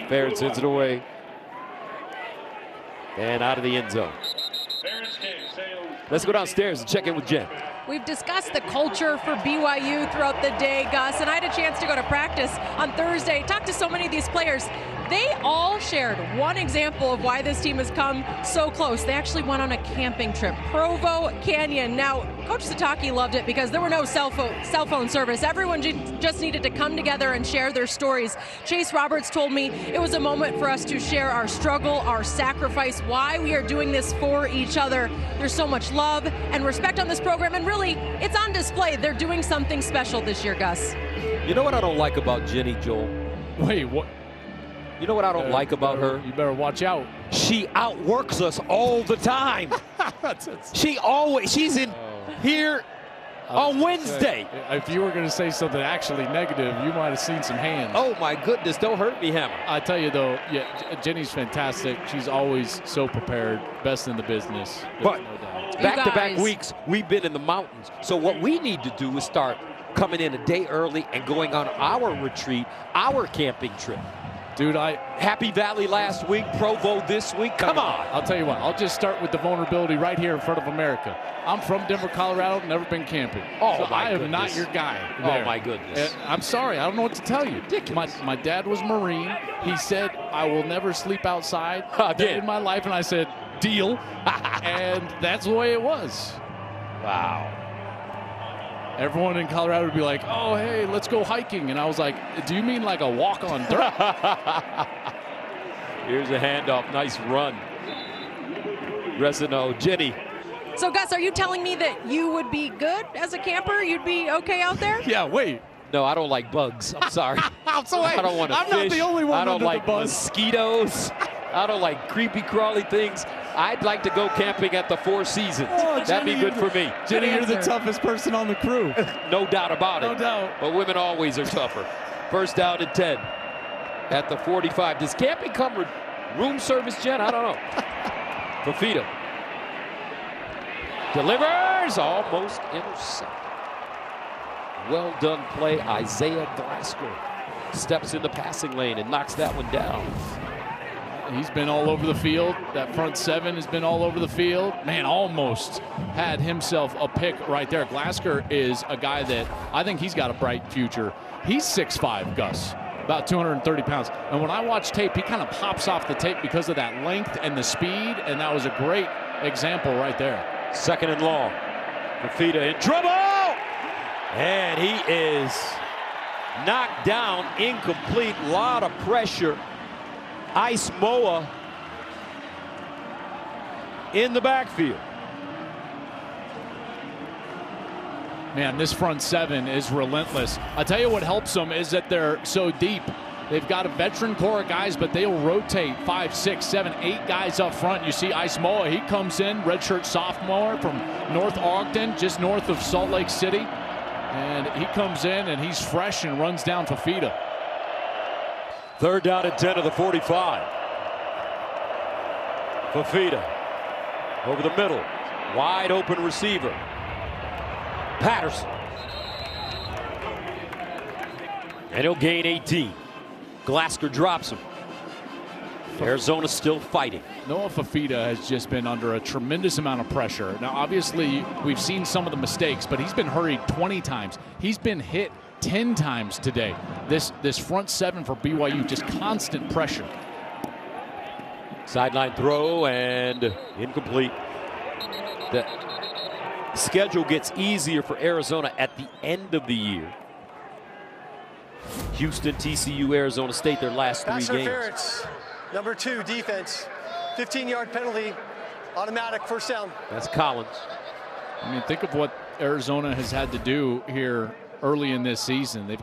Farron sends it away. And out of the end zone. Let's go downstairs and check in with Jen. We've discussed the culture for BYU throughout the day, Gus, and I had a chance to go to practice on Thursday, talk to so many of these players. They all shared one example of why this team has come so close. They actually went on a camping trip, Provo Canyon. Now, Coach Sataki loved it because there were no cell phone service. Everyone just needed to come together and share their stories. Chase Roberts told me it was a moment for us to share our struggle, our sacrifice, why we are doing this for each other. There's so much love and respect on this program, and really, it's on display. They're doing something special this year, Gus. You know what I don't like about Jenny, Joel? Wait, what? You know what I don't like about her? You better watch out. She outworks us all the time. She's in here on Wednesday. If you were going to say something actually negative, you might have seen some hands. Oh, my goodness. Don't hurt me, Hammer. I tell you, though, yeah, Jenny's fantastic. She's always so prepared. Best in the business. But no doubt. Back-to-back weeks, we've been in the mountains. So what we need to do is start coming in a day early and going on our retreat, our camping trip. Dude, Happy Valley last week, Provo this week. Come on. I'll tell you what. I'll just start with the vulnerability right here in front of America. I'm from Denver, Colorado. Never been camping. Oh, so I am not your guy. There. Oh, my goodness. I'm sorry. I don't know what to tell you. My dad was Marine. He said, I will never sleep outside again in my life. And I said, deal. And that's the way it was. Wow. Everyone in Colorado would be like, oh, hey, let's go hiking. And I was like, do you mean like a walk on dirt? Here's a handoff. Nice run. Resino, Jenny. So, Gus, are you telling me that you would be good as a camper? You'd be okay out there? Yeah, wait. No, I don't like bugs. I'm sorry. I don't want to fish. I'm not the only one. I don't like the bus. mosquitoes. I don't like creepy, crawly things. I'd like to go camping at the Four Seasons. Oh, that'd be good for me. Jenny, you're the toughest person on the crew. No doubt about it. No doubt. But women always are tougher. First down and 10 at the 45. Does camping come with room service, Jen? I don't know. Fafita delivers, almost intercepted. Well done play. Isaiah Glasgow steps in the passing lane and knocks that one down. He's been all over the field. That front seven has been all over the field. Man, almost had himself a pick right there. Glasgow is a guy that I think he's got a bright future. He's 6'5", Gus. About 230 pounds. And when I watch tape, he kind of pops off the tape because of that length and the speed, and that was a great example right there. 2nd and long. Fafita in trouble! And he is knocked down, incomplete, lot of pressure. Ice Moa in the backfield. Man, this front seven is relentless. I'll tell you what helps them is that they're so deep. They've got a veteran core of guys, but they'll rotate 5, 6, 7, 8 guys up front. You see Ice Moa, he comes in, redshirt sophomore from North Ogden, just north of Salt Lake City. And he comes in and he's fresh and runs down Fafita. 3rd down and 10 of the 45. Fafita over the middle. Wide open receiver. Patterson. And he'll gain 18. Glasgow drops him. Arizona's still fighting. Noah Fafita has just been under a tremendous amount of pressure. Now, obviously, we've seen some of the mistakes, but he's been hurried 20 times. He's been hit 10 times today. This front seven for BYU, just constant pressure. Sideline throw and incomplete. The schedule gets easier for Arizona at the end of the year. Houston, TCU, Arizona State, their last 3 games. Interference. Number 2, defense. 15-yard penalty. Automatic 1st down. That's Collins. I mean, think of what Arizona has had to do here early in this season. They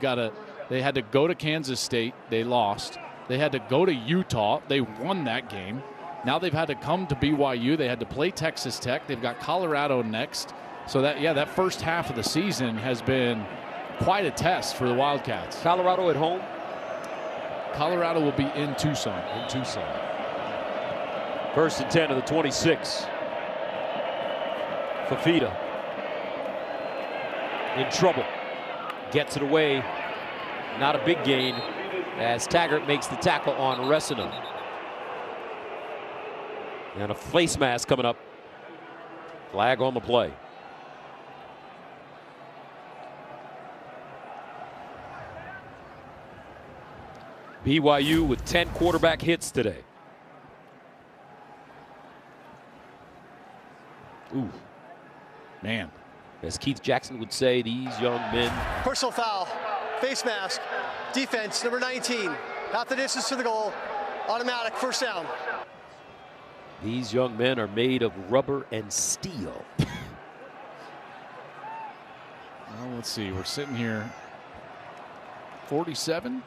had to go to Kansas State. They lost. They had to go to Utah. They won that game. Now they've had to come to BYU. They had to play Texas Tech. They've got Colorado next. So that first half of the season has been quite a test for the Wildcats. Colorado at home? Colorado will be in Tucson. 1st and 10 of the 26. Fafita in trouble. Gets it away. Not a big gain as Taggart makes the tackle on Resina. And a face mask coming up. Flag on the play. BYU with 10 quarterback hits today. Ooh. Man. As Keith Jackson would say, these young men. Personal foul. Face mask. Defense, number 19. Half the distance to the goal. Automatic 1st down. These young men are made of rubber and steel. Well, let's see. We're sitting here. 47.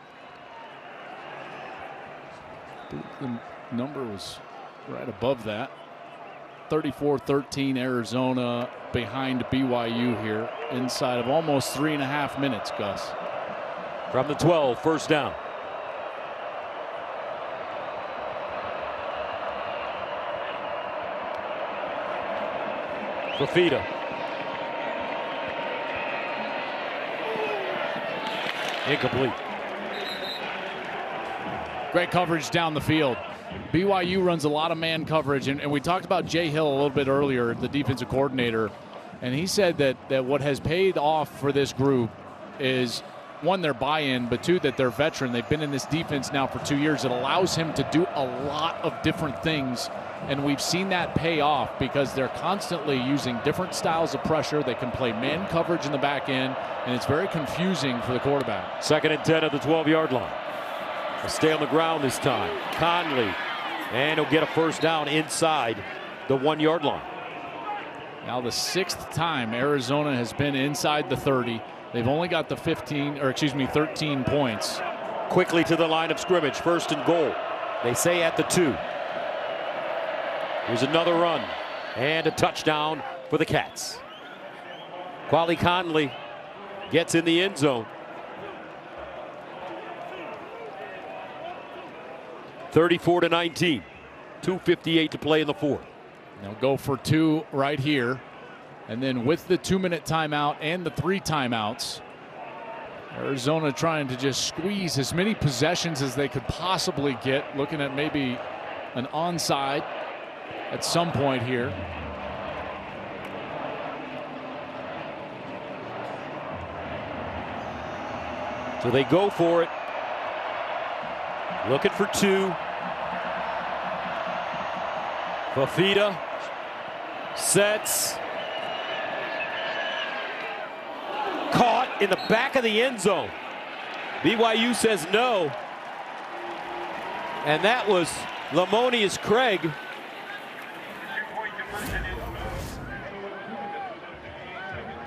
The number was right above that. 34-13 Arizona behind BYU here inside of almost 3.5 minutes, Gus. From the 12, 1st down. Fafita. Incomplete. Great coverage down the field. BYU runs a lot of man coverage, and we talked about Jay Hill a little bit earlier, the defensive coordinator, and he said that what has paid off for this group is, one, their buy-in, but two, that they're veteran. They've been in this defense now for 2 years. It allows him to do a lot of different things, and we've seen that pay off because they're constantly using different styles of pressure. They can play man coverage in the back end, and it's very confusing for the quarterback. 2nd and 10 at the 12-yard line. They'll stay on the ground this time. Conley, and he'll get a 1st down inside the 1-yard line. Now the 6th time Arizona has been inside the 30. They've only got the 13 points. Quickly to the line of scrimmage, 1st and goal. They say at the 2. Here's another run and a touchdown for the Cats. Quali Conley gets in the end zone. 34-19. 2:58 to play in the 4th. They'll go for 2 right here. And then with the 2-minute timeout and the 3 timeouts, Arizona trying to just squeeze as many possessions as they could possibly get, looking at maybe an onside at some point here. So they go for it. Looking for two. Fafita sets. Caught in the back of the end zone. BYU says no. And that was Lamonius Craig.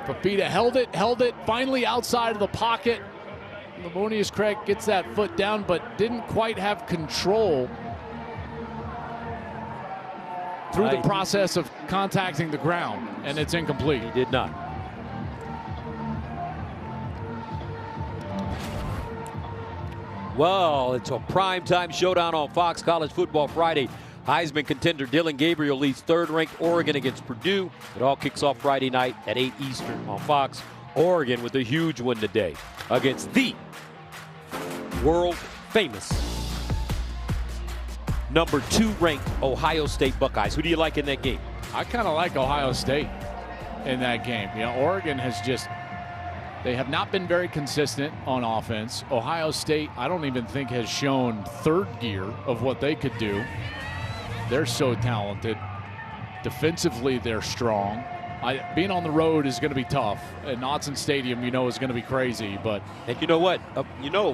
Fafita held it, finally outside of the pocket. Lamonius Craig gets that foot down, but didn't quite have control through the process of contacting the ground, and it's incomplete. He did not. Well, it's a primetime showdown on Fox College Football Friday. Heisman contender Dylan Gabriel leads third-ranked Oregon against Purdue. It all kicks off Friday night at 8 Eastern on Fox. Oregon with a huge win today against the world-famous number 2 ranked Ohio State Buckeyes. Who do you like in that game? I kind of like Ohio State in that game. You know, Oregon has they have not been very consistent on offense. Ohio State, I don't even think has shown third gear of what they could do. They're so talented. Defensively, they're strong. Being on the road is going to be tough. At Autzen Stadium, you know, is going to be crazy. But and you know what? You know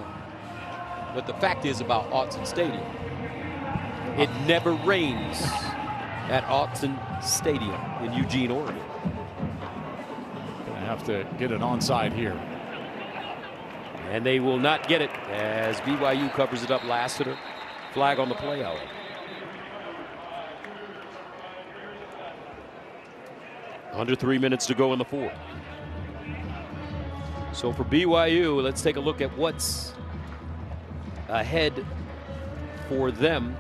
what the fact is about Autzen Stadium? It never rains at Autzen Stadium in Eugene, Oregon. Going to have to get an onside here. And they will not get it as BYU covers it up. Lassiter, flag on the play out. Under 3 minutes to go in the fourth. So for BYU, let's take a look at what's ahead for them.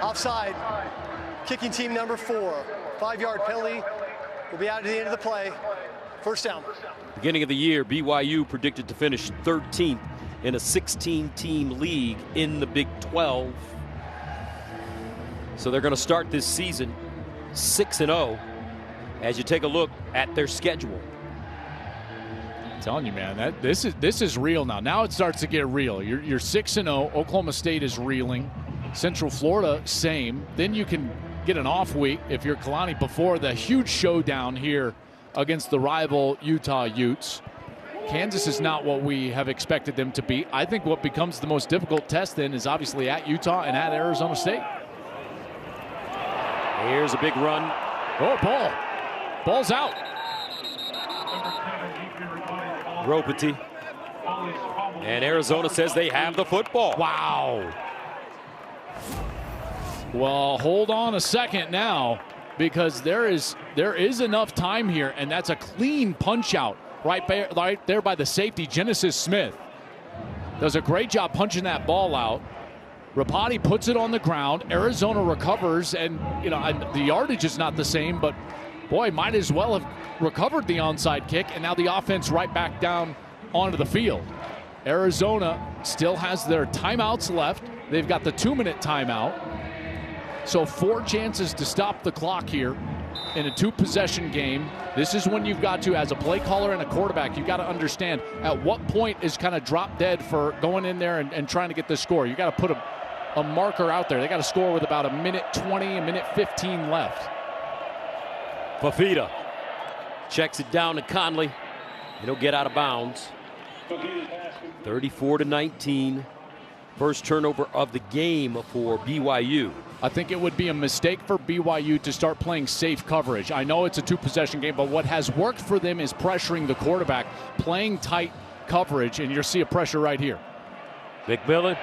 Offside. Kicking team number 4. 5-yard penalty. Will be out at the end of the play. First down. Beginning of the year, BYU predicted to finish 13th in a 16-team league in the Big 12. So they're going to start this season 6-0 as you take a look at their schedule. I'm telling you, man, this is real now. Now it starts to get real. You're 6-0. Oklahoma State is reeling. Central Florida, same. Then you can get an off week if you're Kalani before the huge showdown here against the rival Utah Utes. Kansas is not what we have expected them to be. I think what becomes the most difficult test then is obviously at Utah and at Arizona State. Here's a big run. Oh, ball. Ball's out. Ropati. And Arizona says they have the football. Wow. Well, hold on a second now, because there is enough time here, and that's a clean punch out right there by the safety. Genesis Smith does a great job punching that ball out. Rapati puts it on the ground. Arizona recovers, and you know the yardage is not the same, but boy, might as well have recovered the onside kick, and now the offense right back down onto the field. Arizona still has their timeouts left. They've got the 2-minute timeout. So 4 chances to stop the clock here in a 2-possession game. This is when you've got to, as a play caller and a quarterback, you've got to understand at what point is kind of drop dead for going in there and trying to get the score. You got to put a marker out there. They got to score with about 1:20, 1:15 left. Fafita checks it down to Conley. It'll get out of bounds. 34-19. First turnover of the game for BYU. I think it would be a mistake for BYU to start playing safe coverage. I know it's a 2-possession game, but what has worked for them is pressuring the quarterback, playing tight coverage, and you'll see a pressure right here. Fafita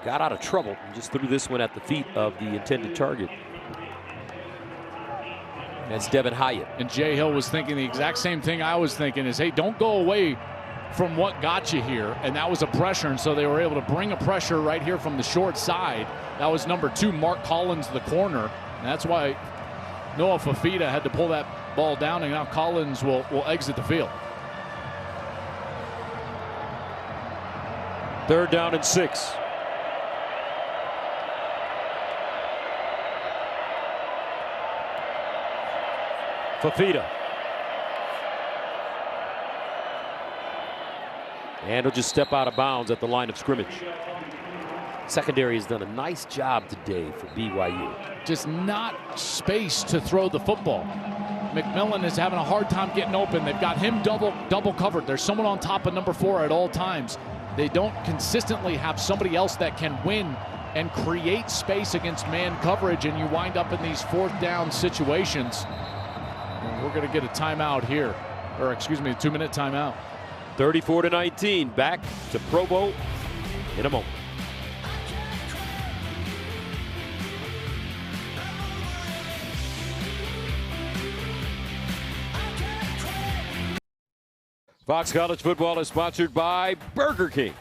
got out of trouble and just threw this one at the feet of the intended target. That's Devin Hyatt. And Jay Hill was thinking the exact same thing I was thinking is, hey, don't go away from what got you here, and that was a pressure, and so they were able to bring a pressure right here from the short side. That was number 2, Mark Collins, the corner, and that's why Noah Fafita had to pull that ball down, and now Collins will exit the field. 3rd down and 6. Fafita. And he'll just step out of bounds at the line of scrimmage. Secondary has done a nice job today for BYU. Just not space to throw the football. McMillan is having a hard time getting open. They've got him double covered. There's someone on top of number 4 at all times. They don't consistently have somebody else that can win and create space against man coverage, and you wind up in these 4th down situations. And we're going to get a timeout here, or excuse me, a 2-minute timeout. 34-19, back to Provo in a moment. Fox College Football is sponsored by Burger King.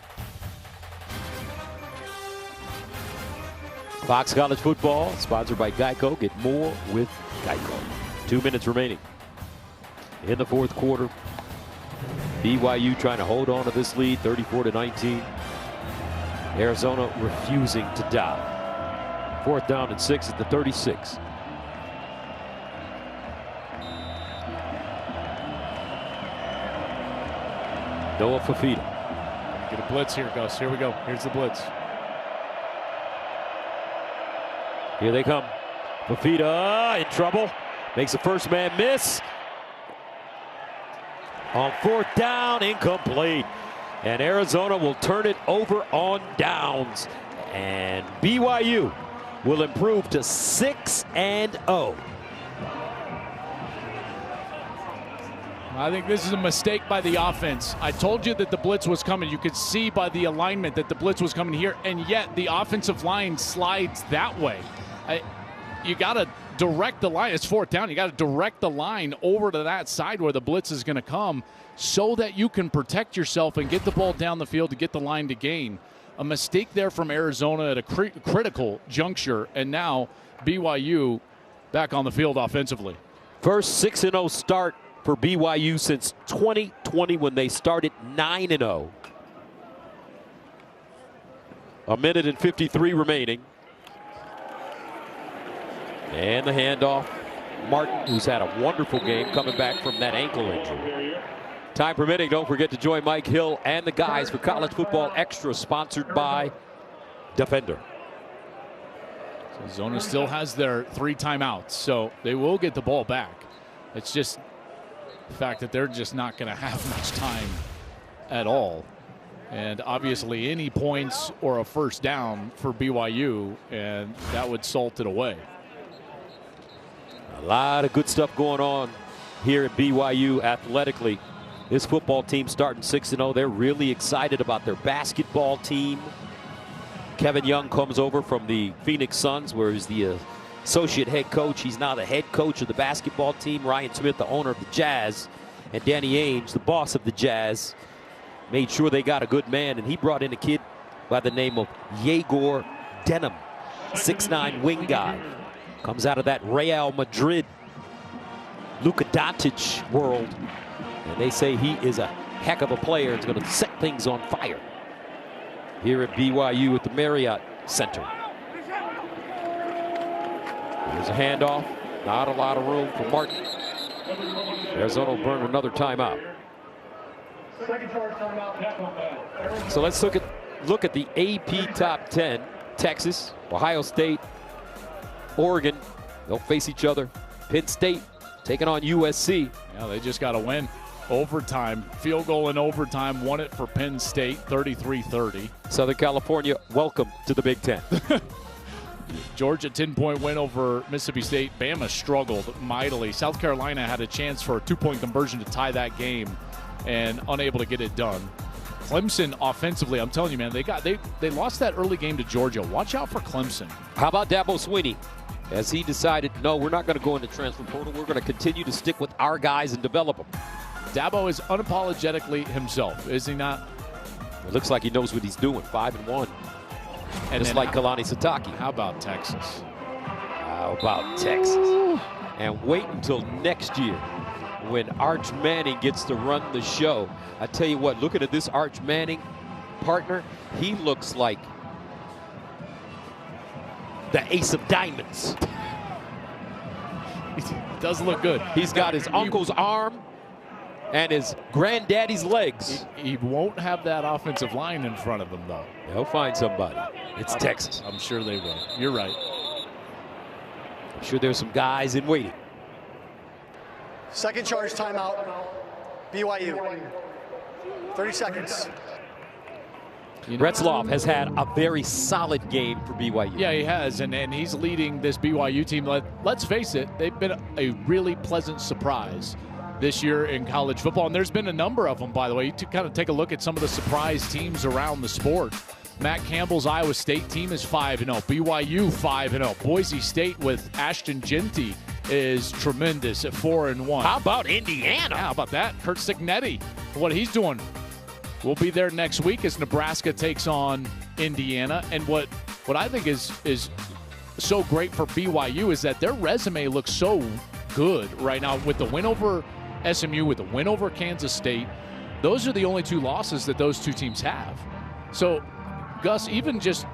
Fox College Football, sponsored by Geico. Get more with Geico. 2 minutes remaining in the 4th quarter. BYU trying to hold on to this lead, 34-19. Arizona refusing to die. 4th down and 6 at the 36. Noah Fafita. Get a blitz here, Gus. Here we go. Here's the blitz. Here they come. Fafita in trouble. Makes the first man miss. On 4th down, incomplete. And Arizona will turn it over on downs. And BYU will improve to 6-0. I think this is a mistake by the offense. I told you that the blitz was coming. You could see by the alignment that the blitz was coming here, and yet the offensive line slides that way. You got to direct the line. It's 4th down. You got to direct the line over to that side where the blitz is going to come so that you can protect yourself and get the ball down the field to get the line to gain. A mistake there from Arizona at a critical juncture, and now BYU back on the field offensively. First 6-0 start for BYU since 2020 when they started 9-0. A minute and 53 remaining. And the handoff. Martin, who's had a wonderful game coming back from that ankle injury. Time permitting, don't forget to join Mike Hill and the guys for College Football Extra, sponsored by Defender. So Zona still has their 3 timeouts, so they will get the ball back. It's just the fact that they're just not going to have much time at all. And obviously any points or a first down for BYU, and that would salt it away. A lot of good stuff going on here at BYU athletically. This football team starting 6-0. They're really excited about their basketball team. Kevin Young comes over from the Phoenix Suns, where he's the associate head coach. He's now the head coach of the basketball team. Ryan Smith, the owner of the Jazz, and Danny Ainge, the boss of the Jazz, made sure they got a good man, and he brought in a kid by the name of Yegor Denham, 6'9" wing guy. Comes out of that Real Madrid, Luka Doncic world. And they say he is a heck of a player. It's going to set things on fire here at BYU at the Marriott Center. There's a handoff. Not a lot of room for Martin. Arizona will burn another timeout. So let's look at the AP top 10. Texas, Ohio State, Oregon. They'll face each other. Penn State taking on USC. Yeah, they just got to win. Overtime, field goal in overtime, won it for Penn State, 33-30. Southern California, welcome to the Big Ten. Georgia, 10-point win over Mississippi State. Bama struggled mightily. South Carolina had a chance for a 2-point conversion to tie that game and unable to get it done. Clemson offensively, I'm telling you, man, they lost that early game to Georgia. Watch out for Clemson. How about Dabo Swinney? As he decided, no, we're not going to go into transfer portal. We're going to continue to stick with our guys and develop them. Dabo is unapologetically himself, is he not? It looks like he knows what he's doing. 5-1. And just like Kalani Sitake. How about Texas? How about Texas? And wait until next year when Arch Manning gets to run the show. I tell you what, looking at this Arch Manning partner, he looks like the ace of diamonds. He does look good. He's got his uncle's arm. and his granddaddy's legs. He won't have that offensive line in front of him, though. He'll find somebody. It's Texas. I'm sure they will. You're right. I'm sure there's some guys in waiting. Second charge timeout. BYU. 30 seconds. Retzloff has had a very solid game for BYU. Yeah, he has, and he's leading this BYU team. Let's face it, they've been a really pleasant surprise this year in college football, and there's been a number of them, by the way. To kind of take a look at some of the surprise teams around the sport. Matt Campbell's Iowa State team is 5-0. BYU 5-0. Boise State with Ashton Jeanty is tremendous at 4-1. How about Indiana? How about that? Kurt Signetti, what he's doing. We'll be there next week as Nebraska takes on Indiana. And what I think is so great for BYU is that their resume looks so good right now with the win over SMU, with the win over Kansas State. Those are the only 2 losses that those 2 teams have. So, Gus, even just,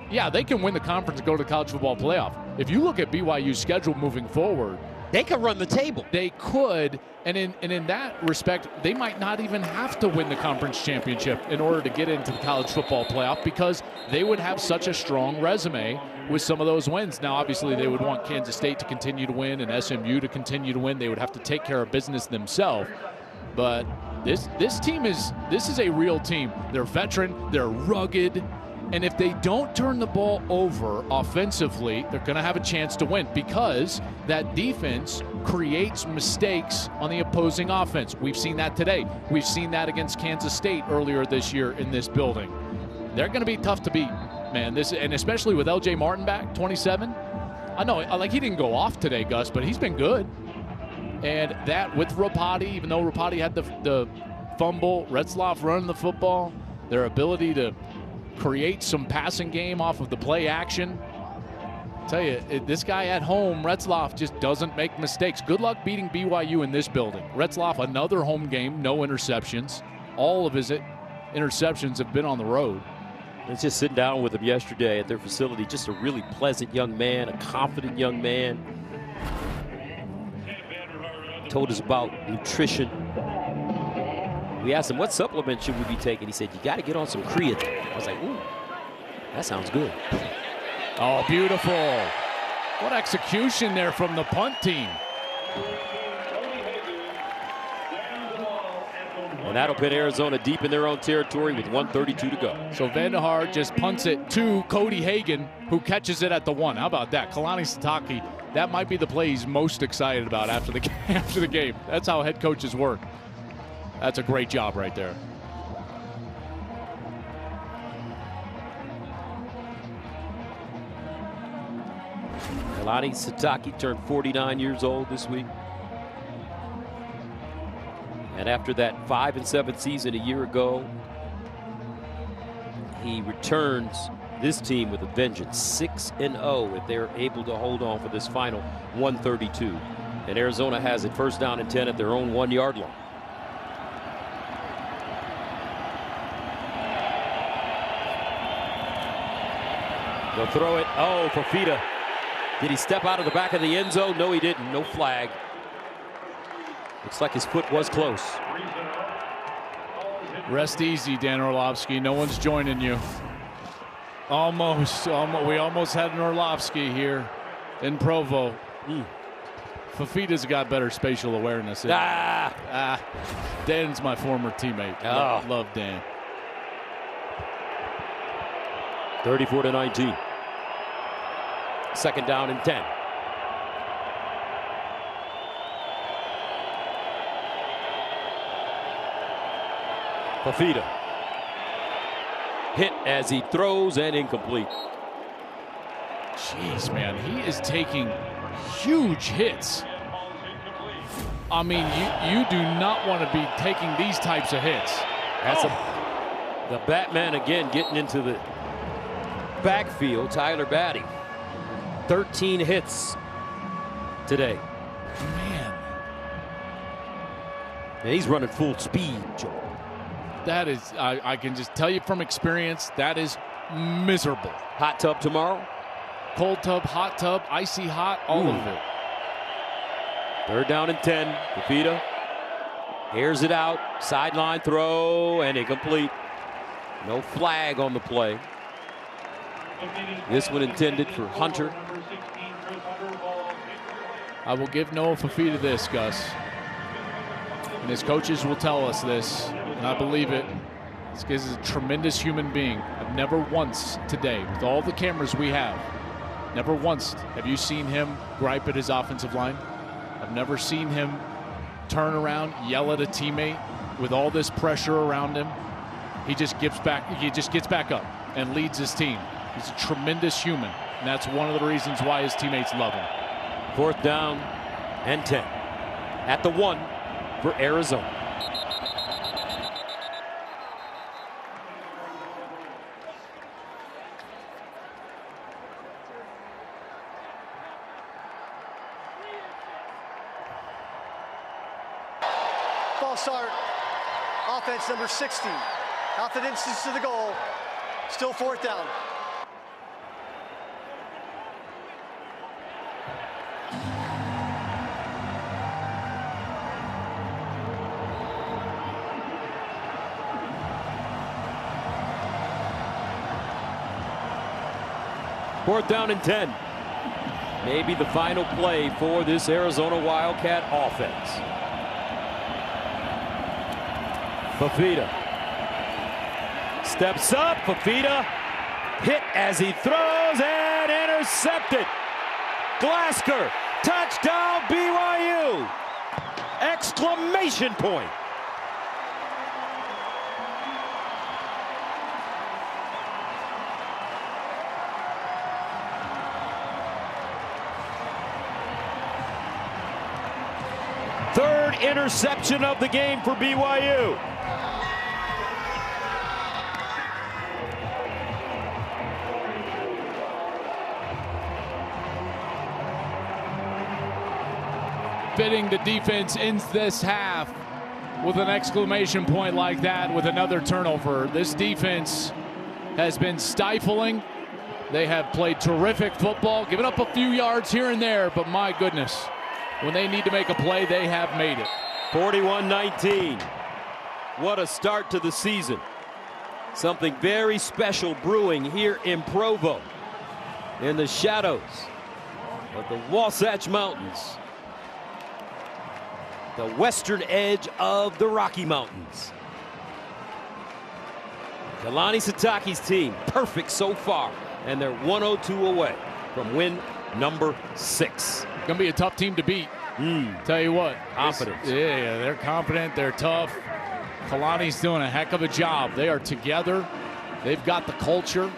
they can win the conference and go to the college football playoff. If you look at BYU's schedule moving forward, they could run the table. They could, and in that respect, they might not even have to win the conference championship in order to get into the college football playoff because they would have such a strong resume with some of those wins. Now, obviously, they would want Kansas State to continue to win and SMU to continue to win. They would have to take care of business themselves. But this team is a real team. They're veteran. They're rugged. And if they don't turn the ball over offensively, they're going to have a chance to win because that defense creates mistakes on the opposing offense. We've seen that today. We've seen that against Kansas State earlier this year in this building. They're going to be tough to beat, man. And especially with L.J. Martin back, 27. I know, he didn't go off today, Gus, but he's been good. And that with Rapati, even though Rapati had the fumble, Retzloff running the football, their ability to create some passing game off of the play action. I tell you, this guy at home, Retzloff, just doesn't make mistakes. Good luck beating BYU in this building. Retzloff, another home game, no interceptions. All of his interceptions have been on the road. I was just sitting down with him yesterday at their facility. Just a really pleasant young man, a confident young man. Told us about nutrition. We asked him, what supplement should we be taking? He said, you got to get on some creatine. I was like, ooh, that sounds good. Oh, beautiful. What execution there from the punt team. And that'll put Arizona deep in their own territory with 1:32 to go. So Vandehar just punts it to Cody Hagan, who catches it at the 1. How about that? Kalani Sitake, that might be the play he's most excited about after the game. That's how head coaches work. That's a great job right there. Kalani Sitake turned 49 years old this week. And after that 5-7 season a year ago, he returns this team with a vengeance. 6-0 if they're able to hold on for this final 132. And Arizona has it 1st down and 10 at their own 1-yard line. They'll throw it. Oh, Fafita. Did he step out of the back of the end zone? No, he didn't. No flag. Looks like his foot was close. Rest easy, Dan Orlovsky. No one's joining you. Almost. We almost had an Orlovsky here in Provo. Fafita's got better spatial awareness. Dan's my former teammate. Love Dan. 34-19. 2nd down and 10. Fafita. Hit as he throws and incomplete. Jeez, man, he is taking huge hits. I mean, you do not want to be taking these types of hits. That's the Batman again getting into the backfield. Tyler Batty. 13 hits today. Man. And he's running full speed, Joe. That is, I can just tell you from experience, that is miserable. Hot tub tomorrow? Cold tub, hot tub, icy hot, all of it. 3rd down and 10. Fafita. Airs it out. Sideline throw and incomplete. No flag on the play. This one intended for Hunter. I will give Noah Fafita this, Gus. And his coaches will tell us this, and I believe it. This guy is a tremendous human being. I've never once today, with all the cameras we have, never once have you seen him gripe at his offensive line. I've never seen him turn around, yell at a teammate with all this pressure around him. He just gets back up and leads his team. He's a tremendous human, and that's one of the reasons why his teammates love him. 4th down and 10 at the 1 for Arizona. False start. Offense number 60. Out the distance to the goal. Still 4th down. Fourth down and 10. Maybe the final play for this Arizona Wildcat offense. Fafita steps up. Fafita hit as he throws and intercepted. Glasgow, touchdown BYU! Exclamation point. Third interception of the game for BYU. Fitting the defense ends this half with an exclamation point like that with another turnover. This defense has been stifling. They have played terrific football, given up a few yards here and there, but my goodness, when they need to make a play, they have made it. 41-19. What a start to the season. Something very special brewing here in Provo, in the shadows of the Wasatch Mountains, the western edge of the Rocky Mountains. Kalani Sitake's team, perfect so far, and they're 102 away from win number 6. Gonna be a tough team to beat. Tell you what, confidence. Yeah, they're confident, they're tough. Kalani's doing a heck of a job. They are together. They've got the culture.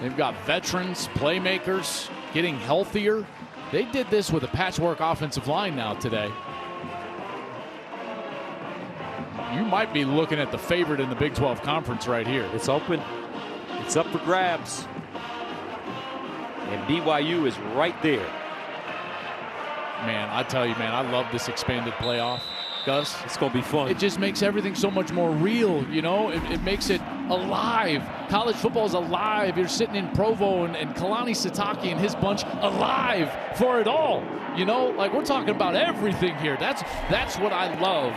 They've got veterans, playmakers, getting healthier. They did this with a patchwork offensive line now today. You might be looking at the favorite in the Big 12 Conference right here. It's open. It's up for grabs. And BYU is right there. Man, I tell you, man, I love this expanded playoff, Gus. It's going to be fun. It just makes everything so much more real, you know? It makes it alive. College football is alive. You're sitting in Provo and Kalani Sitake and his bunch alive for it all. You know, like we're talking about everything here. That's what I love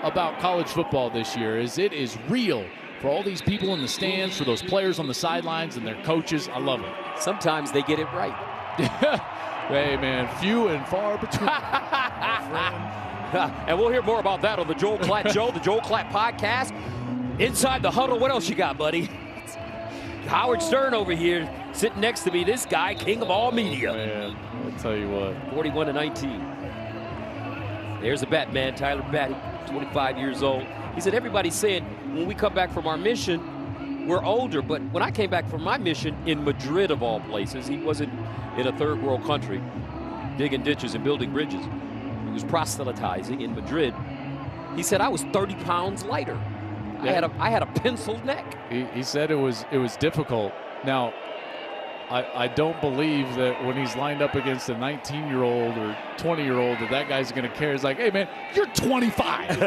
about college football this year, is it is real for all these people in the stands, for those players on the sidelines and their coaches. I love it. Sometimes they get it right. Hey, man, few and far between. And we'll hear more about that on the Joel Klatt Show, the Joel Klatt Podcast. Inside the Huddle, what else you got, buddy? Howard Stern over here, sitting next to me, this guy, king of all media. Man, I'll tell you what. 41-19. There's a Batman, Tyler Batty, 25 years old. He said, everybody's saying when we come back from our mission, we're older. But when I came back from my mission in Madrid, of all places, he wasn't in a third world country digging ditches and building bridges. He was proselytizing in Madrid. He said, I was 30 pounds lighter. Yeah. I had a penciled neck. He said it was difficult. Now, I don't believe that when he's lined up against a 19-year-old or 20-year-old that guy's going to care. It's like, hey, man, you're 25,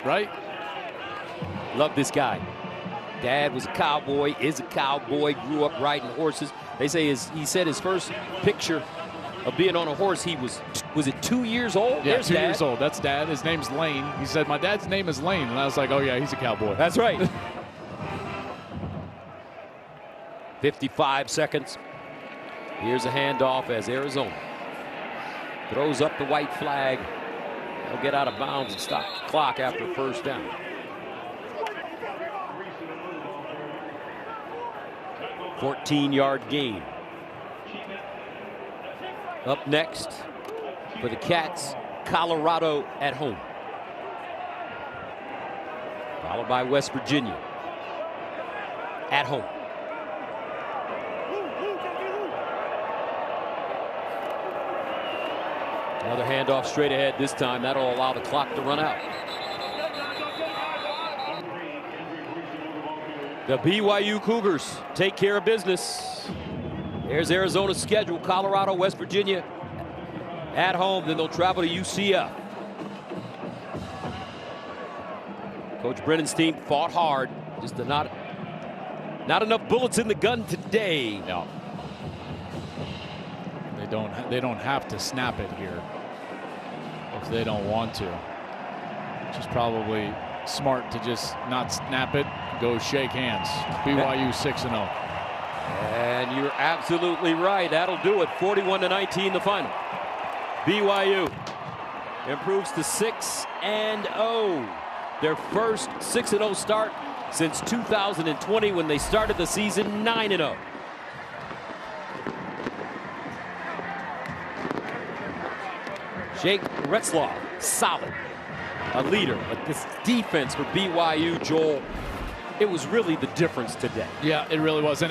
right? Love this guy. Dad was a cowboy, is a cowboy, grew up riding horses. They say he said his first picture of being on a horse, he was was it 2 years old? Yeah, There's 2 Dad. years old. That's Dad. His name's Lane. He said, my dad's name is Lane. And I was like, oh, yeah, he's a Cowboy. That's right. 55 seconds. Here's a handoff as Arizona throws up the white flag. They'll get out of bounds and stop the clock after first down. A 14-yard gain. Up next for the Cats, Colorado at home. Followed by West Virginia at home. Another handoff straight ahead this time. That'll allow the clock to run out. The BYU Cougars take care of business. There's Arizona's schedule. Colorado, West Virginia at home. Then they'll travel to UCF. Coach Brennan's team fought hard. Just not enough bullets in the gun today. No. They don't have to snap it here if they don't want to. Which is probably smart to just not snap it, go shake hands. BYU 6-0. And you're absolutely right. That'll do it. 41-19 the final. BYU improves to 6-0. Their first 6-0 start since 2020 when they started the season 9-0. Jake Retzlaff, solid, a leader. But this defense for BYU, Joel, it was really the difference today. Yeah, it really was. And